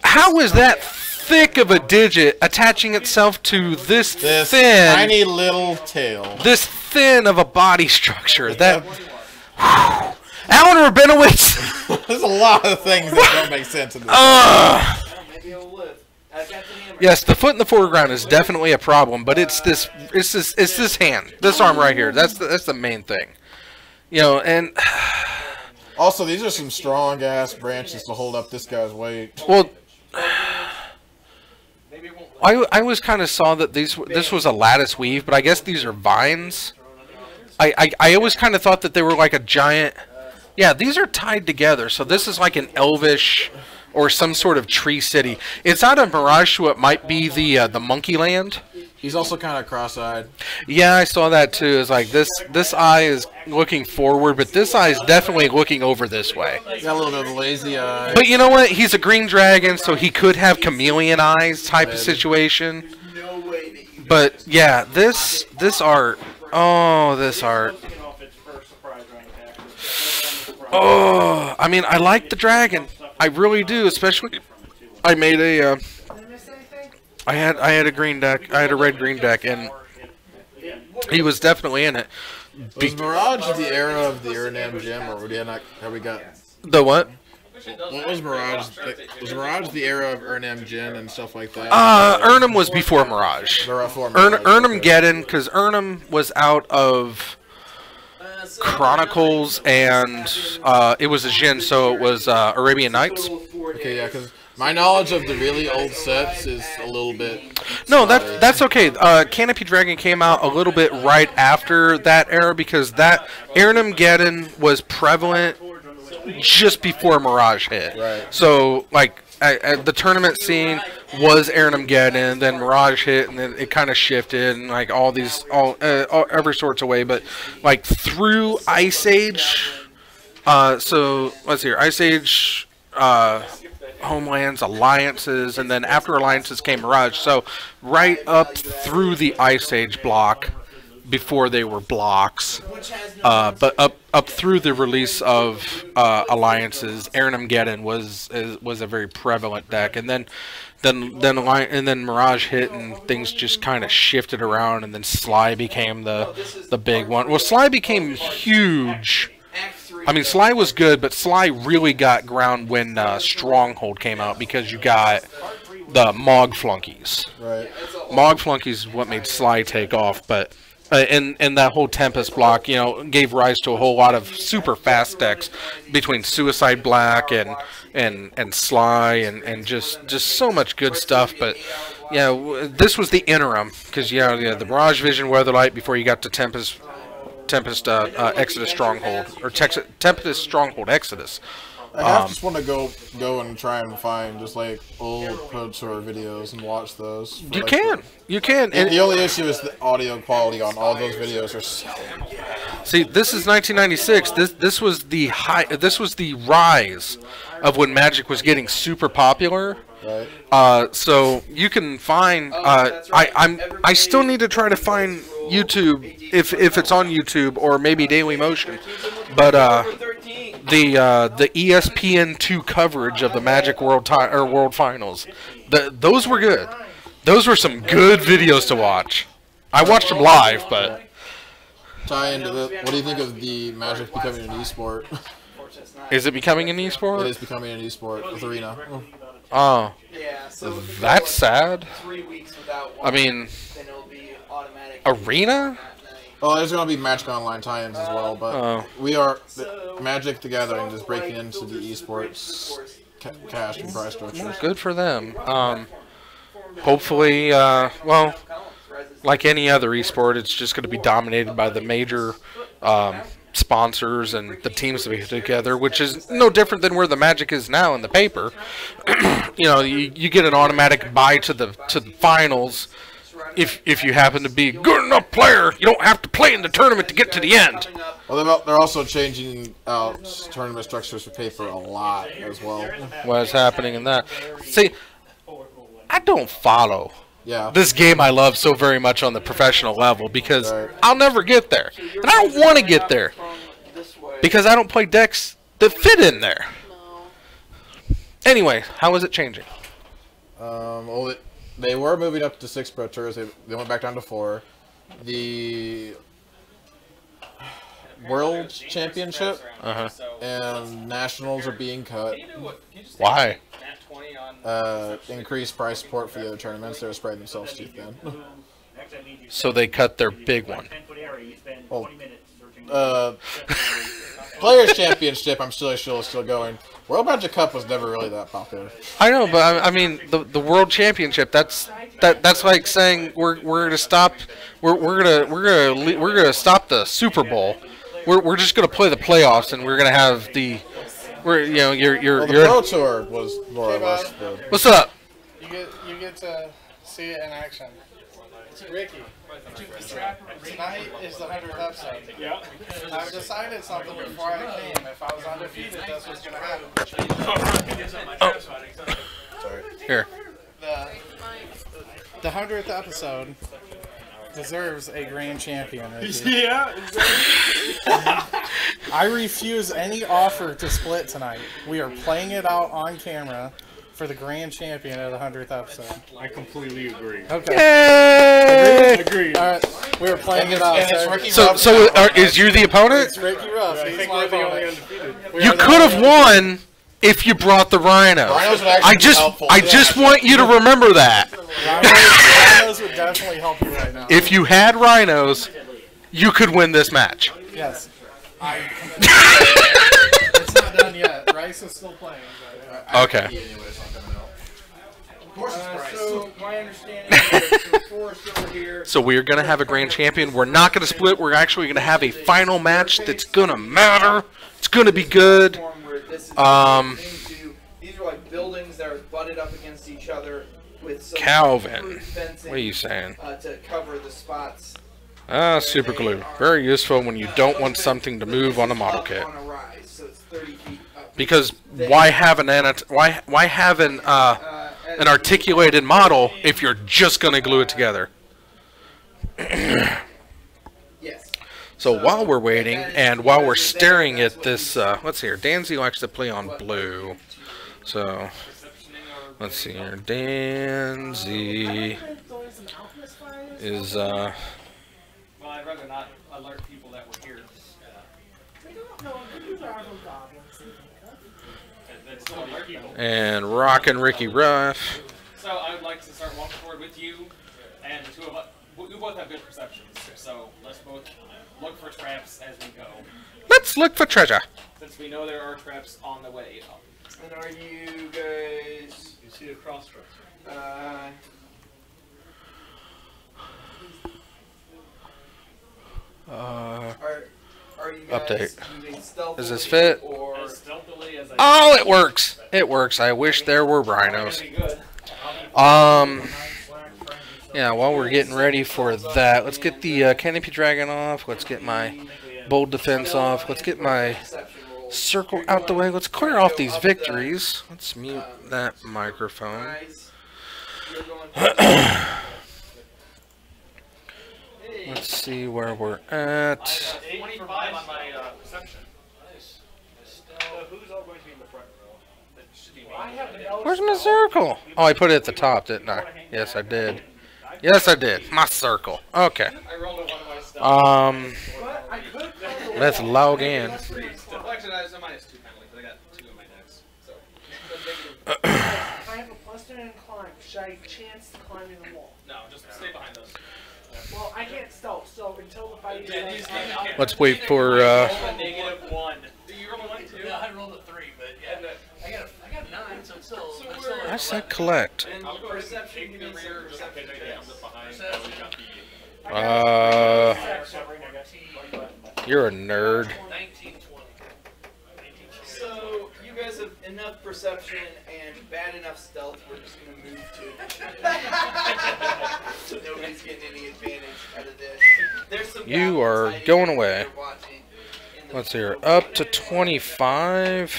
How is that thick of a digit attaching itself to this thin, tiny little tail, this thin of a body structure? That Alan Rabinowitz. There's a lot of things that don't make sense in this. Yes, the foot in the foreground is definitely a problem, but it's this hand, this arm right here. That's the main thing, you know. And also, these are some strong ass branches to hold up this guy's weight. Well, I always kind of saw that this was a lattice weave, but I guess these are vines. I always kind of thought that they were like a giant... Yeah, these are tied together, so this is like an elvish or some sort of tree city. It's out of Mirage, so it might be the Monkey Land. He's also kind of cross-eyed. Yeah, I saw that too. It's like this eye is looking forward, but this eye is definitely looking over this way. He's got a little bit of a lazy eye. But you know what? He's a green dragon, so he could have chameleon eyes type of situation. But yeah, this art. Oh, this art. Oh, I mean, I like the dragon. I really do, especially. I made a. I had a green deck. I had a red-green deck, and he was definitely in it. Was Mirage the era of the Urnam gem, or have we got the what? What was Mirage? Was Mirage the era of Urnam gem and stuff like that? Urnam was before Mirage. Urnam Geddon, because Urnam was out of Chronicles, and it was a Jin, so it was Arabian Nights. Okay, yeah, because My knowledge of the really old sets is a little bit. No, that's okay. Canopy Dragon came out a little bit right after that era because that Armageddon was prevalent just before Mirage hit. Right. So like the tournament scene was Armageddon, then Mirage hit, and then it kind of shifted, and like all every sorts of way. But like through Ice Age, so let's see here, Ice Age. Homelands, Alliances, and then after Alliances came Mirage. So right up through the Ice Age block, before they were blocks, but up through the release of Alliances, Armageddon was a very prevalent deck, and then Mirage hit, and things just kind of shifted around, and then Sly became the big one. Well, Sly became huge. I mean, Sly was good, but Sly really got ground when Stronghold came out because you got the Mog Flunkies. Right. Mog Flunkies is what made Sly take off, but and that whole Tempest block, gave rise to a whole lot of super fast decks between Suicide Black and Sly and just so much good stuff. But this was the interim because the Mirage Vision Weatherlight before you got to Tempest Exodus Stronghold, or Tempest Stronghold Exodus. I just want to go and try and find just like old Pro Tour videos and watch those. You can. And the only issue is the audio quality on all those videos are so bad. See, this is 1996. This was the rise of when Magic was getting super popular. Right. So you can find. I still need to try to find YouTube if it's on YouTube or maybe Daily Motion, but the ESPN2 coverage of the Magic World Finals, those were good. Those were some good videos to watch. I watched them live, but tie into what do you think of the Magic becoming an esport? Is it becoming an esport? It is becoming an esport with Arena. Oh, that's sad. I mean, Arena? Well, there's going to be Magic Online tie-ins as well, but we are Magic the Gathering is breaking into the esports cash and price structures. Good for them. Hopefully, well, like any other esport, it's just going to be dominated by the major sponsors and the teams that we put together, which is no different than where the Magic is now in the paper. You get an automatic buy to the finals. If you happen to be a good enough player, you don't have to play in the tournament to get to the end. Well, they're also changing out tournament structures for paper a lot as well. What's happening in that? See, I don't follow this game I love so very much on the professional level because I'll never get there. And I don't want to get there because I don't play decks that fit in there. Anyway, how is it changing? Well, they were moving up to 6 Pro Tours. They went back down to 4. The World Championship and Nationals are being cut. Why? Increased price support for the other tournaments. They're spreading themselves too thin. So they cut their big one. Well, Players Championship, I'm still going. World Magic Cup was never really that popular. I know, but I mean the World Championship. That's like saying we're gonna stop. We're gonna stop the Super Bowl. We're just gonna play the playoffs, and we're gonna have the. The Pro Tour was more or less. What's up? You get to see it in action. Ricky, tonight is the 100th episode. Yeah. I've decided something before I came. If I was undefeated, that's what's going to happen. Sorry. Here. The 100th episode deserves a grand champion. Yeah, exactly. I refuse any offer to split tonight. We are playing it out on camera for the grand champion of the 100th episode. I completely agree. Okay. Yay! Agreed. All right, we are playing it out. So is you the opponent? It's Ricky Ruff. He's my opponent. You could have won if you brought the Rhinos. I just want you to remember that. Rhinos would definitely help you right now. If you had Rhinos, you could win this match. Yes. It's not done yet. Rice is still playing. Okay. course it's Bryce. So my understanding is the Forest over here. So we're going to have a grand champion. We're not going to split. We're actually going to have a final match that's going to matter. It's going to be good. These are like buildings that are butted up against each other with some Calvin, fencing, what are you saying? To cover the spots. Super glue. Very useful when you don't want something to move on a model kit. Because why have an articulated model if you're just going to glue it together? So while we're waiting and while we're staring at this, let's see here. Danzy likes to play on blue. So let's see here. Danzy is Well, I'd rather not alert people that we're here. and Rockin' Ricky Ruff. So I would like to start walking forward with you, and the two of us. We both have good perceptions, so let's both look for traps as we go. Let's look for treasure. Since we know there are traps on the way up. And are you guys? You see a cross structure. Are you guys update. moving stealthily? Does this fit? Or as stealthily as I Oh, it works. It works. I wish there were rhinos. Yeah, while we're getting ready for that, let's get the Canopy Dragon off. Let's get my Bold Defense off. Let's get my Circle out the way. Let's clear off these victories. Let's mute that microphone. Let's see where we're at. 25 on my perception. Who's all going to be in the front row? That should be me. Where's my circle? Oh, I put it at the top, didn't I? Yes, I did. Yes, I did. My circle. Okay. Let's log in. Actually, I was a -2 penalty because I got 2 in my decks. So. If I have a +2 and climb, should I chance climbing the wall? No, just stay behind us. Well, I can't stealth, so until the fight is Let's wait for. -1. You rolled a 1 too? Yeah, I rolled a 3, but yeah, I got 9, so it's still. I said collect. You're a nerd. So you guys have enough perception and bad enough stealth. We're just gonna move to initiative. Nobody's getting any advantage out of this. There's some You are going away. Let's see here. Up to 25.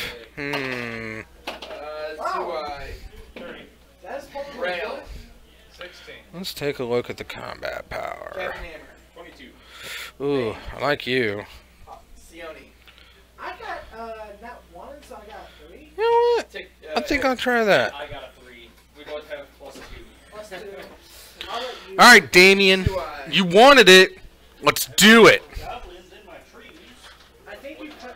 Rail. 16. Let's take a look at the combat power. Captain Hammer. 22. Ooh, I like you. Sione. I got not 1, so I got 3. You know what? I think I'll try that. I got a 3. We both have +2. +2. Alright, Damien. You wanted it. Let's do it. I think you put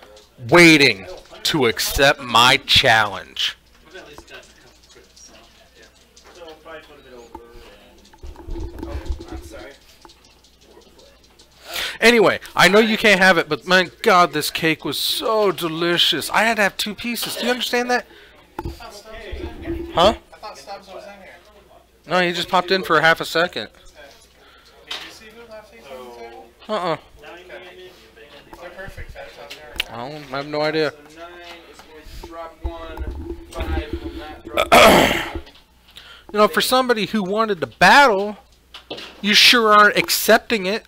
Waiting to accept my challenge. We've at least done a couple trips, so yeah. So I'll probably put a bit over and. Oh, I'm sorry. Anyway, I know you can't have it, but my God, this cake was so delicious. I had to have 2 pieces. Do you understand that? Huh? I thought Stubbs was in here. No, he just popped in for half a second. Did you see who left these on the table? Uh-uh. They're perfect fats out there. I have no idea. So 9 is going to drop 1. 5 will not drop 1. You know, for somebody who wanted to battle, you sure aren't accepting it.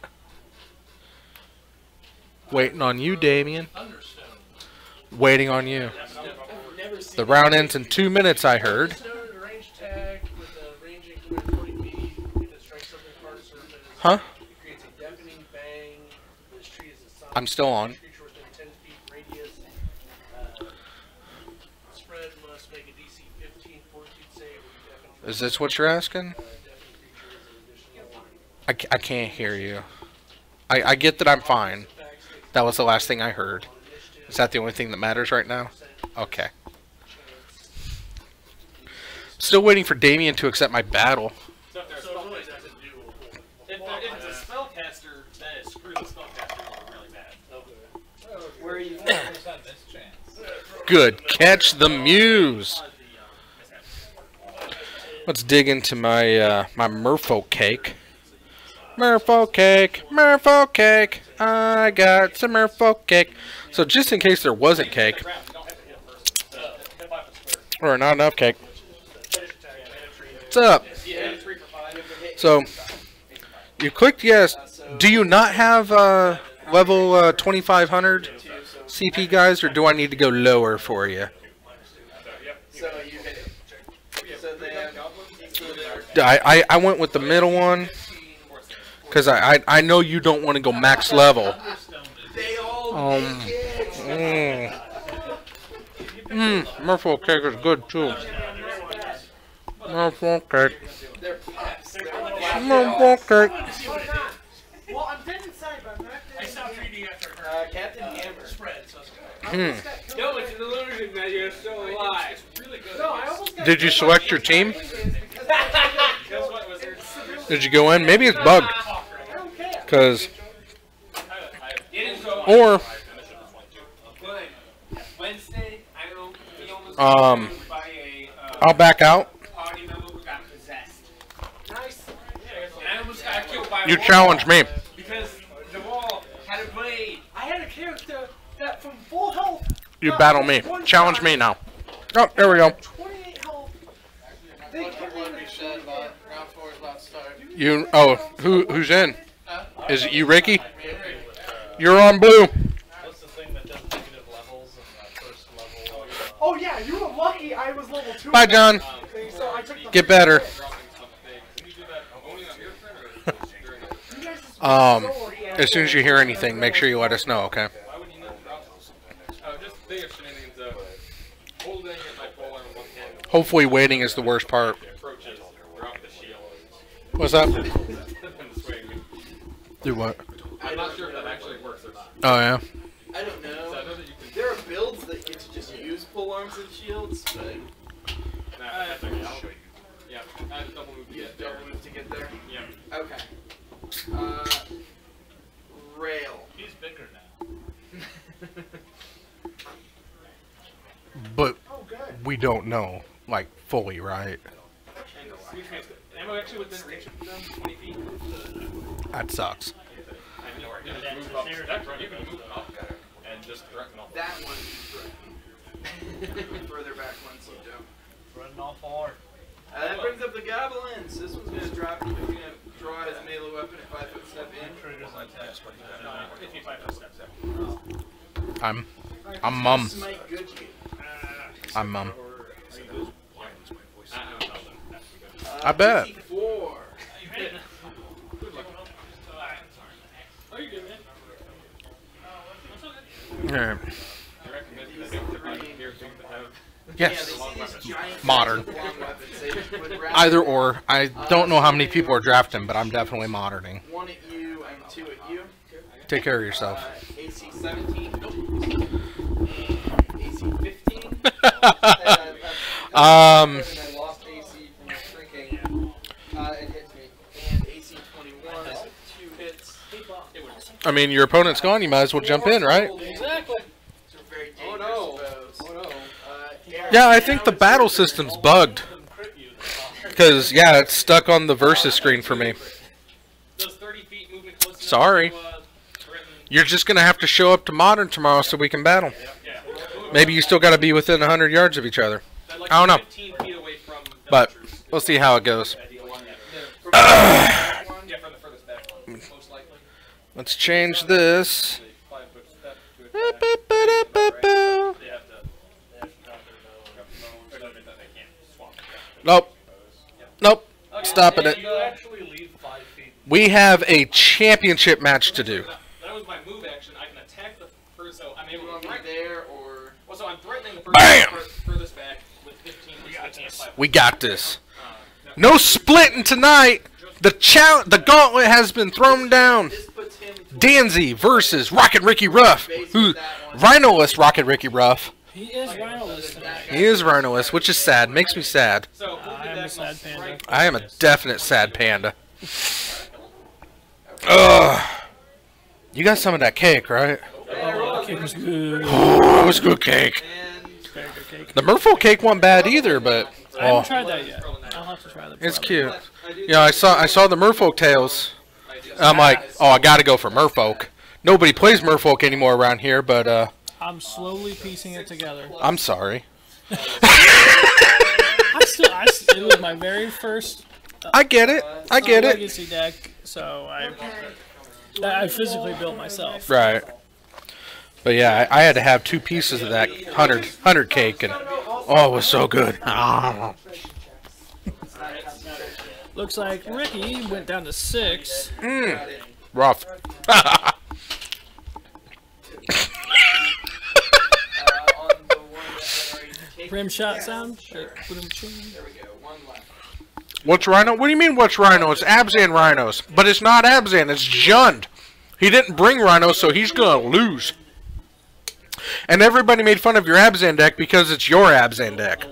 Waiting on you, Damien. Waiting on you. The round ends in 2 minutes, I heard. Huh? I'm still on. Is this what you're asking? I can't hear you. I get that I'm fine. That was the last thing I heard. Is that the only thing that matters right now? Okay. Still waiting for Damien to accept my battle. So if it's a spellcaster, then screw the spellcaster really bad. Where are you? Good. Catch the muse. Let's dig into my my Merfolk cake. Merfolk cake, Merfolk cake. I got some Merfolk cake. So just in case there wasn't cake, or not enough cake. What's up? So you clicked yes. Do you not have level 2500 CP guys, or do I need to go lower for you? I went with the middle one because I know you don't want to go max level. Merfolk cake is good too. Merfolk cake. Merfolk cake. Well, I'm dead inside, but I'm not dead. I saw 3D after Captain Hammer. Spread, so no, it's an illusion that you're still alive. It's really good. No, I almost got Did you select your team? Did you go in? Maybe it's bugged. Because... Or... I'll back out. You challenge me. Because the wall had a blade. I had a character that from full health. You battle me. Challenge me now. Oh, there we go. 28 health. You. Oh, who's in? Is it you, Ricky? You're on blue. What's the thing that does negative levels in that first level? Oh yeah, you were lucky. I was level 2. Bye, John. So I took the Get better. As soon as you hear anything, make sure you let us know, okay? Hopefully waiting is the worst part. What's up? Do what? I'm not sure if that actually works or not. Oh, yeah? I don't know. There are builds that get to just use pole arms and shields, but... Yeah, I have double move to get there. Double move to get there? Yeah. Okay. Rail. He's bigger now. But we don't know, like, fully, right? Am I actually within reach of them? 20 feet? That sucks. You can move up and just threaten all. That one you threaten. Further back ones you don't. Running off hard. That brings up the goblins. This one's gonna drop. He's gonna draw his melee weapon at 5 foot step in. Triggers like that. If you 5 foot steps up. I'm mum. Smite Gucci. I'm mum. I bet. 4. Oh, you're good, man. Yeah. Yes. Modern. Either or. I don't know how many people are drafting, but I'm definitely moderning. 1 at you and 2 at you. Take care of yourself. AC 17. AC 15. I lost AC from shrinking. It hits me. And AC 21. 2 hits. I mean, your opponent's gone. You might as well jump in, right? Exactly. Oh no. Oh no. Yeah, I think the battle system's bugged. Because, yeah, it's stuck on the versus screen for me. Sorry. You're just going to have to show up to Modern tomorrow so we can battle. Maybe you still got to be within 100 yards of each other. I don't know. But we'll see how it goes. Let's change this. Nope. Nope. Stopping it. We have a championship match to do. That was my move action. I can attack the first, so I'm able to there or... Well, so I'm threatening the Bam! furthest back with 15. We got this. No splitting tonight. The gauntlet has been thrown down. Danzy versus Rocket Ricky Ruff. Rhinoless Rocket Ricky Ruff. He is Rhinoless tonight. He is Rhinoless, which is sad. Makes me sad. I am a sad panda. I am a definite sad panda. Ugh. You got some of that cake, right? Oh, the cake was good. Oh, it was good cake. Very good cake. The Merfolk cake wasn't bad either, but... I haven't tried that yet. have to try the. It's cute. Yeah, I saw the Merfolk tails. I'm like, oh, I gotta go for Merfolk. Nobody plays Merfolk anymore around here, but I'm slowly piecing it together. I'm sorry. It was my very first. I get it. I get it. Legacy deck, so I physically built myself. Right. But yeah, I had to have 2 pieces of that 100 cake, and oh, it was so good. Looks like Ricky went down to 6. Rough. Rim shot sound. What's Rhino? What do you mean, what's Rhino? It's Abzan Rhinos. But it's not Abzan, it's Jund. He didn't bring Rhino, so he's going to lose. And everybody made fun of your Abzan deck because it's your Abzan deck.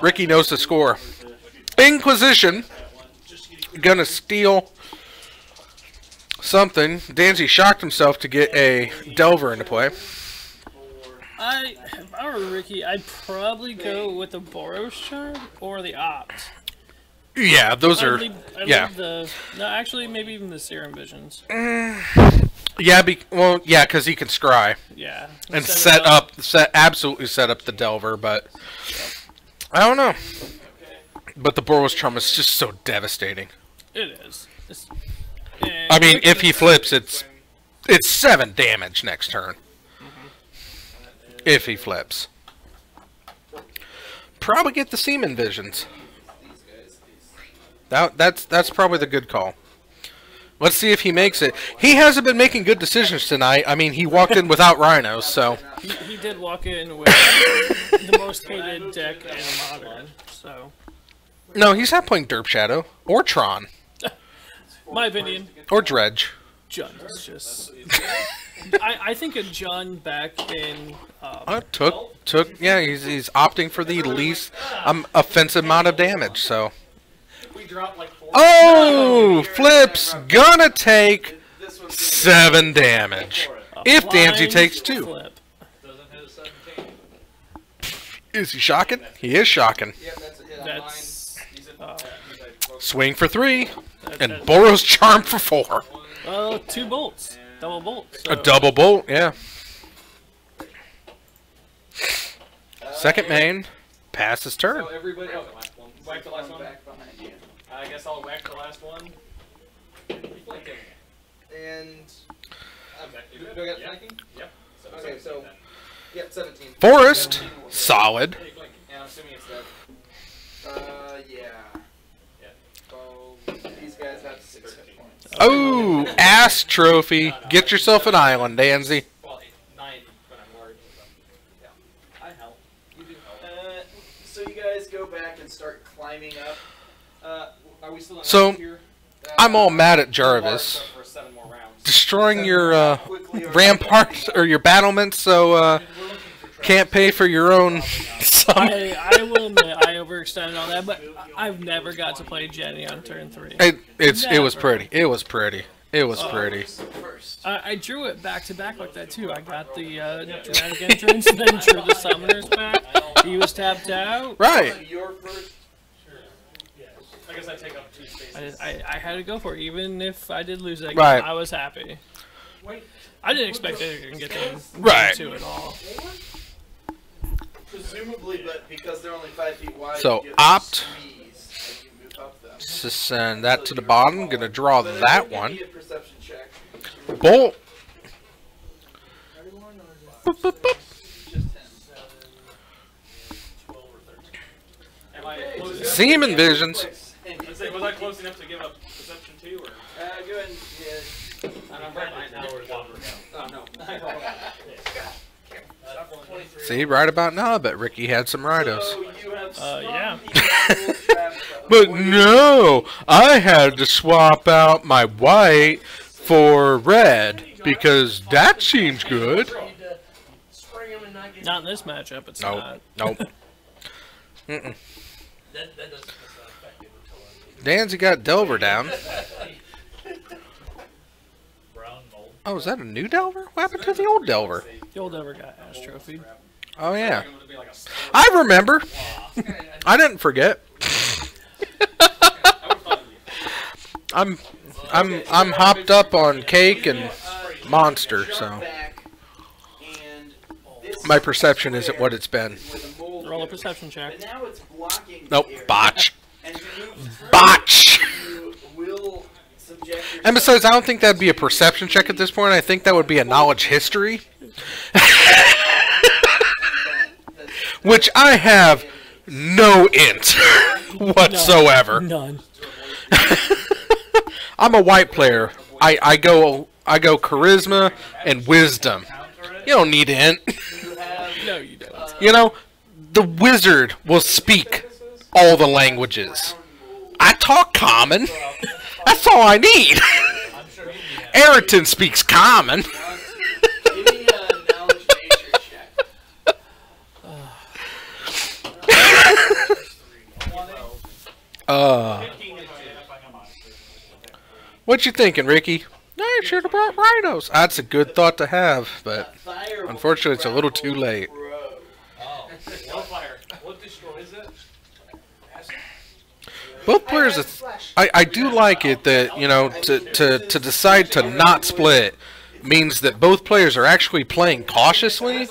Ricky knows the score. Inquisition. Gonna steal something. Danzy shocked himself to get a Delver into play. If I were Ricky, I'd probably go with the Boros Charm or the Opt. Yeah, those are. Yeah. No, actually, maybe even the Serum Visions. Yeah, because he can scry. Yeah. And absolutely set up the Delver, but I don't know. But the Boros Charm is just so devastating. It is. I mean, if he flips, it's 7 damage next turn. If he flips. Probably get the Seaman Visions. That's probably the good call. Let's see if he makes it. He hasn't been making good decisions tonight. I mean, he walked in without Rhinos, so... He did walk in with the most hated deck in Modern, so... No, he's not playing Derp Shadow. Or Tron. My opinion. Or Dredge. Jund is just... I think a Jund back in... Yeah, he's opting for the least offensive amount of damage, so... Oh! Flips gonna take 7 damage. If Danzy takes 2. Is he shocking? He is shocking. Swing for 3. And Boros Charm for 4. 2 bolts. Double bolt. So. A double bolt, yeah. Second main. Pass his turn. So everybody, whack the last one. I guess I'll whack the last one. And do I get flanking? Yep. Okay, so 17. Forest, solid. And I'm assuming it's dead. Yeah. So these guys have 6 hit points. Oh, ass trophy. Get yourself an island, Danzy. Well, 9 when I'm large. Yeah. I help. You do help. So you guys go back and start climbing up. Are we still So, I'm all mad at Jarvis. Destroying your ramparts or your battlements, so can't pay for your own summon. I will admit I overextended on that, but I've never got to play Jenny on turn 3. It was pretty. It was pretty. It was pretty. I drew it back to back like that too. I got the dramatic entrance, then drew the summoners back. He was tapped out. Right. I guess I take up 2 spaces. I had to go for it, even if I did lose that game. Right. I was happy. I didn't expect they could get them to at all. Presumably, but because they're only 5 feet wide. So opt to send that to the bottom. Gonna draw that one. Bolt. Boop, boop, boop. Seaman Visions. Was I close enough to give up perception too, or? Go ahead and I'm right behind now. Oh no. See, right about now, I bet Ricky had some Rhinos. Yeah. But no, I had to swap out my white for red because that seems good. Not in this matchup, it's not. Nope. Danzy got Delver down. Oh, is that a new Delver? What happened to the old Delver? The old Delver got Ash Trophy. Oh yeah. I remember. I didn't forget. I'm hopped up on cake and Monster, so my perception isn't what it's been. Roll a perception check. Nope, botch. Botch! And besides, I don't think that'd be a perception check at this point. I think that would be a knowledge history. Which I have no int whatsoever. None. I'm a white player. I go charisma and wisdom. You don't need int. No, you don't. You know, the wizard will speak all the languages. I talk common. That's all I need. Ayrton speaks common. What you thinking, Ricky? I should have brought rhinos. That's a good thought to have, but unfortunately it's a little too late. Both players, I do like it that, you know, to decide to not split means that both players are actually playing cautiously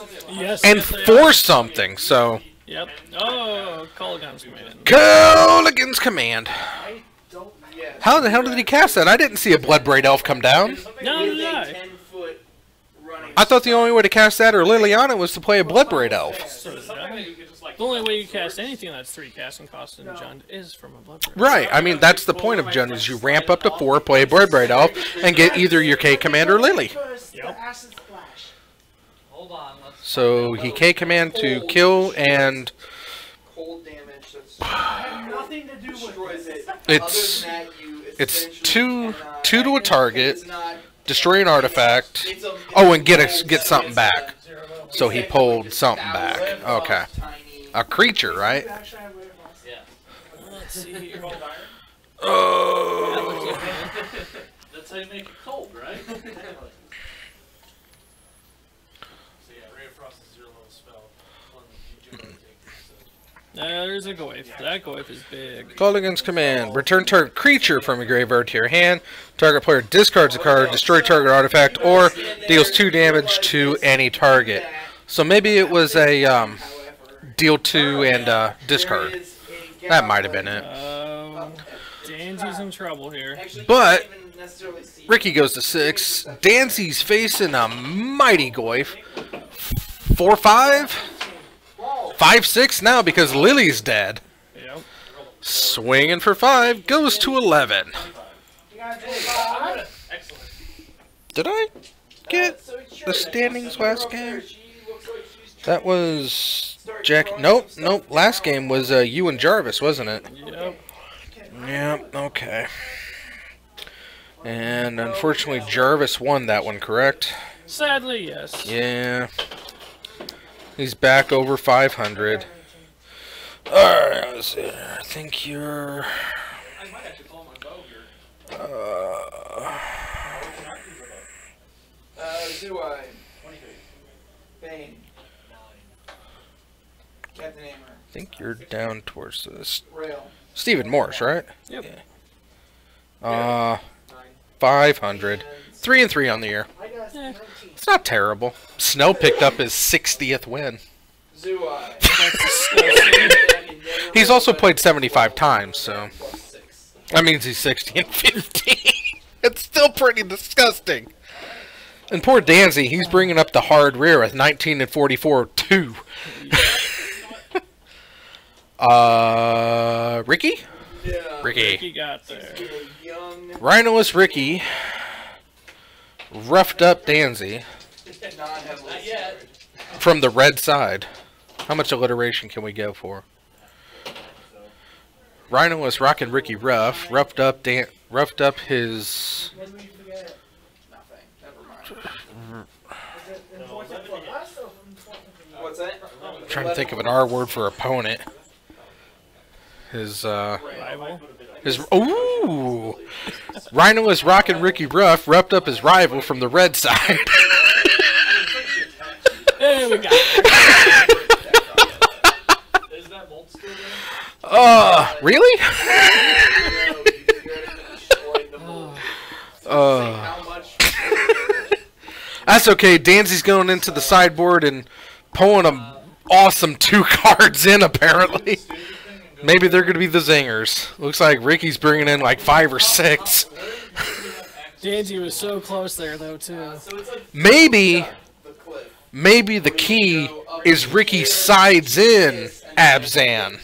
and for something, so. Yep. Oh, Colligan's Command. Colligan's Command. How the hell did he cast that? I didn't see a Bloodbraid Elf come down. No, no. I thought the only way to cast that or Liliana was to play a Bloodbraid Elf. The only way you cast anything that's 3 casting costs in Jund is from a Bloodbraid. Right. I mean, that's the point of Jund, is you ramp up to 4, play a Bloodbraid Elf, and get either your K Command or Lily. Yep. So he K Command to kill and... It's two to a target, destroy an artifact. Oh, and get something back. So he pulled something back. Okay, a creature, right? Let's see here. Oh. That's how you make it cold, right? There's a Goyf. That Goyf is big. Colligan's Command. Return target creature from your graveyard to your hand. Target player discards a card, destroy target artifact, or deals 2 damage to any target. So maybe it was a deal 2 and discard. That might have been it. Danzy's in trouble here. But Ricky goes to 6. Danzy's facing a mighty Goyf. 4/5? 5/6 now because Lily's dead. Yep. Swinging for 5, goes to 11. Did I get the standings last game? That was Jack. Nope. Last game was you and Jarvis, wasn't it? Yep. Yep. Okay. And unfortunately, Jarvis won that one. Correct? Sadly, yes. Yeah. He's back over 500. Alright, let's see. I think you're... Zuai. Bane. Captain Hammer. I think you're down towards this. Rail. Stephen Morse, right? Yep. Yeah. 500. 3 and 3 on the year. Yeah. It's not terrible. Snow picked up his 60th win. He's also played 75 times, so that means he's 60 and 15. It's still pretty disgusting. And poor Danzy, he's bringing up the hard rear with 19 and 44 2. Ricky? Yeah. Ricky got there. Rhinoist Ricky roughed up Danzy from the red side. How much alliteration can we go for? Rhino was rocking Ricky roughed up his. What's that? I'm trying to think of an R word for opponent. His Rival. Ooh! Rhino was rocking Ricky roughed up his rival from the red side. There we go. Really? That's okay. Danzy's going into the sideboard and pulling a awesome 2 cards in, apparently. Maybe they're going to be the zingers. Looks like Ricky's bringing in like 5 or 6. Danzy was so close there, though, too. Maybe the key is Ricky sides in Abzan.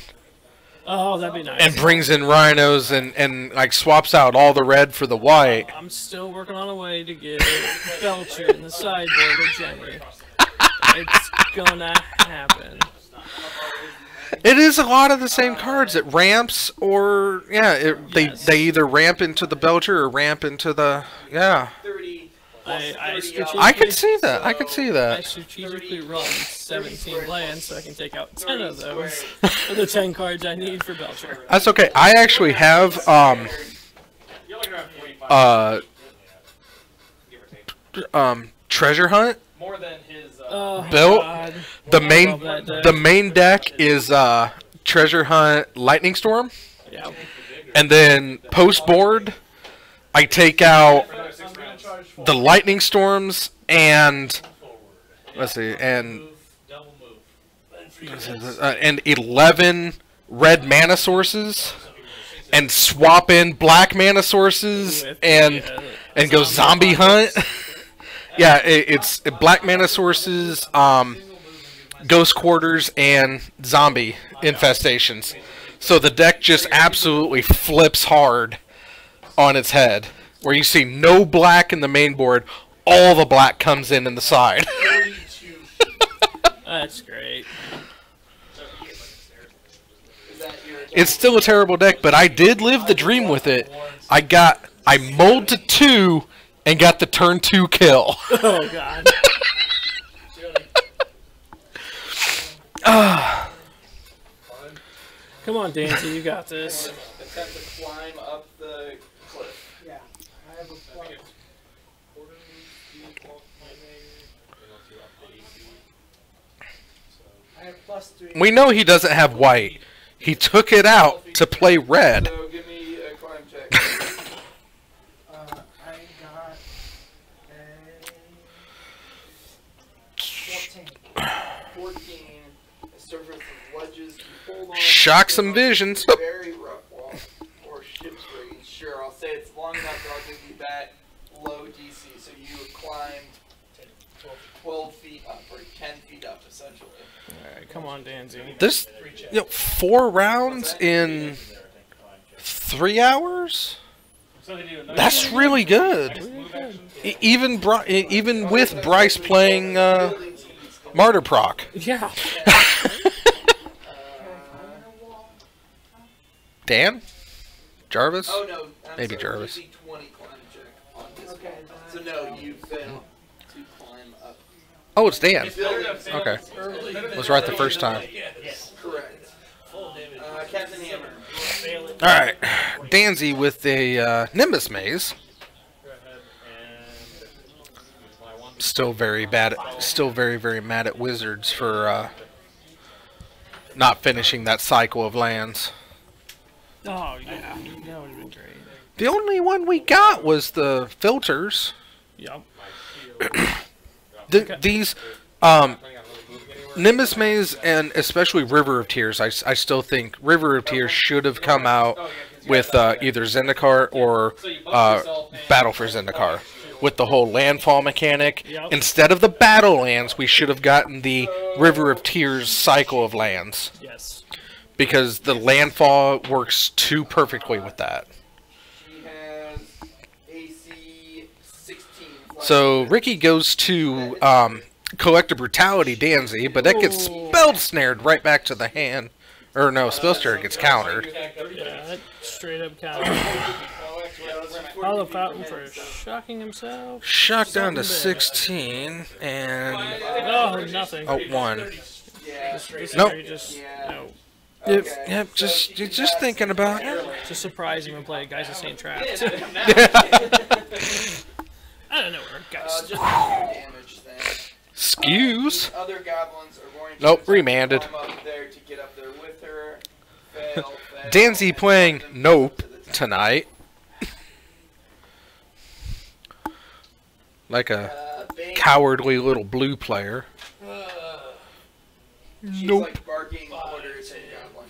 Oh, that'd be nice. And brings in rhinos and like swaps out all the red for the white. I'm still working on a way to get Belcher in the sideboard of Jenny. It's gonna happen. It is a lot of the same cards. It ramps or they either ramp into the Belcher or ramp into the I could see that. I could see that. I strategically run 17 lands so I can take out 10 of those for the 10 cards I need for Belcher. That's okay. I actually have Treasure Hunt built. God. The main deck is Treasure Hunt Lightning Storm. Yeah. And then post board I take out the Lightning Storms and let's see, and 11 red mana sources, and swap in black mana sources and go zombie hunt. Yeah, it's black mana sources, ghost quarters, and zombie infestations. So the deck just absolutely flips hard on its head. Where you see no black in the main board, all the black comes in the side. That's great. It's still a terrible deck, but I did live the dream with it. I mulled to 2 and got the turn 2 kill. Oh god. Come on, Dancy, you got this. Attempt to climb up the cliff. Yeah, I have a plan. I have +3. We know he doesn't have white. He took it out to play red. So give me a climb check. I got a 14. 14. A surface of ledges. You hold on. Shock some visions. Very rough wall or ship's rigging. Sure, I'll say it's long enough that I'll give you that low DC. So you climbed 12 feet up or 10 feet up essentially. Alright, come on, Danzy. This, 4 rounds in 3 hours? That's really good. Even with Bryce playing Martyr Proc. Yeah. Dan? Jarvis? Oh no, maybe sorry, Jarvis. DC 20 climb check on this one. So no, you failed to climb up. Oh, it's Dan. Okay. Was right the first time. Correct. Captain Hammer. Alright. Danzy with a Nimbus Maze. Still very bad. Still very, very mad at Wizards for not finishing that cycle of lands. Oh, yeah. That would have been great. The only one we got was the filters. Yep. These Nimbus Maze and especially River of Tears, I still think River of Tears should have come out with either Zendikar or Battle for Zendikar. With the whole landfall mechanic. Yep. Instead of the battle lands, we should have gotten the River of Tears cycle of lands. Yes. Because the landfall works too perfectly with that. She has AC 16. So Ricky goes to Collector Brutality Danzy, but that gets spell snared right back to the hand. Or no, spell snare gets countered. Yeah, that straight up counter. All the fountain for shocking himself. Shock down to 16 and oh, nothing. Oh, 1. This Nope. just no. Yep, just thinking about it. Just surprise him and play Guys of St. Trapped. I don't know where guys. Just damage thing. Skews. Other goblins are going to Nope, remanded. climb up there to get up there with her. Fail. Danzy playing Nope tonight. Like a cowardly little blue player. Nope. Like barking orders and goblin.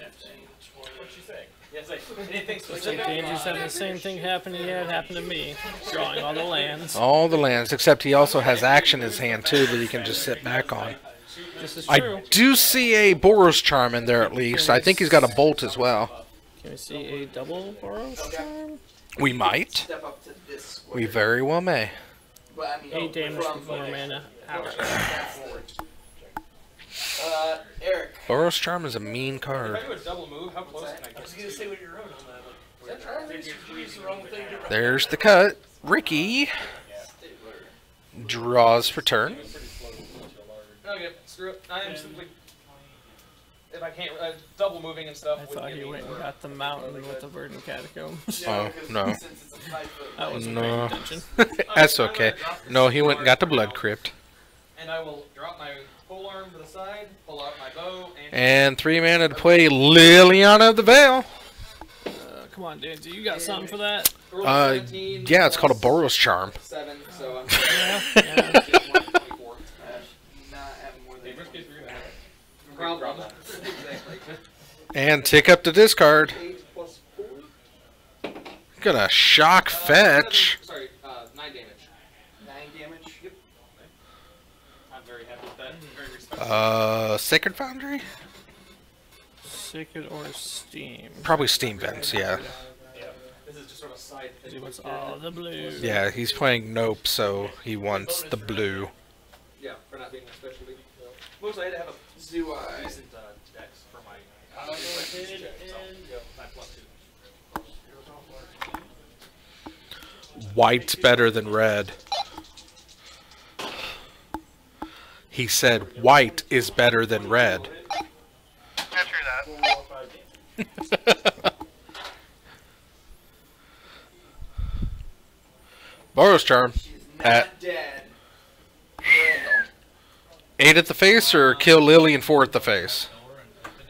What'd she say? Yes, anything Looks like Danger's having the same thing happen to me. Drawing all the lands. All the lands, except he also has action in his hand too that he can just sit back on. This is true. I do see a Boros Charm in there at least. I think he's got a Bolt as well. Can we see a double Boros Charm? We might. We very well may. 8 damage for 4 mana. Ouch. Eric. Boros Charm is a mean card. If I do a double move, how close can I get? I was going to say what you wrote on that. There's the cut. Ricky draws for turn. Okay, screw it. I am simply... If I can't... double moving and stuff... I thought he went and got the mountain with the verdant catacombs. Oh, no. That wasn't No. paying attention. That's okay. No, he went and got the Blood Crypt. And I will drop my pole arm to the side, pull out my bow, And 3 mana to play Liliana of the Veil. Come on, dude. You got something for that? Yeah, it's called a Boros Charm. 7, so I'm Yeah. And tick up the discard. Gonna shock fetch. Sorry, 9 damage. 9 damage? Yep. I'm very happy with that. Very respectful. Sacred Foundry? Sacred or Steam? Probably Steam Vents, yeah. This is just sort of side. He wants all the blue. Yeah, he's playing Nope, so he wants the blue. Yeah, for not being a specialty. Mostly I had to have a decent dex for my check, so my +2. White's better than red. He said white is better than red. Boros Charm. At dead. 8 at the face or kill Lily and 4 at the face?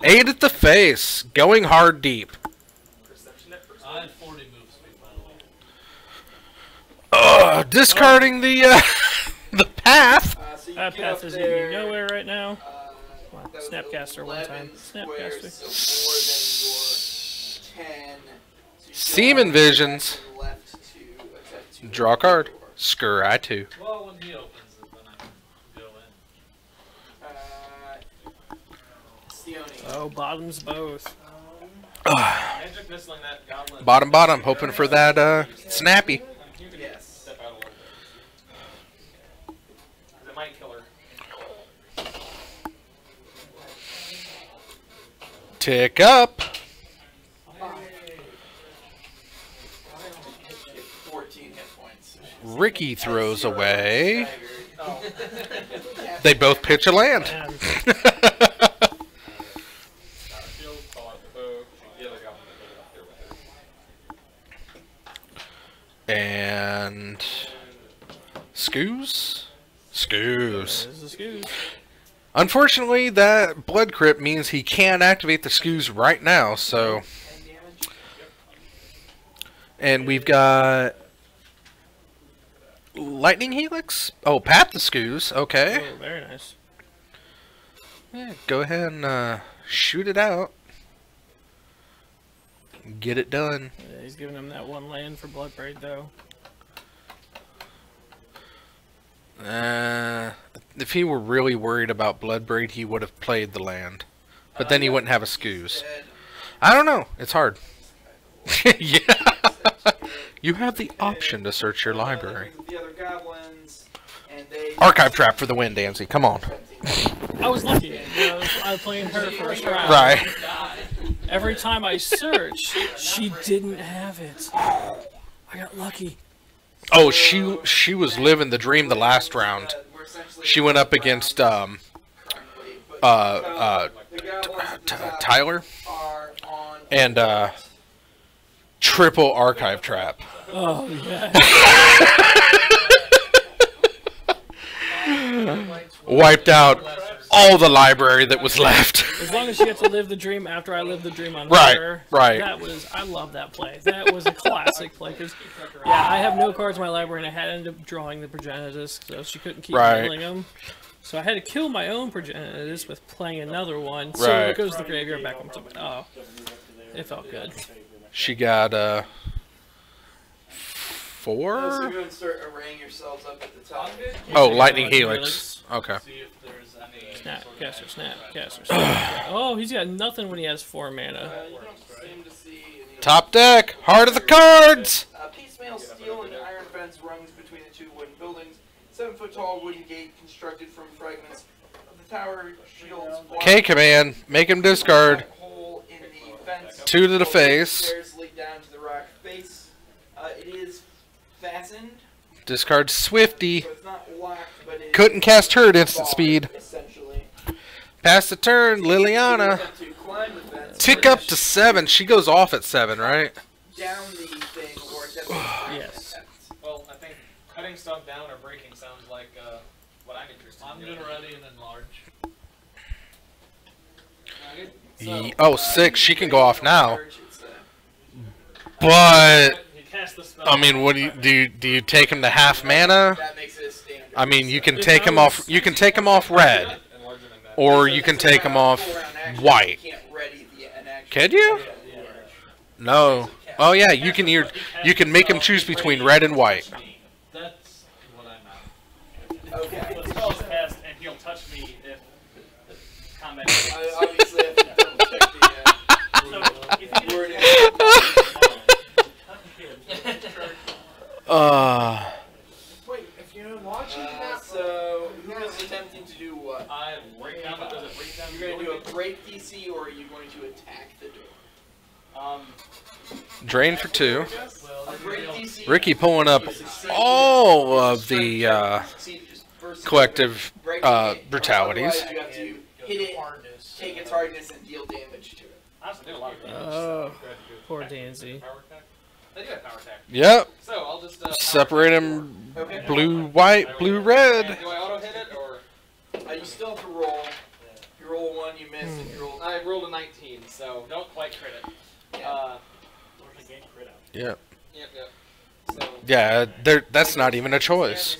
8 at the face. Going hard deep. I had 40 move speed, by the way. Discarding the the path. That path is getting nowhere right now. Come on, Snapcaster one time. Snapcaster. Seaman Visions. Draw a card. Scry 2. Well, when he opens it, then I can go in. Oh, bottoms both. Magic Missling that goblin. Bottom, hoping for that snappy. Yes. Step out a little bit. It might kill her. Tick up. 14 hit points. Ricky throws away. They both pitch a land. And Scoos? Scoos. Unfortunately, that Blood Crypt means he can't activate the Scoos right now, so... And we've got... Lightning Helix? Oh, Path the Scoos. Okay. Oh, very nice. Yeah, go ahead and shoot it out. Get it done. Yeah, he's giving him that one land for Bloodbraid, though. If he were really worried about Bloodbraid, he would have played the land. But then he wouldn't have a Scoos. I don't know. It's hard. Yeah. You have the option to search your library. Archive Trap for the win, Dancy. Come on. I was lucky. I was playing her first round. Right. Every time I searched, she didn't have it. I got lucky. Oh, she was living the dream the last round. She went up against Tyler and triple Archive Trap. Oh yeah. Wiped out all the library that was left. As long as you get to live the dream after I lived the dream on Right, her. right. I love that play. That was a classic play. Cause, yeah, I have no cards in my library, and I had to end up drawing the Progenitus, so she couldn't keep killing them. So I had to kill my own Progenitus with playing another one. So it goes to the graveyard back up to my... Oh, it felt good. She got, 4? So go and start arraying yourselves up at the top. Oh, Lightning Helix. Okay. Snap, caster, snap, caster, snap. Oh, he's got nothing when he has 4 mana. Top deck, heart of the cards! Piecemeal steel and iron fence runs between the 2 wooden buildings. 7-foot tall wooden gate constructed from fragments of the tower shields. K-Command, make him discard. Hole in the fence. 2 to the face. Stairs lead down to the rock face. It is fastened. Discard Swifty. So it's not locked, but it Couldn't cast her at instant speed. Essentially. Pass the turn, Liliana. Tick up to 7. She goes off at 7, right? Down the thing, or yes. Well, I think cutting stuff down or breaking sounds like what I'm interested in. I'm gonna ready and enlarge. Oh, 6. She can go off now. But I mean, what do you take him to half mana? I mean, you can take him off. You can take him off red, or you can take him off white. Can you? No. Oh yeah, you can. You can make him choose between red and white. That's what I'm at. Okay. The spell is cast, and he'll touch me if combat. Obviously, I have to double check the wording. Wait, if you're watching that, So who is attempting to do what? You're going to do a break DC, or are you going to attack the door? Drain for 2. A break DC. Ricky pulling up all of the collective brutalities. Otherwise, you have to hit it, take its hardness, and deal damage to it. Oh, poor Danzy. They do have power attack. Yep. So I'll just Separate him blue, white, blue, red. Do I auto hit it or? You still have to roll. If you roll 1, you miss. If you roll, I rolled a 19, so don't quite crit it. Yep. Yep. So Yeah, that's not even a choice.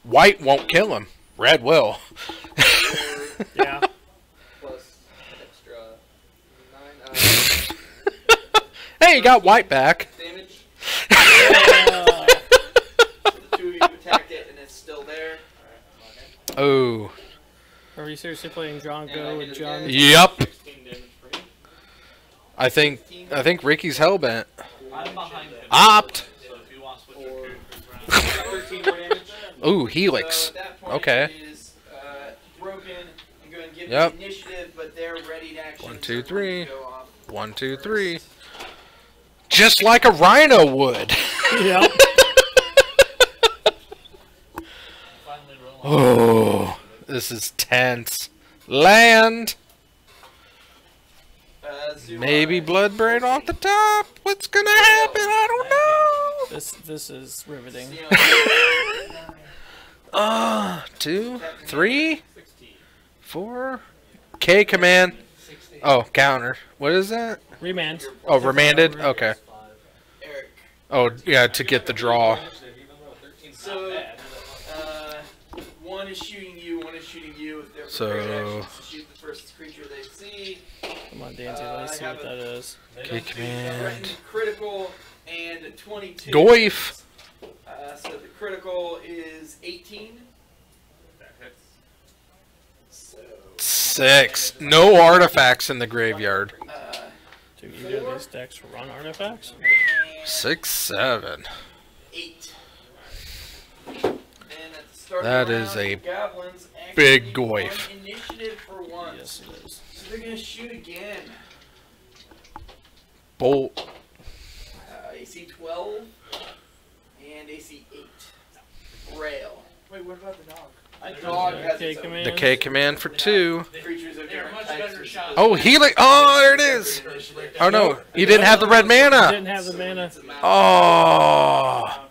White won't kill him. Red will. Yeah. plus extra 9. Hey, you got white back. Damage. The 2 of you attacked it, and it's still there. Oh. Are you seriously playing John Go with John? Yep. I think Ricky's hellbent. I'm behind him. Opt. So if you want to switch your characters around. 13 more damage. Ooh, Helix. So at that point, Okay. it is broken. I'm going to give Yep. the initiative, but they're ready to action. 1, 2, so 3. go off 1, 2, 3. Just like a rhino would. Yep. Oh, this is tense. Land. Maybe Bloodbraid off the top. What's gonna happen? I don't know. This is riveting. 2, 3, 4. K command. Oh, counter. What is that? Remand. Oh, remanded. Okay. Oh, yeah, to get the draw. So, 1 is shooting you, 1 is shooting you. If they're So, to shoot the first creature they see. Come on, Danzy, let's see what that is. K command. Threatened critical and a 22. Goif. So the critical is 18. So 6. No artifacts in the graveyard. Do either of these decks run artifacts? 6, 7. 8. And at the start That of the is round, a the goblins big actually Goif. won Initiative for once. Yes, it is. So they're gonna shoot again. Bolt. AC 12 and AC 8. Rail. wait, what about the dog? The dog has K its own. command. The K command for 2. Creatures of different types. Oh, Helix. Oh, there it is. Oh, no. You didn't have the red mana. Didn't have the mana. Oh.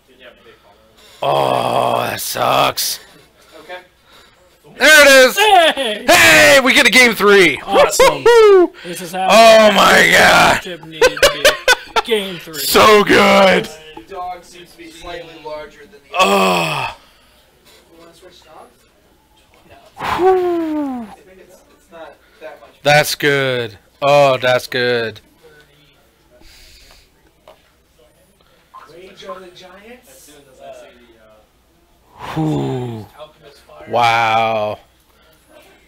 Oh, that sucks. Okay. There it is. Hey! Hey, we get a game 3. Awesome. This is how. Oh my god. Needed to be. Game 3. So good. The dog seems to be slightly larger than the Oh. You want to switch dogs? I think it's not that much. That's good. Oh, that's good. Rage of the Giants. Whew. Wow.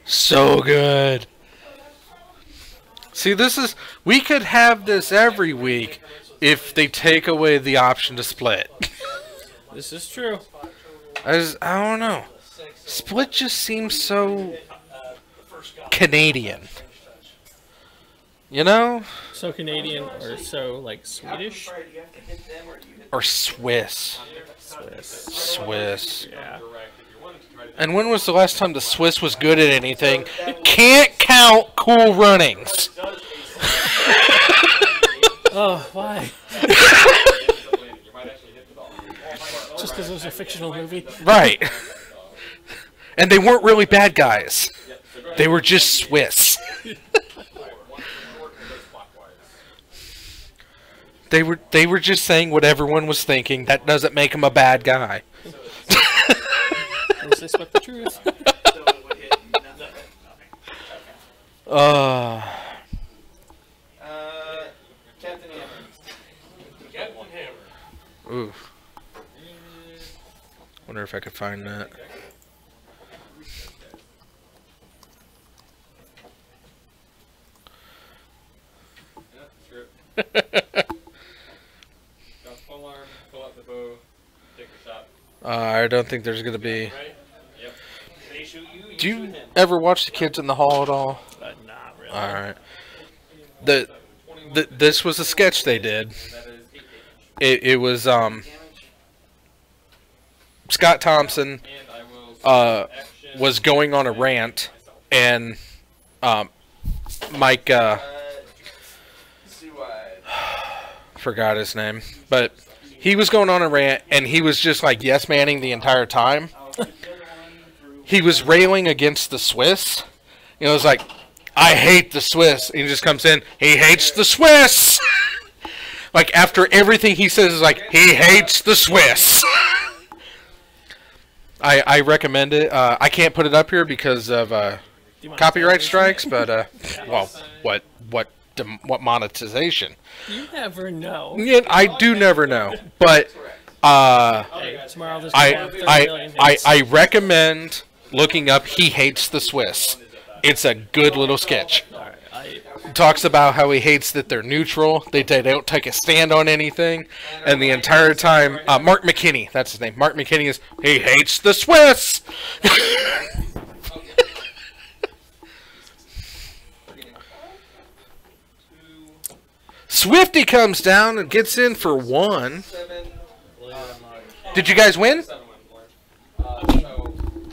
So good. See, this is... We could have this every week if they take away the option to split. This is true. I don't know. Split just seems so... Canadian. You know? So Canadian or so, like, Swedish? Or Swiss. Swiss. Yeah. And when was the last time the Swiss was good at anything? Can't count Cool Runnings. Oh, why? Just because it was a fictional movie? Right. And they weren't really bad guys. They were just Swiss. They were just saying what everyone was thinking. That doesn't make them a bad guy. Is this what the truth? Captain Hammer. Captain Hammer. Ooh. Wonder if I could find that. I don't think there's gonna be. Do you ever watch The Kids in the Hall at all? Not really. All right. This was a sketch they did. It was Scott Thompson was going on a rant, and Mike forgot his name, but he was going on a rant, and he was just like yes-manning the entire time. He was railing against the Swiss. You know, it was like, I hate the Swiss. And he just comes in, he hates the Swiss. Like, after everything he says is like, he hates the Swiss. I recommend it. I can't put it up here because of copyright strikes, but, well, what monetization? You never know. Yeah, I do never know. But, hey, tomorrow there's I recommend looking up He Hates the Swiss. It's a good little sketch. Talks about how he hates that they're neutral, they don't take a stand on anything, and the entire time, Mark McKinney, that's his name, Mark McKinney is, he hates the Swiss! Swifty comes down and gets in for 1. Did you guys win?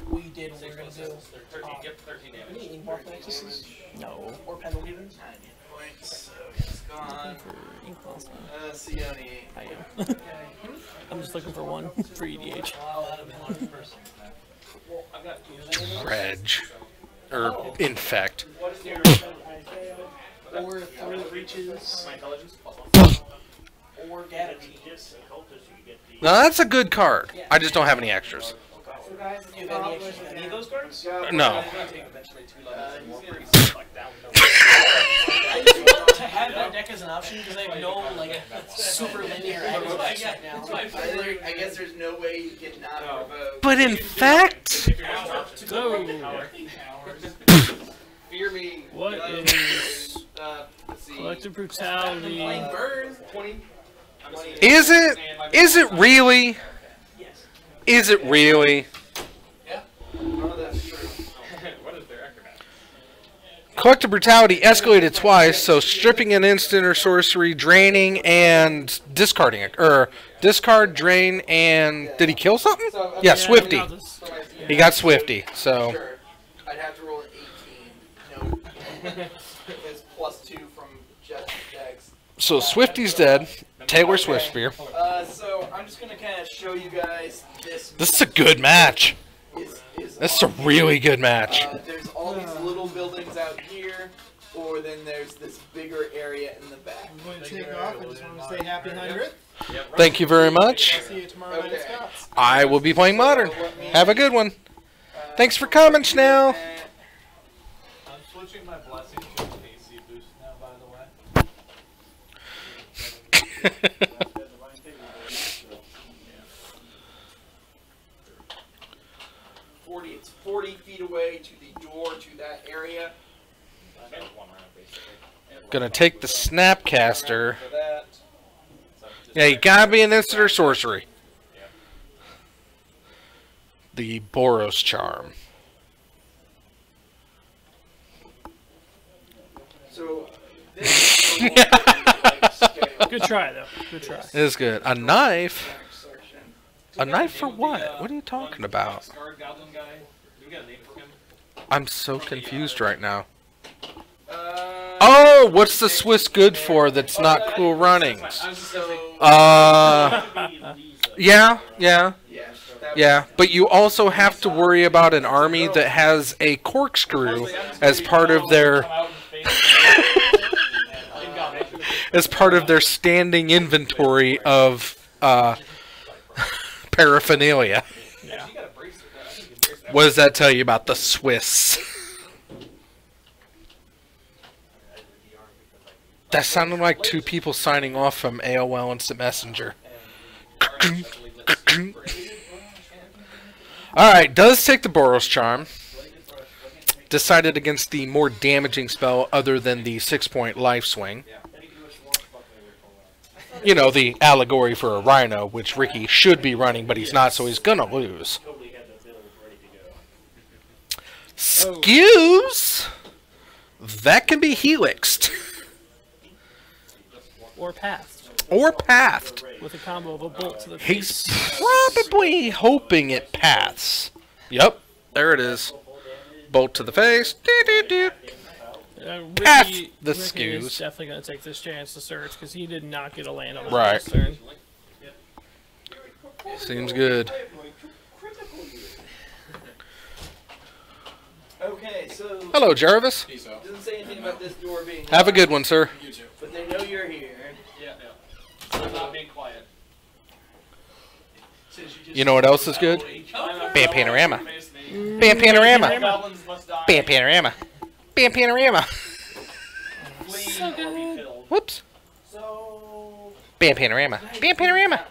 We did what we were going to do. Any Morph Nexuses? No. Or penalty then? 9 points, so he's gone. Sione. I am. I'm just looking for 1 for EDH. Dredge. Or Infect. Or Through Reaches. Or Gravity. No, that's a good card. I just don't have any extras. Do you have any extras in any of those cards? No. I just want to have that deck as an option because I have no like super linear items right now. I guess there's no way you can not provoke. But in fact, Fear me. What is Collective Brutality? is it? Is it really? Is it really? Collective Brutality escalated twice, so stripping an instant or sorcery, draining, and discarding it. Or discard, drain, and... Did he kill something? Yeah, Swifty. He got Swifty, so... I'd have to roll an 18. No. It's +2 from Jet's decks. So Swifty's dead. Taylor Swiftspear. So I'm just going to kind of show you guys this... This is a good match. That's a really good match. There's all these little buildings out here, or then there's this bigger area in the back. I'm going to take off. I just want to stay happy 100. Thank you very much. I'll see you tomorrow night at Scott's. I will be playing Modern. Have a good one. Thanks for coming, Schnell. I'm switching my blessing to an AC boost now, by the way. It's 40 feet away to the door to that area. Gonna take the Snapcaster. Yeah, you gotta be an instant or sorcery. The Boros Charm. So, good try, though. Good try. It is good. A knife? A knife for what? What are you talking about? I'm so confused right now. Oh, what's the Swiss good for that's not Cool Runnings? Yeah, but you also have to worry about an army that has a corkscrew as part of their standing inventory of paraphernalia. Yeah. What does that tell you about the Swiss? That sounded like two people signing off from AOL Instant Messenger. Alright, does take the Boros Charm. Decided against the more damaging spell other than the 6-point life swing. You know, the allegory for a rhino, which Ricky should be running, but he's not, so he's gonna lose. Skews! That can be helixed. Or pathed. Or pathed. With a combo of a bolt to the face. He's probably hoping it paths. Yep, there it is. Bolt to the face. Path the Ricky is skews. definitely going to take this chance to search because he did not get a land on the Right. first turn. Seems good. Okay, so... Hello, Jarvis. Doesn't say anything about this door being Have a good one, sir. You too. But they know you're here. Yeah. I'm not being quiet. You know what else is good? Bam Panorama. Bam Panorama. Bam Panorama. Bam Panorama. So good. Whoops. Bam Panorama. Bam Panorama.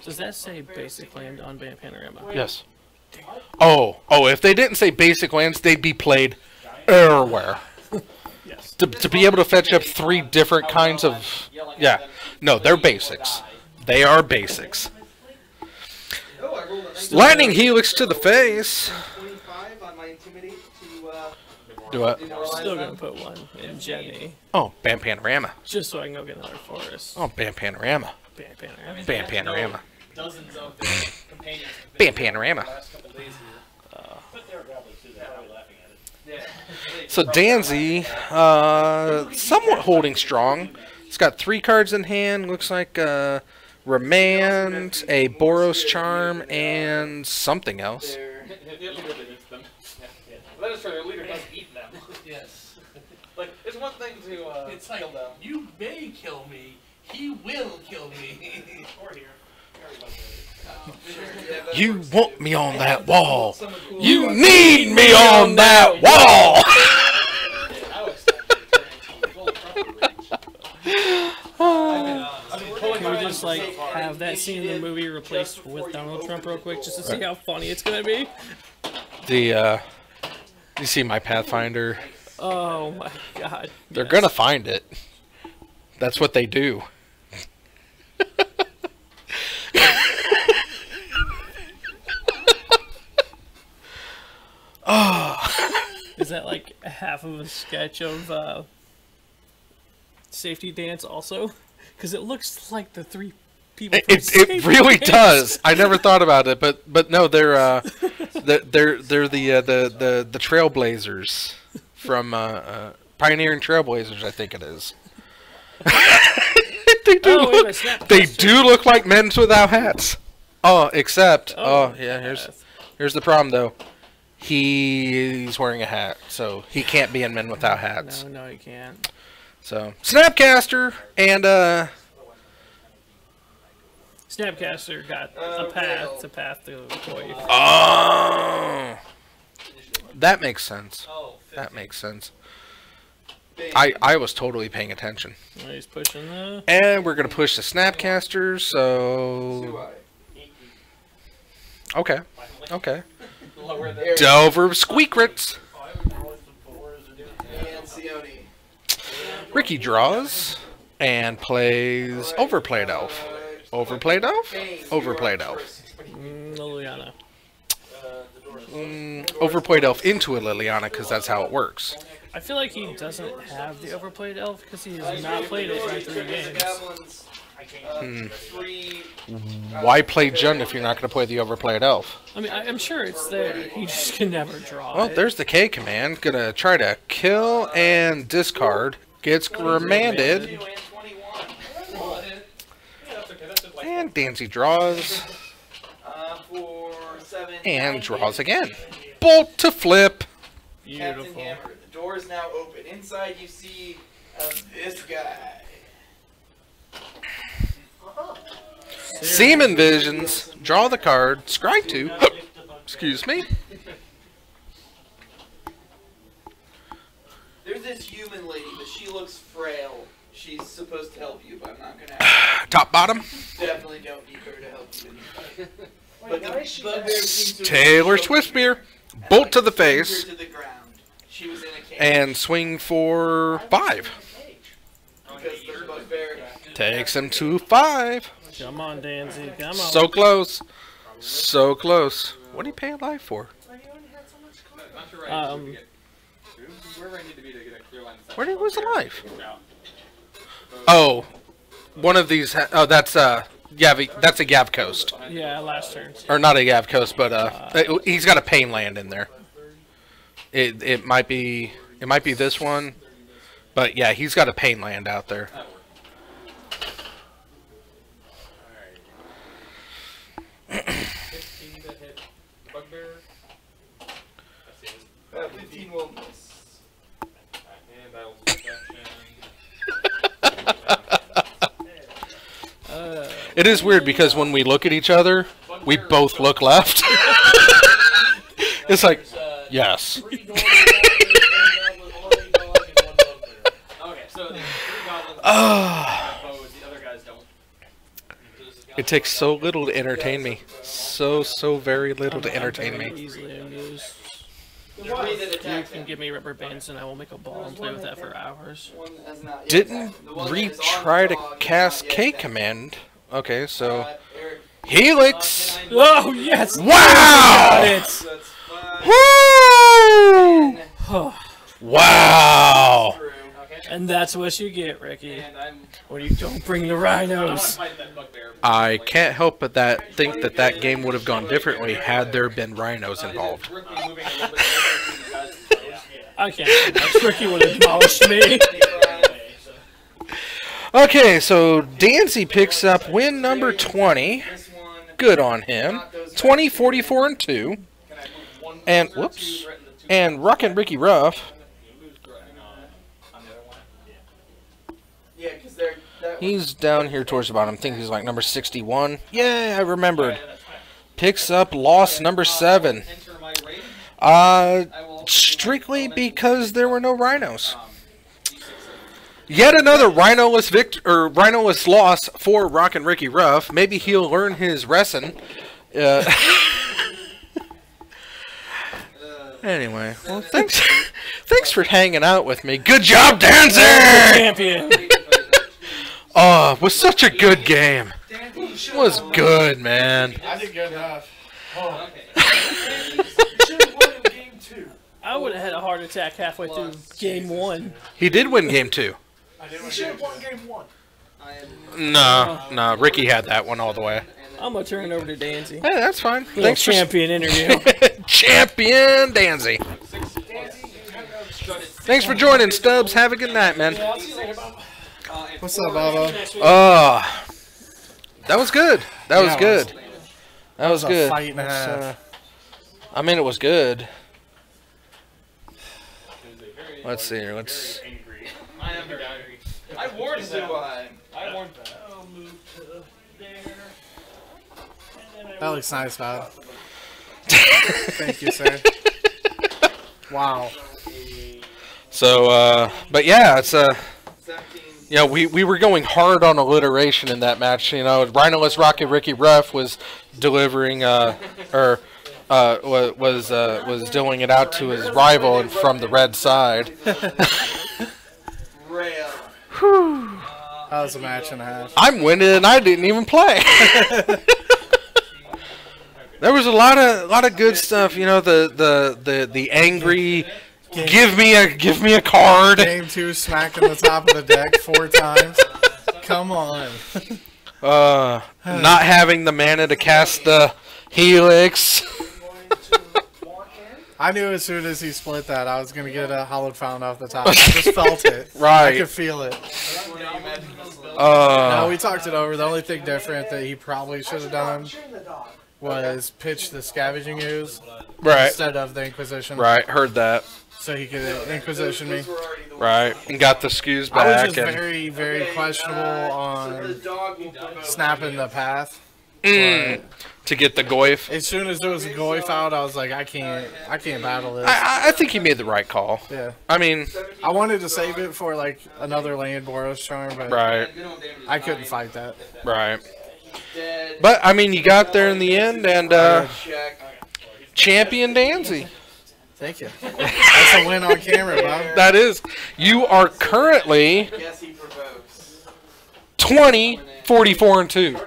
Does that say basic land on Bam Panorama? Yes. Oh, if they didn't say basic lands, they'd be played everywhere. Yes. To be able to fetch up 3 different kinds of... Yeah. No, they're basics. They are basics. Lightning Helix to the face. Do what? Still going to put one in Jenny. Oh, Bam Panorama. Just so I can go get another forest. Oh, Bam Panorama. Bam Panorama. Bam Panorama. Dozens of companions. Bam Panorama. So Danzy, somewhat holding strong. He's got 3 cards in hand. Looks like Remand, a Boros Charm, and something else. That is for their leader does eat them. Yes. Like, it's one thing to it's like, kill them. you may kill me, he will kill me. Or here. You want me on that wall. You need me on that wall. Can we just like have that scene in the movie replaced with Donald Trump real quick just to see how funny it's gonna be? You see my Pathfinder? Oh my god. They're gonna find it. That's what they do. Is that like half of a sketch of Safety Dance also? Because it looks like the 3 people. It really does. I never thought about it, but no, they're the Trailblazers from Pioneering Trailblazers, I think it is. They do look like men without hats. Oh, except yeah, Here's the problem, though. He's wearing a hat, so he can't be in Men Without Hats. No, he can't. So, Snapcaster and, Snapcaster got a path to deploy. Oh! That makes sense. That makes sense. I was totally paying attention. Well, he's pushing the... And we're going to push the Snapcaster, so... Okay. Okay. Delver Squeakrits. Ricky draws and plays Overplayed Elf. Overplayed Elf? Overplayed Elf. Liliana. Overplayed Elf into a Liliana, because that's how it works. I feel like he doesn't have the Overplayed Elf because he has not played it in 3 games. Why play Jund if you're not going to play the Overplayed Elf? I mean, I'm sure it's there. He just can never draw Well, it. there's the K command. Gonna try to kill and discard. Gets remanded. And Dancy draws. And draws again. Bolt to flip. Beautiful. Captain Hammer. The door is now open. Inside you see this guy. Seaman Visions. Draw the card. Scry 2. Excuse me. There's this human lady, but she looks frail. She's supposed to help you, but I'm not going to ask her. Top bottom. Definitely don't need her to help you. But the bugbear seems to Taylor Swiftspear. Bolt to the face. to the ground. She was in a cage. And swing for 5. Because the bugbear Takes him to 5. Come on, Danzy. Come on. So close. So close. What do you pay a life for? Where was the life? Oh, one of these. Oh, that's that's a Gav Coast. Yeah, last turn. Or not a Gav Coast, but he's got a Pain Land in there. It might be this one, but yeah, he's got a Pain Land out there. 15 will miss. It is weird because when we look at each other, we both look left. It's like, yes. It takes so little to entertain me. So very little to entertain me. Easily amused. You can give me rubber bands and I will make a ball and play with that for hours. Didn't retry to cast K command. Okay, so Helix. Oh yes! Wow! Woo! Wow! And that's what you get, Ricky, when you don't bring the rhinos. I can't help but think that game would have gone differently had there been rhinos involved. I can't. Ricky would have demolished me. Okay, so Dancy picks up win number 20. Good on him. 20, 44, and 2. And, whoops. And Rockin' Ricky Ruff. He's down here towards the bottom. I think he's like number 61. Yeah, I remembered. Picks up loss number 7. Strictly because there were no rhinos. Yet another rhinoless loss for Rockin' Ricky Ruff. Maybe he'll learn his lesson. Anyway, well, thanks for hanging out with me. Good job, Dancer! Champion. Oh, it was such a good game. It was good, man. I did good enough. Oh. I would have had a heart attack halfway through game 1. He did win game 2. He should have won game 1. No, Ricky had that one all the way. I'm gonna turn it over to Danzy. Hey, that's fine. Thanks for champion interview. Champion Danzy. Thanks for joining, Stubbs. Have a good night, man. What's up, Baba? That was good. That was good. That was good. Fight and a half. I mean, it was good. Let's see here. Let's. I am very angry. I warned them. I warned them. I'll move to there. That looks nice, Bob. Thank you, sir. Wow. So, but yeah, it's you know, we were going hard on alliteration in that match. You know, Rhinoless Rocket Ricky Ruff was delivering, was doling it out to his rival and from the red side. Whew. That was a match and a half. I'm winning and I didn't even play. There was a lot of good stuff. You know, the angry. Give me a card. Game 2 smacking the top of the deck 4 times. Come on. Not having the mana to cast the Helix. I knew as soon as he split that I was gonna get a Hallowed Fountain off the top. I just felt it. Right. I could feel it. No, we talked it over. The only thing different that he probably should have done was pitch the Scavenging Ooze instead of the Inquisition. Right, heard that. So he could Inquisition me. Right, and got the skews back. I was just very, very questionable on snapping the path. To get the Goyf. As soon as there was a Goyf out, I was like, I can't battle this. I think he made the right call. Yeah. I mean, I wanted to save it for like another land Boros Charm, but I couldn't fight that. Right. But I mean, you got there in the end, and champion Danzy. Thank you. That's a win on camera, Bob. That is. You are currently 20, 44, and 2.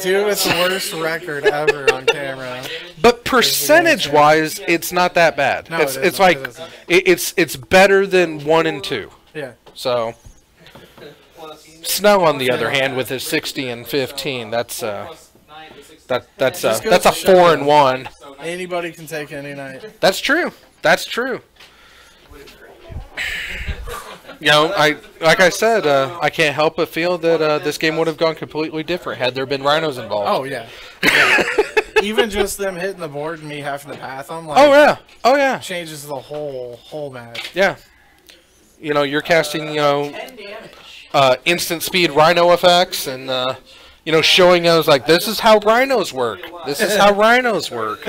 Dude, it's the worst record ever on camera. But percentage-wise, it's not that bad. No, it's like it's better than 1 and 2. Yeah. So Snell, on the other hand, with his 60 and 15, that's a 4 and 1. Anybody can take any night. That's true. That's true. You know, like I said, I can't help but feel that this game would have gone completely different had there been rhinos involved. Oh yeah. Even just them hitting the board and me having to path them. Like, oh yeah. Changes the whole match. Yeah. You know, you're casting, you know, instant speed rhino effects and you know, showing us like this is how rhinos work. This is how rhinos work.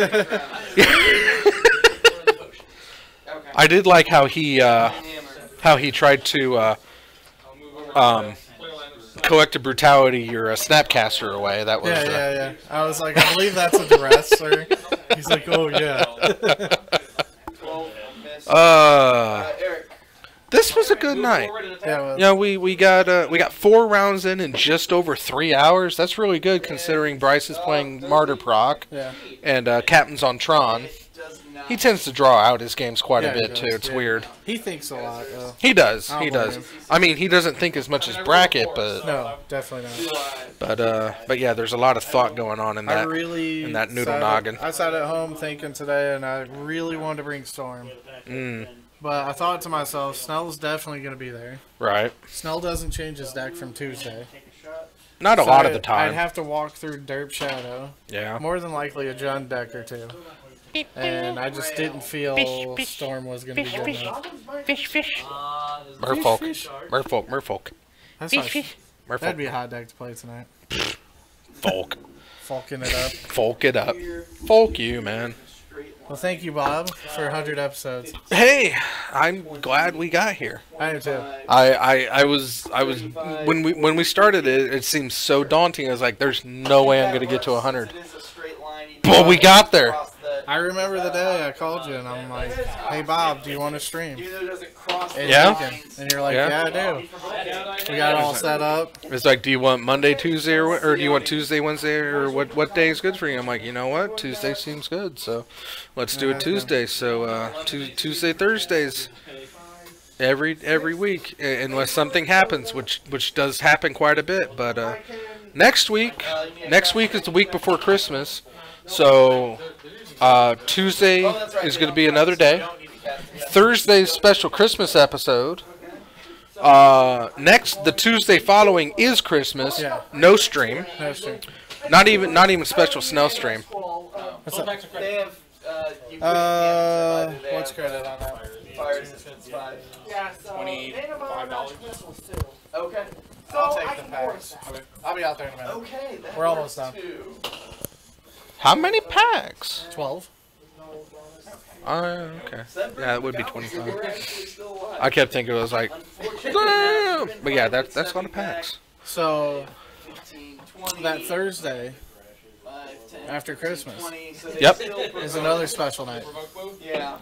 I did like how he tried to collective brutality your Snapcaster away. That was yeah. I was like, I believe that's a duress, sir. He's like, oh yeah. This was a good night. Yeah, you know, we got 4 rounds in just over 3 hours. That's really good considering Bryce is playing Martyr Proc, and Captain's on Tron. He tends to draw out his games quite a bit too. It's weird. He thinks a lot, though. He does. He does. I mean, he doesn't think as much as Bracket, but no, definitely not. But yeah, there's a lot of thought going on in that noodle noggin. I sat at home thinking today, and I really wanted to bring Storm. But I thought to myself, Snell's definitely going to be there. Right. Snell doesn't change his deck from Tuesday. Not a lot of the time. I'd have to walk through Derp Shadow. Yeah. More than likely a Jund deck or 2. And I just didn't feel Storm was going to be good enough. Merfolk. That's nice. That'd be a hot deck to play tonight. Folk. Folking it up. Folk it up. Folk you, man. Well, thank you, Bob, for 100 episodes. Hey, I'm glad we got here. I am too. I was when we started it seemed so daunting. I was like, there's no way I'm gonna get to 100. But we got there. I remember the day I called you and I'm like, hey Bob, do you want to stream? Yeah. And you're like, yeah, I do. We got it all set up. It's like, do you want Monday, Tuesday, or do you want Tuesday, Wednesday, or what day is good for you? I'm like, you know what, Tuesday seems good, so let's do it Tuesday. So Tuesday, Thursdays, every week, unless something happens, which does happen quite a bit. But next week is the week before Christmas, so Tuesday is going to be another day. Thursday's special Christmas episode. The Tuesday following is Christmas. Yeah. No stream. No stream. Not even special Snell stream. What's up? They have What's credit on that? Fire resistance 5. Yeah, so $25. missiles too. Okay. So I'll I take the can packs. force I'll be out there in a minute. Okay, that We're almost works done. too. How many packs? 12. Okay. Yeah, that would be 25. We're actually still alive. I kept thinking it was like, but yeah, that's a lot of packs. So 15, 20, that Thursday 5, 10, after Christmas 20, so they Yep. still is another special night. Yeah.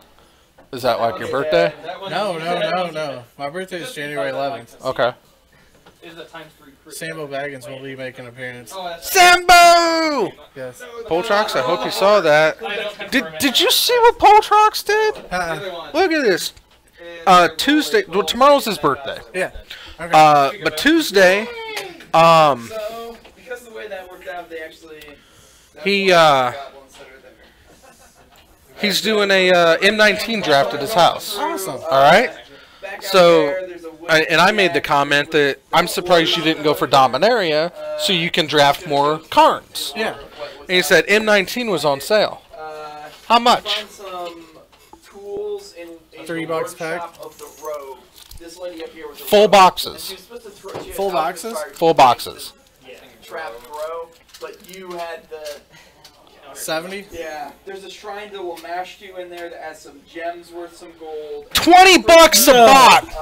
Is that like your birthday? No. My birthday is January 11th. Okay. Is a times 3 crit. Sambo Baggins will be making an appearance. Sambo! Yes. Poltrox, I hope you saw that. Did you see what Poltrox did? Look at this. Tuesday. Well, tomorrow's his birthday. Yeah. Okay. But Tuesday, So because of the way that worked out, they actually he's doing a M19 draft at his house. Awesome. All right. So, and I made the comment that I'm surprised you didn't go for Dominaria so you can draft more cards. Yeah. And he said M19 was on sale. How much? Tools in $3 pack. of the rogue. This lady up here was a Full rogue. boxes. And she was supposed to throw- she had Full Alpha boxes? Star Full boxes. Trap throw, but you had the 70? yeah. There's a shrine that will mash you in there that has some gems worth some gold. $20 a box.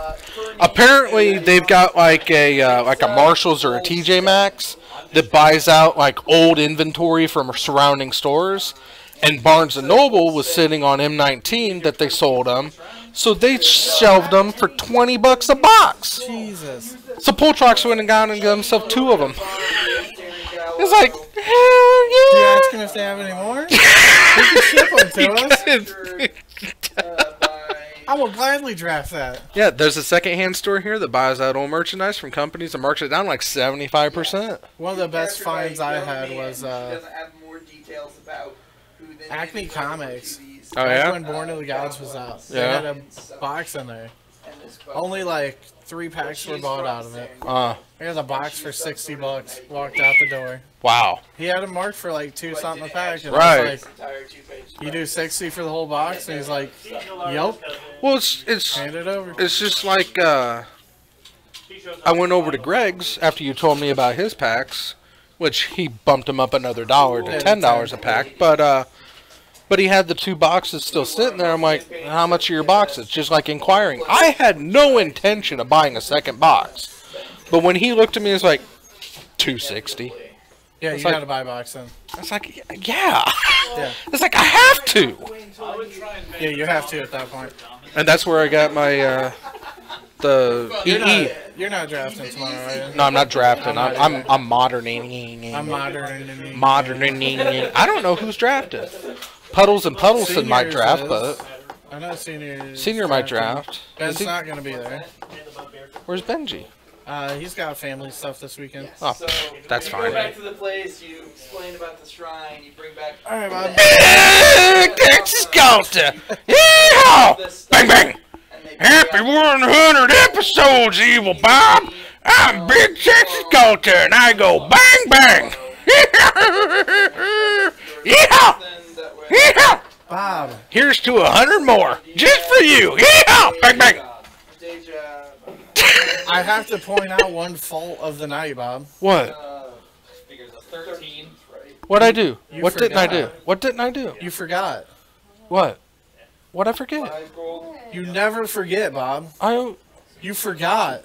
Apparently, they've got like a Marshalls or a TJ Maxx that buys out like old inventory from surrounding stores. And Barnes & Noble was sitting on M19 that they sold them, so they shelved them for $20 a box. Jesus. So Poltrox went and got himself 2 of them. It's like, hell You yeah! asking if they have any more? You can ship them to us. I will gladly draft that. Yeah, there's a secondhand store here that buys out old merchandise from companies and marks it down like 75%. One of the best finds I had was doesn't have more details about who they Acme Comics. Oh, yeah? When Born of the Gods was out. They Yeah. had a box in there. Only like 3 packs were bought out of it. I got a box for $60. Walked out the door. Wow. He had it marked for like 2 something a pack. And Right. I was like, you do 60 for the whole box? And he's like, yup. Well, it's Hand it over. It's just like I went over to Greg's after you told me about his packs, which he bumped him up another $1 to $10 a pack. But he had the 2 boxes still sitting there. I'm like, how much are your boxes? Just like inquiring. I had no intention of buying a second box, but when he looked at me, it was like $260. Yeah, It's you like- gotta buy a box then. It's like, yeah. Yeah. It's like I have to. Yeah, you have to at that point. And that's where I got my the EE. You're not drafting tomorrow, are you? No, I'm not drafting. I'm moderning. I'm modern. Moderning. I don't know who's drafted. Puddles and Puddleson might draft, is. but I know Senior might draft. Ben's Is he- not gonna be there. Where's Benji? He's got family stuff this weekend. Oh, So that's you fine. go back to the place, you explain about the shrine, you bring back. All right, Bob. Big Texas Sculptor. Yeehaw! Bang bang. Happy 100 episodes, Evil Bob. I'm Big Texas Sculptor, and I go bang bang. Yeehaw! Yeehaw! Bob. Here's to 100 more, just for you. Yeehaw! Bang bang. I have to point out one fault of the night, Bob. What? Figures a 13. What'd I do? You What didn't I do? forgot. What didn't I do? You forgot. What? What'd I forget? You never forget, Bob. You forgot.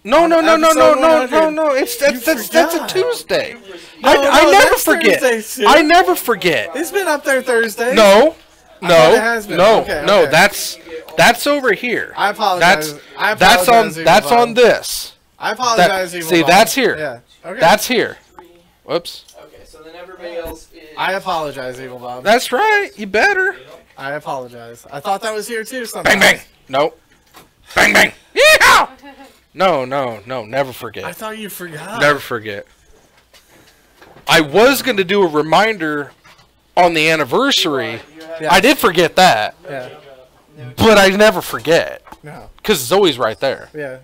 No. Episode 100. It's that's a Tuesday. No, I never that's forget. Thursday, too. I never forget. It's been up there Thursday. No. I thought it has been. Okay, No. okay. That's over here. I apologize. That's on this. I apologize, Evil See, Bob. that's here. Yeah. Okay. That's here. Whoops. Okay, so then everybody else is. I apologize, Evil Bob. That's right. You better. I apologize. I thought that was here too. Sometimes. Bang bang. Nope. Bang bang. Yeehaw! No. Never forget. I thought you forgot. Never forget. I was going to do a reminder on the anniversary. Yeah. I did forget that. Yeah. But I never forget. No. Because it's always right there. Yeah.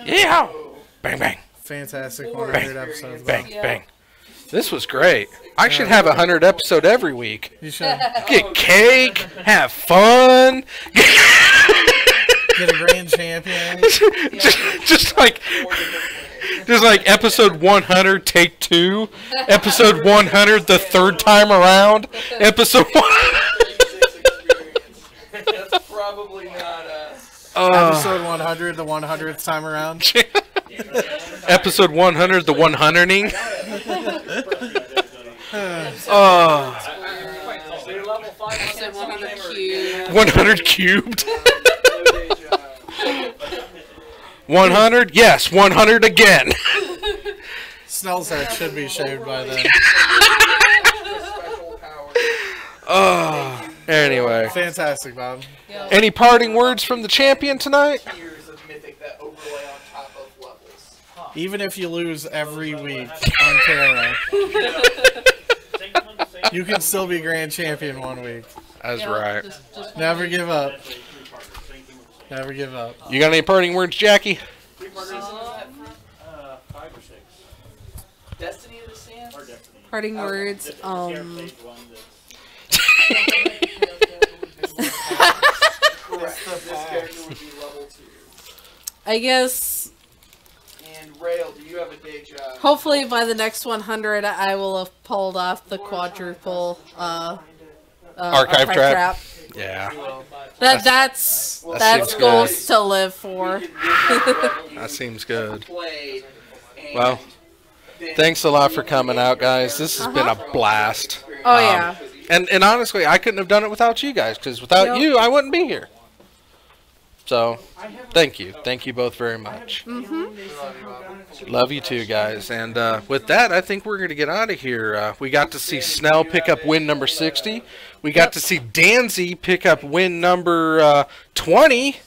Yeah. Bang, bang. Fantastic 100 episodes. Bang, bang. This was great. I should have 100 episode every week. You should. Get cake, have fun. Get a grand champion. just like episode 100, take 2. Episode 100, the third time around. Episode 1. That's probably not episode 100, the 100th time around. Episode 100, the 100ing. 100 cubed. 100? Yes, 100 again. Snell's head should be shaved by then. Anyway. Fantastic, Bob. Any parting words from the champion tonight? Even if you lose every week on camera, you can still be grand champion one week. That's right. Never give up. Never give up. You got any parting words, Jackie? 5 or 6. Destiny of the Sands? Parting words. I guess. And Rail, do you have a day job? Hopefully by the next 100, I will have pulled off the quadruple archive trap. Yeah. That's goals to live for. That seems good. Well, thanks a lot for coming out, guys. This has been a blast. Oh yeah. And honestly, I couldn't have done it without you guys, because without you, I wouldn't be here. So, thank you. Thank you both very much. Love you too, guys. And with that, I think we're going to get out of here. We got to see Snell pick up win number 60. We got to see Danzy pick up win number 20.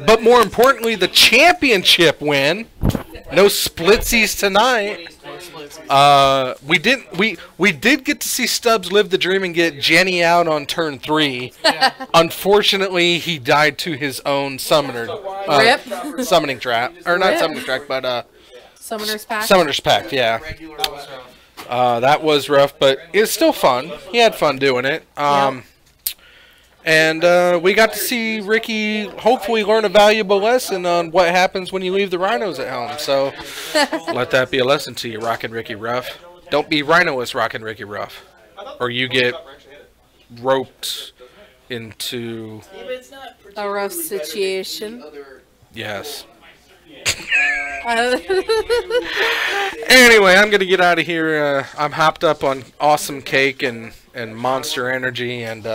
But more importantly, the championship win. No splitsies tonight. We did get to see Stubbs live the dream and get Jenny out on turn 3. Unfortunately, he died to his own summoning trap, or not summoning trap, but Summoner's Pact. Summoner's Pact, yeah. That was rough, but it's still fun. He had fun doing it. And we got to see Ricky hopefully learn a valuable lesson on what happens when you leave the rhinos at home. So let that be a lesson to you, Rockin' Ricky Ruff. Don't be rhinoist, Rockin' Ricky Ruff, or you get roped into a rough situation. Yes. Anyway, I'm going to get out of here. I'm hopped up on awesome cake and Monster Energy, and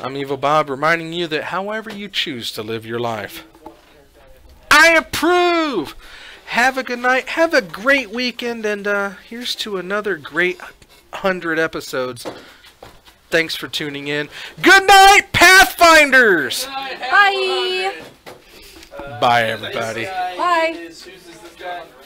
I'm Evil Bob, reminding you that however you choose to live your life, I approve! Have a good night, have a great weekend, and here's to another great 100 episodes. Thanks for tuning in. Good night, Pathfinders! Bye! Bye, everybody. Bye!